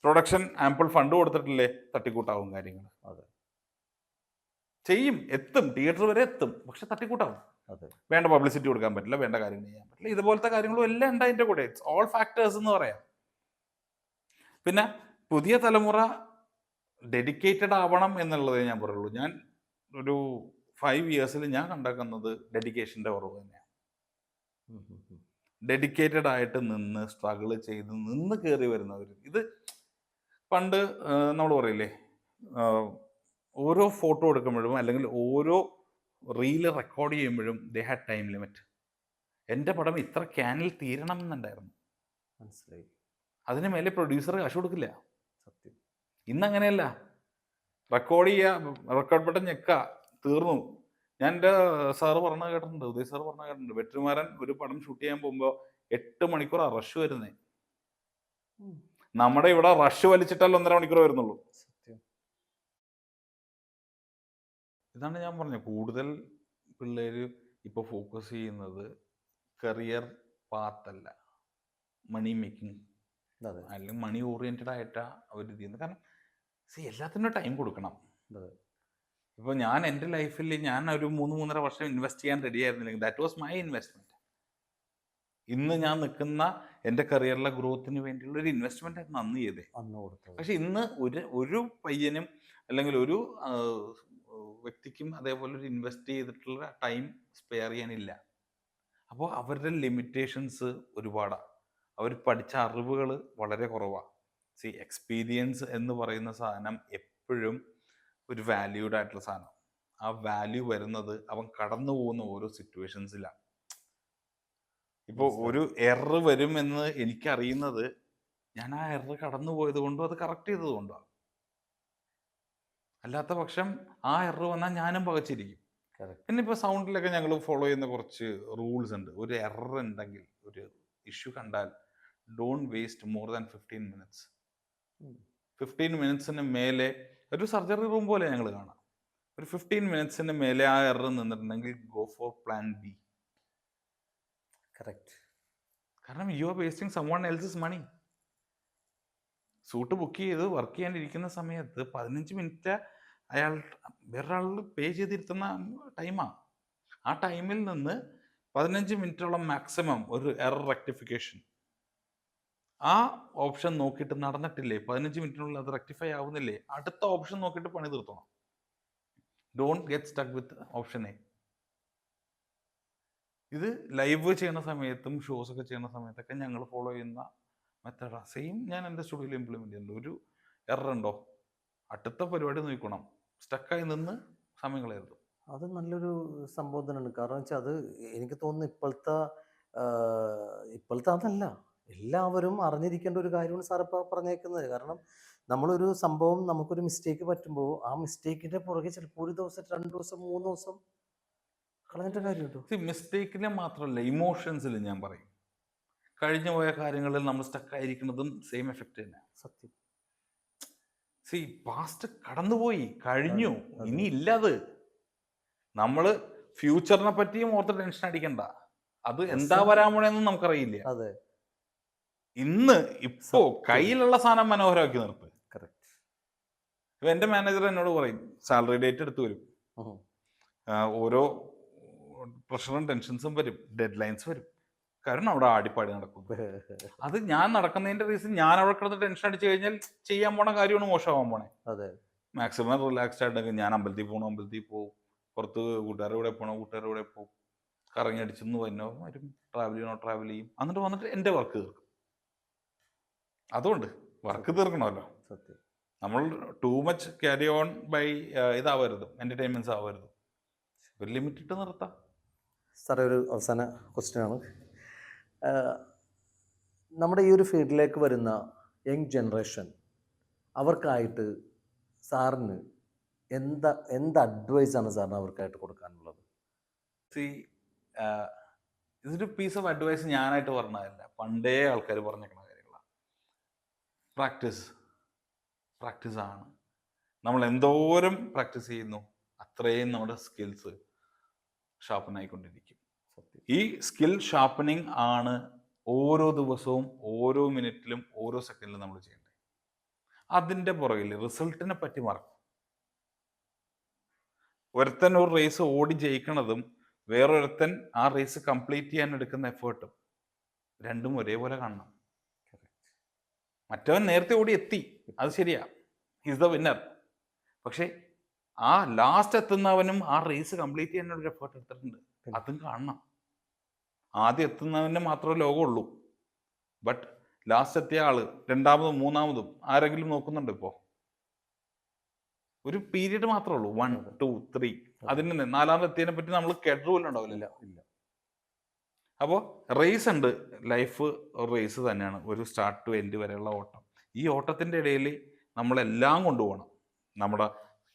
പ്രൊഡക്ഷൻ ആമ്പിൾ ഫണ്ട് കൊടുത്തിട്ടില്ലേ തട്ടിക്കൂട്ടാവും കാര്യങ്ങൾ. അതെ, ചെയ്യും, എത്തും, തിയേറ്റർ വരെ എത്തും, പക്ഷെ തട്ടിക്കൂട്ടാവും. അതെ, വേണ്ട പബ്ലിസിറ്റി കൊടുക്കാൻ പറ്റില്ല, വേണ്ട കാര്യങ്ങൾ ചെയ്യാൻ പറ്റില്ല. ഇതുപോലത്തെ കാര്യങ്ങളും എല്ലാം ഉണ്ട് അതിൻ്റെ കൂടെ. ഇറ്റ്സ് ഓൾ ഫാക്ടേഴ്സ് എന്ന് പറയാം. പിന്നെ പുതിയ തലമുറ ഡെഡിക്കേറ്റഡ് ആവണം എന്നുള്ളതേ ഞാൻ പറയുള്ളൂ. ഞാൻ ഒരു 5 ഇയേഴ്സിൽ ഞാൻ കണ്ടാക്കുന്നത് ഡെഡിക്കേഷൻ്റെ കുറവ് തന്നെയാണ്. ഡെഡിക്കേറ്റഡ് ആയിട്ട് നിന്ന് സ്ട്രഗിൾ ചെയ്ത് നിന്ന് കയറി വരുന്നവർ. ഇത് പണ്ട് നമ്മൾ പറയില്ലേ, ഓരോ ഫോട്ടോ എടുക്കുമ്പോഴും അല്ലെങ്കിൽ ഓരോ റീല് റെക്കോർഡ് ചെയ്യുമ്പോഴും ദേ ഹാഡ് ടൈം ലിമിറ്റ്. എൻ്റെ പടം ഇത്ര ക്യാനിൽ തീരണം എന്നുണ്ടായിരുന്നു. മനസ്സിലായി. അതിന് മേലെ പ്രൊഡ്യൂസർ കാശ് കൊടുക്കില്ല. സത്യം. ഇന്നങ്ങനെയല്ല. റെക്കോർഡ് ചെയ്യുക, റെക്കോർഡ് ബട്ടൺ ഞെക്കുക, തീർന്നു. ഞാൻ എൻ്റെ സാറ് പറഞ്ഞ കേട്ടിട്ടുണ്ട്, ഉദയ് സാറ് പറഞ്ഞ കേട്ടിട്ടുണ്ട്, വെട്രിമാരൻ ഒരു പടം ഷൂട്ട് ചെയ്യാൻ പോകുമ്പോൾ 8 മണിക്കൂർ റഷ് വരുന്നേ. നമ്മുടെ ഇവിടെ റഷ് വലിച്ചിട്ടല്ല 1.5 മണിക്കൂർ വരുന്നുള്ളൂ. ഇതാണ് ഞാൻ പറഞ്ഞത്, കൂടുതൽ പിള്ളേര് ഇപ്പോൾ ഫോക്കസ് ചെയ്യുന്നത് കരിയർ പാത്തല്ല, മണി മേക്കിംഗ് അല്ലെങ്കിൽ മണി ഓറിയൻറ്റഡ് ആയിട്ടാണ് അവർ ഇത് ചെയ്യുന്നത്. കാരണം എല്ലാത്തിനും ടൈം കൊടുക്കണം. ഇപ്പോൾ ഞാൻ എൻ്റെ ലൈഫിൽ ഞാൻ ഒരു 3-3.5 വർഷം ഇൻവെസ്റ്റ് ചെയ്യാൻ റെഡി ആയിരുന്നില്ലെങ്കിൽ ദാറ്റ് വാസ് മൈ ഇൻവെസ്റ്റ്മെൻറ്റ്. ഇന്ന് ഞാൻ നിൽക്കുന്ന എൻ്റെ കരിയറിലെ ഗ്രോത്തിന് വേണ്ടിയുള്ള ഒരു ഇൻവെസ്റ്റ്മെൻ്റ് ആയിരുന്നു അന്ന് ചെയ്തേ. പക്ഷെ ഇന്ന് ഒരു പയ്യനും അല്ലെങ്കിൽ ഒരു വ്യക്തിക്കും അതേപോലെ ഒരു ഇൻവെസ്റ്റ് ചെയ്തിട്ടുള്ള ടൈം സ്പെയർ ചെയ്യാനില്ല. അപ്പോൾ അവരുടെ ലിമിറ്റേഷൻസ് ഒരുപാടാണ്. അവർ പഠിച്ച അറിവുകൾ വളരെ കുറവാണ്. എക്സ്പീരിയൻസ് എന്ന് പറയുന്ന സാധനം എപ്പോഴും ഒരു വാല്യൂഡ് ആയിട്ടുള്ള സാധനം. ആ വാല്യൂ വരുന്നത് അവൻ കടന്നു പോകുന്ന ഓരോ സിറ്റുവേഷൻസിലാണ്. ഇപ്പോൾ ഒരു എറർ വരുമെന്ന് എനിക്കറിയുന്നത് ഞാൻ ആ എറർ കടന്നു പോയത് കൊണ്ടും അത് കറക്റ്റ് ചെയ്തത് കൊണ്ടാണ്. അല്ലാത്ത പക്ഷം ആ എറർ വന്നാൽ ഞാനും പകച്ചിരിക്കും. പിന്നെ ഇപ്പോൾ സൗണ്ടിലൊക്കെ ഞങ്ങൾ ഫോളോ ചെയ്യുന്ന കുറച്ച് റൂൾസ് ഉണ്ട്. ഒരു എറർ ഉണ്ടെങ്കിൽ, ഒരു ഇഷ്യൂ കണ്ടാൽ don't waste more than 15 minutes. 15 മിനിറ്റ്സിന് മേലെ ഒരു സർജറി റൂം പോലെ ഞങ്ങൾ കാണാം. ഒരു 15 മിനിറ്റ്സിന് മേലെ ആ എറർ നിന്നിട്ടുണ്ടെങ്കിൽ go for plan B. Correct. കാരണം you are wasting someone else's money. Suite book ചെയ്ത് വർക്ക് ചെയ്യാനിരിക്കുന്ന സമയത്ത് 15 മിനിറ്റ് അയാൾ വേറൊരാൾ പേ ചെയ്തിരുത്തുന്ന ടൈമാണ്. ആ ടൈമിൽ നിന്ന് 15 മിനിറ്റോളം മാക്സിമം ഒരു എറർ റെക്ടിഫിക്കേഷൻ, ആ ഓപ്ഷൻ നോക്കിയിട്ട് നടന്നിട്ടില്ലേ, 15 മിനിറ്റിനുള്ളിൽ അത് റെക്ടിഫൈ ആവുന്നില്ലേ, അടുത്ത ഓപ്ഷൻ നോക്കിയിട്ട് പണി തീർത്തണം. Don't get stuck with option A. ഇത് ലൈവ് ചെയ്യുന്ന സമയത്തും ഷോസ് ഒക്കെ ചെയ്യുന്ന സമയത്തൊക്കെ ഞങ്ങൾ ഫോളോ ചെയ്യുന്ന മെത്തേഡാണ്. സെയിം ഞാൻ എൻ്റെ സ്റ്റുഡിയോയിൽ ഇംപ്ലിമെൻറ്റ് ചെയ്യുന്നുണ്ട്. ഒരു എറർ ഉണ്ടോ, അടുത്ത പരിപാടി നോക്കണം, സ്റ്റക്കായി നിന്ന് സമയം കളയരുത്. അത് നല്ലൊരു സംഭവം തന്നെയാണ്. കാരണം വെച്ചാൽ അത് എനിക്ക് തോന്നുന്നു ഇപ്പോഴത്തെ അതല്ല, എല്ലാവരും അറിഞ്ഞിരിക്കേണ്ട ഒരു കാര്യമാണ് സാർ ഇപ്പോൾ പറഞ്ഞേക്കുന്നത്. കാരണം നമ്മളൊരു സംഭവം, നമുക്കൊരു മിസ്റ്റേക്ക് പറ്റുമ്പോൾ ആ മിസ്റ്റേക്കിൻ്റെ പുറകെ ചിലപ്പോൾ 1 ദിവസം 2 ദിവസം 3 ദിവസം കളഞ്ഞിട്ട് കാര്യമുണ്ടോ? മിസ്റ്റേക്കിനെ മാത്രമല്ല, ഇമോഷൻസിൽ ഞാൻ പറയും, കഴിഞ്ഞു പോയ കാര്യങ്ങളിൽ നമ്മൾ സ്റ്റക്കായിരിക്കുന്നതും സെയിം എഫക്റ്റ് തന്നെ. സത്യം. പാസ്റ്റ് കടന്നുപോയി, കഴിഞ്ഞു, ഇനി ഇല്ലത്. നമ്മൾ ഫ്യൂച്ചറിനെ പറ്റിയും ഓർത്ത് ടെൻഷൻ അടിക്കണ്ട. അത് എന്താ വരാൻ പോണെന്നും നമുക്കറിയില്ല. അതെ, ഇന്ന് ഇപ്പോ കയ്യിലുള്ള സാധനം മനോഹരമാക്കി നിർത്ത്. ഇപ്പൊ എൻ്റെ മാനേജർ എന്നോട് പറയും, സാലറി ഡേറ്റ് എടുത്ത് വരും, ഓരോ പ്രഷറും ടെൻഷൻസും വരും, ഡെഡ് ലൈൻസ് വരും. കാരണം അവിടെ ആടിപ്പാടി നടക്കുന്നു. അത് ഞാൻ നടക്കുന്നതിന്റെ റീസൺ ഞാൻ അവിടെ കിടന്ന് ടെൻഷൻ അടിച്ചു കഴിഞ്ഞാൽ ചെയ്യാൻ പോണ കാര്യമാണ് മോശമാവാൻ പോണേ. അതെ, മാക്സിമം റിലാക്സ്ഡ് ആയിട്ട് ഞാൻ അമ്പലത്തിൽ പോകും, പുറത്ത് കൂട്ടുകാരുടെ കൂടെ പോകും, കറങ്ങി അടിച്ചെന്ന് വരും, ട്രാവൽ ചെയ്യും, എന്നിട്ട് വന്നിട്ട് എൻ്റെ വർക്ക് തീർക്കും. അതുകൊണ്ട് വർക്ക് തീർക്കണമല്ലോ. സത്യം. നമ്മൾ too much carry on by ഇതാവരുത്, എൻ്റർടൈൻമെൻറ്റ്സ് ആവരുത്. ഒരു ലിമിറ്റ് ഇട്ട് നിർത്താം. സാറേ, ഒരു അവസാന ക്വസ്റ്റ്യനാണ്. നമ്മുടെ ഈ ഒരു ഫീൽഡിലേക്ക് വരുന്ന യങ് ജനറേഷൻ, അവർക്കായിട്ട് സാറിന് എന്ത് അഡ്വൈസാണ് സാറിന് അവർക്കായിട്ട് കൊടുക്കാനുള്ളത്? ഇതൊരു പീസ് ഓഫ് അഡ്വൈസ് ഞാനായിട്ട് പറഞ്ഞതല്ല, പണ്ടേ ആൾക്കാർ പറഞ്ഞേക്കുന്ന കാര്യങ്ങളാണ്. പ്രാക്ടീസ് ആണ്. നമ്മൾ എന്തോരം പ്രാക്ടീസ് ചെയ്യുന്നു അത്രയും നമ്മുടെ സ്കിൽസ് ഷാർപ്പൻ ആയിക്കൊണ്ടിരിക്കും. ഈ സ്കിൽ ഷാർപ്പനിങ് ആണ് ഓരോ ദിവസവും, ഓരോ മിനിറ്റിലും, ഓരോ സെക്കൻഡിലും നമ്മൾ ചെയ്യേണ്ടത്. അതിൻ്റെ പുറകിൽ റിസൾട്ടിനെ പറ്റി മറക്കും. ഒരുത്തൻ ഒരു റേസ് ഓടി ജയിക്കണതും വേറൊരുത്തൻ ആ റേസ് കംപ്ലീറ്റ് ചെയ്യാൻ എടുക്കുന്ന എഫേർട്ടും രണ്ടും ഒരേപോലെ കാണണം. മറ്റവൻ നേരത്തെ ഓടി എത്തി, അത് ശരിയാ, ഹിസ് ദ വിന്നർ. പക്ഷെ ആ ലാസ്റ്റ് എത്തുന്നവനും ആ റേസ് കംപ്ലീറ്റ് ചെയ്യാനൊരു എഫേർട്ട് എടുത്തിട്ടുണ്ട്, അതും കാണണം. ആദ്യം എത്തുന്നവന് മാത്രമേ ലോകമുള്ളൂ. ബട്ട് ലാസ്റ്റ് എത്തിയ ആള് രണ്ടാമതും മൂന്നാമതും ആരെങ്കിലും നോക്കുന്നുണ്ട്? ഇപ്പോൾ ഒരു പീരീഡ് മാത്രമേ ഉള്ളൂ, 1, 2, 3. അതിന് നാലാമത് എത്തിയതിനെ പറ്റി നമ്മൾ കേട്ടുപോലും ഉണ്ടാവില്ല. അപ്പോൾ റേസ് ഉണ്ട്, ലൈഫ് ഒരു റേസ് തന്നെയാണ്, ഒരു സ്റ്റാർട്ട് ടു എൻഡ് വരെയുള്ള ഓട്ടം. ഈ ഓട്ടത്തിൻ്റെ ഇടയിൽ നമ്മളെല്ലാം കൊണ്ടുപോകണം. നമ്മുടെ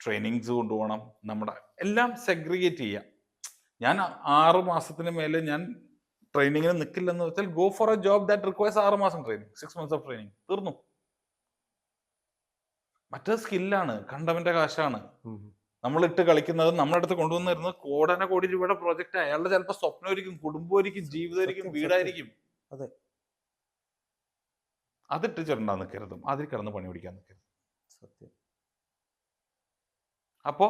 ട്രെയിനിങ്സ് കൊണ്ടുപോകണം, നമ്മുടെ എല്ലാം സെഗ്രിഗേറ്റ് ചെയ്യാം. ഞാൻ 6 മാസത്തിന് മേലെ ഞാൻ ട്രെയിനിങ്ങിന് നിൽക്കില്ലെന്ന് വെച്ചാൽ go for A job that requires 6 മാസം ട്രെയിനിങ്, 6 months ഓഫ് ട്രെയിനിങ്, തീർന്നു. മറ്റേ സ്കില്ലാണ്, കണ്ടവന്റെ കാശാണ്. നമ്മളിട്ട് കളിക്കുന്നത്, നമ്മുടെ അടുത്ത് കൊണ്ടുവന്നിരുന്നത് കോടി രൂപയുടെ പ്രോജക്റ്റ്. അയാളുടെ ചിലപ്പോൾ സ്വപ്നമായിരിക്കും, കുടുംബമായിരിക്കും, ജീവിതമായിരിക്കും, വീടായിരിക്കും. അതെ, അതിട്ട് ചെറുണ്ടാ നിൽക്കരുതും, അതിൽ കിടന്ന് പണി പിടിക്കാൻ നിൽക്കരുത്. സത്യം. അപ്പോൾ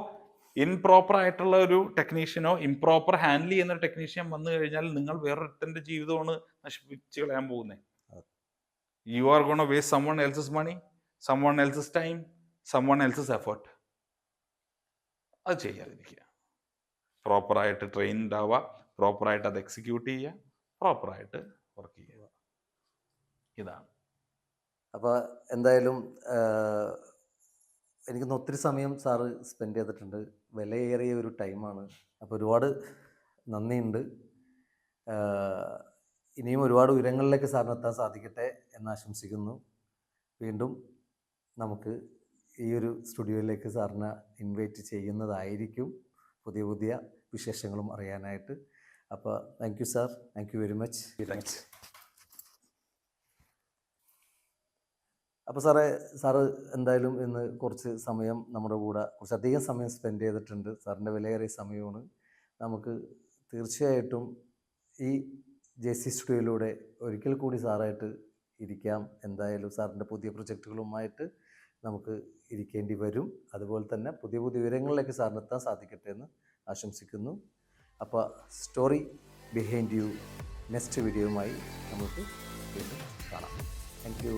ഇംപ്രോപ്പർ ആയിട്ടുള്ള ഒരു ടെക്നീഷ്യനോ ഇംപ്രോപ്പർ ഹാൻഡിൽ ചെയ്യുന്ന ഒരു ടെക്നീഷ്യൻ വന്നു കഴിഞ്ഞാൽ നിങ്ങൾ വേറൊരുത്തൻ്റെ ജീവിതമാണ് നശിപ്പിച്ച് കളയാൻ പോകുന്നത്. You are gonna waste someone else's money, someone else's time, someone else's effort. അത് ചെയ്യാതിരിക്കുക. പ്രോപ്പറായിട്ട് ട്രെയിൻഡ് ആവുക, പ്രോപ്പറായിട്ട് അത് എക്സിക്യൂട്ട് ചെയ്യുക, പ്രോപ്പറായിട്ട് വർക്ക് ചെയ്യുക. ഇതാണ്. അപ്പോൾ എന്തായാലും എനിക്കൊന്ന് ഒത്തിരി സമയം സാറ് സ്പെൻഡ് ചെയ്തിട്ടുണ്ട്. വിലയേറിയ ഒരു ടൈമാണ്. അപ്പോൾ ഒരുപാട് നന്ദിയുണ്ട്. ഇനിയും ഒരുപാട് ഉയരങ്ങളിലേക്ക് സാറിന് എത്താൻ സാധിക്കട്ടെ എന്ന് ആശംസിക്കുന്നു. വീണ്ടും നമുക്ക് ഈ ഒരു സ്റ്റുഡിയോയിലേക്ക് സാറിനെ ഇൻവൈറ്റ് ചെയ്യുന്നതായിരിക്കും, പുതിയ വിശേഷങ്ങളും അറിയാനായിട്ട്. അപ്പോൾ thank you sir, thank you very much. Thanks. അപ്പോൾ സാറ് എന്തായാലും ഇന്ന് കുറച്ച് സമയം നമ്മുടെ കൂടെ, കുറച്ചധികം സമയം സ്പെൻഡ് ചെയ്തിട്ടുണ്ട്. സാറിൻ്റെ വിലയേറിയ സമയമാണ്. നമുക്ക് തീർച്ചയായിട്ടും ഈ JC സ്റ്റുഡിയോയിലൂടെ ഒരിക്കൽ കൂടി സാറായിട്ട് ഇരിക്കാം. എന്തായാലും സാറിൻ്റെ പുതിയ പ്രൊജക്റ്റുകളുമായിട്ട് നമുക്ക് ഇരിക്കേണ്ടി വരും. അതുപോലെ തന്നെ പുതിയ വിവരങ്ങളിലേക്ക് സാറിനെത്താൻ സാധിക്കട്ടെ എന്ന് ആശംസിക്കുന്നു. അപ്പോൾ സ്റ്റോറി ബിഹൈൻഡ് യു നെക്സ്റ്റ് വീഡിയോയുമായി നമുക്ക് വീണ്ടും കാണാം. Thank you.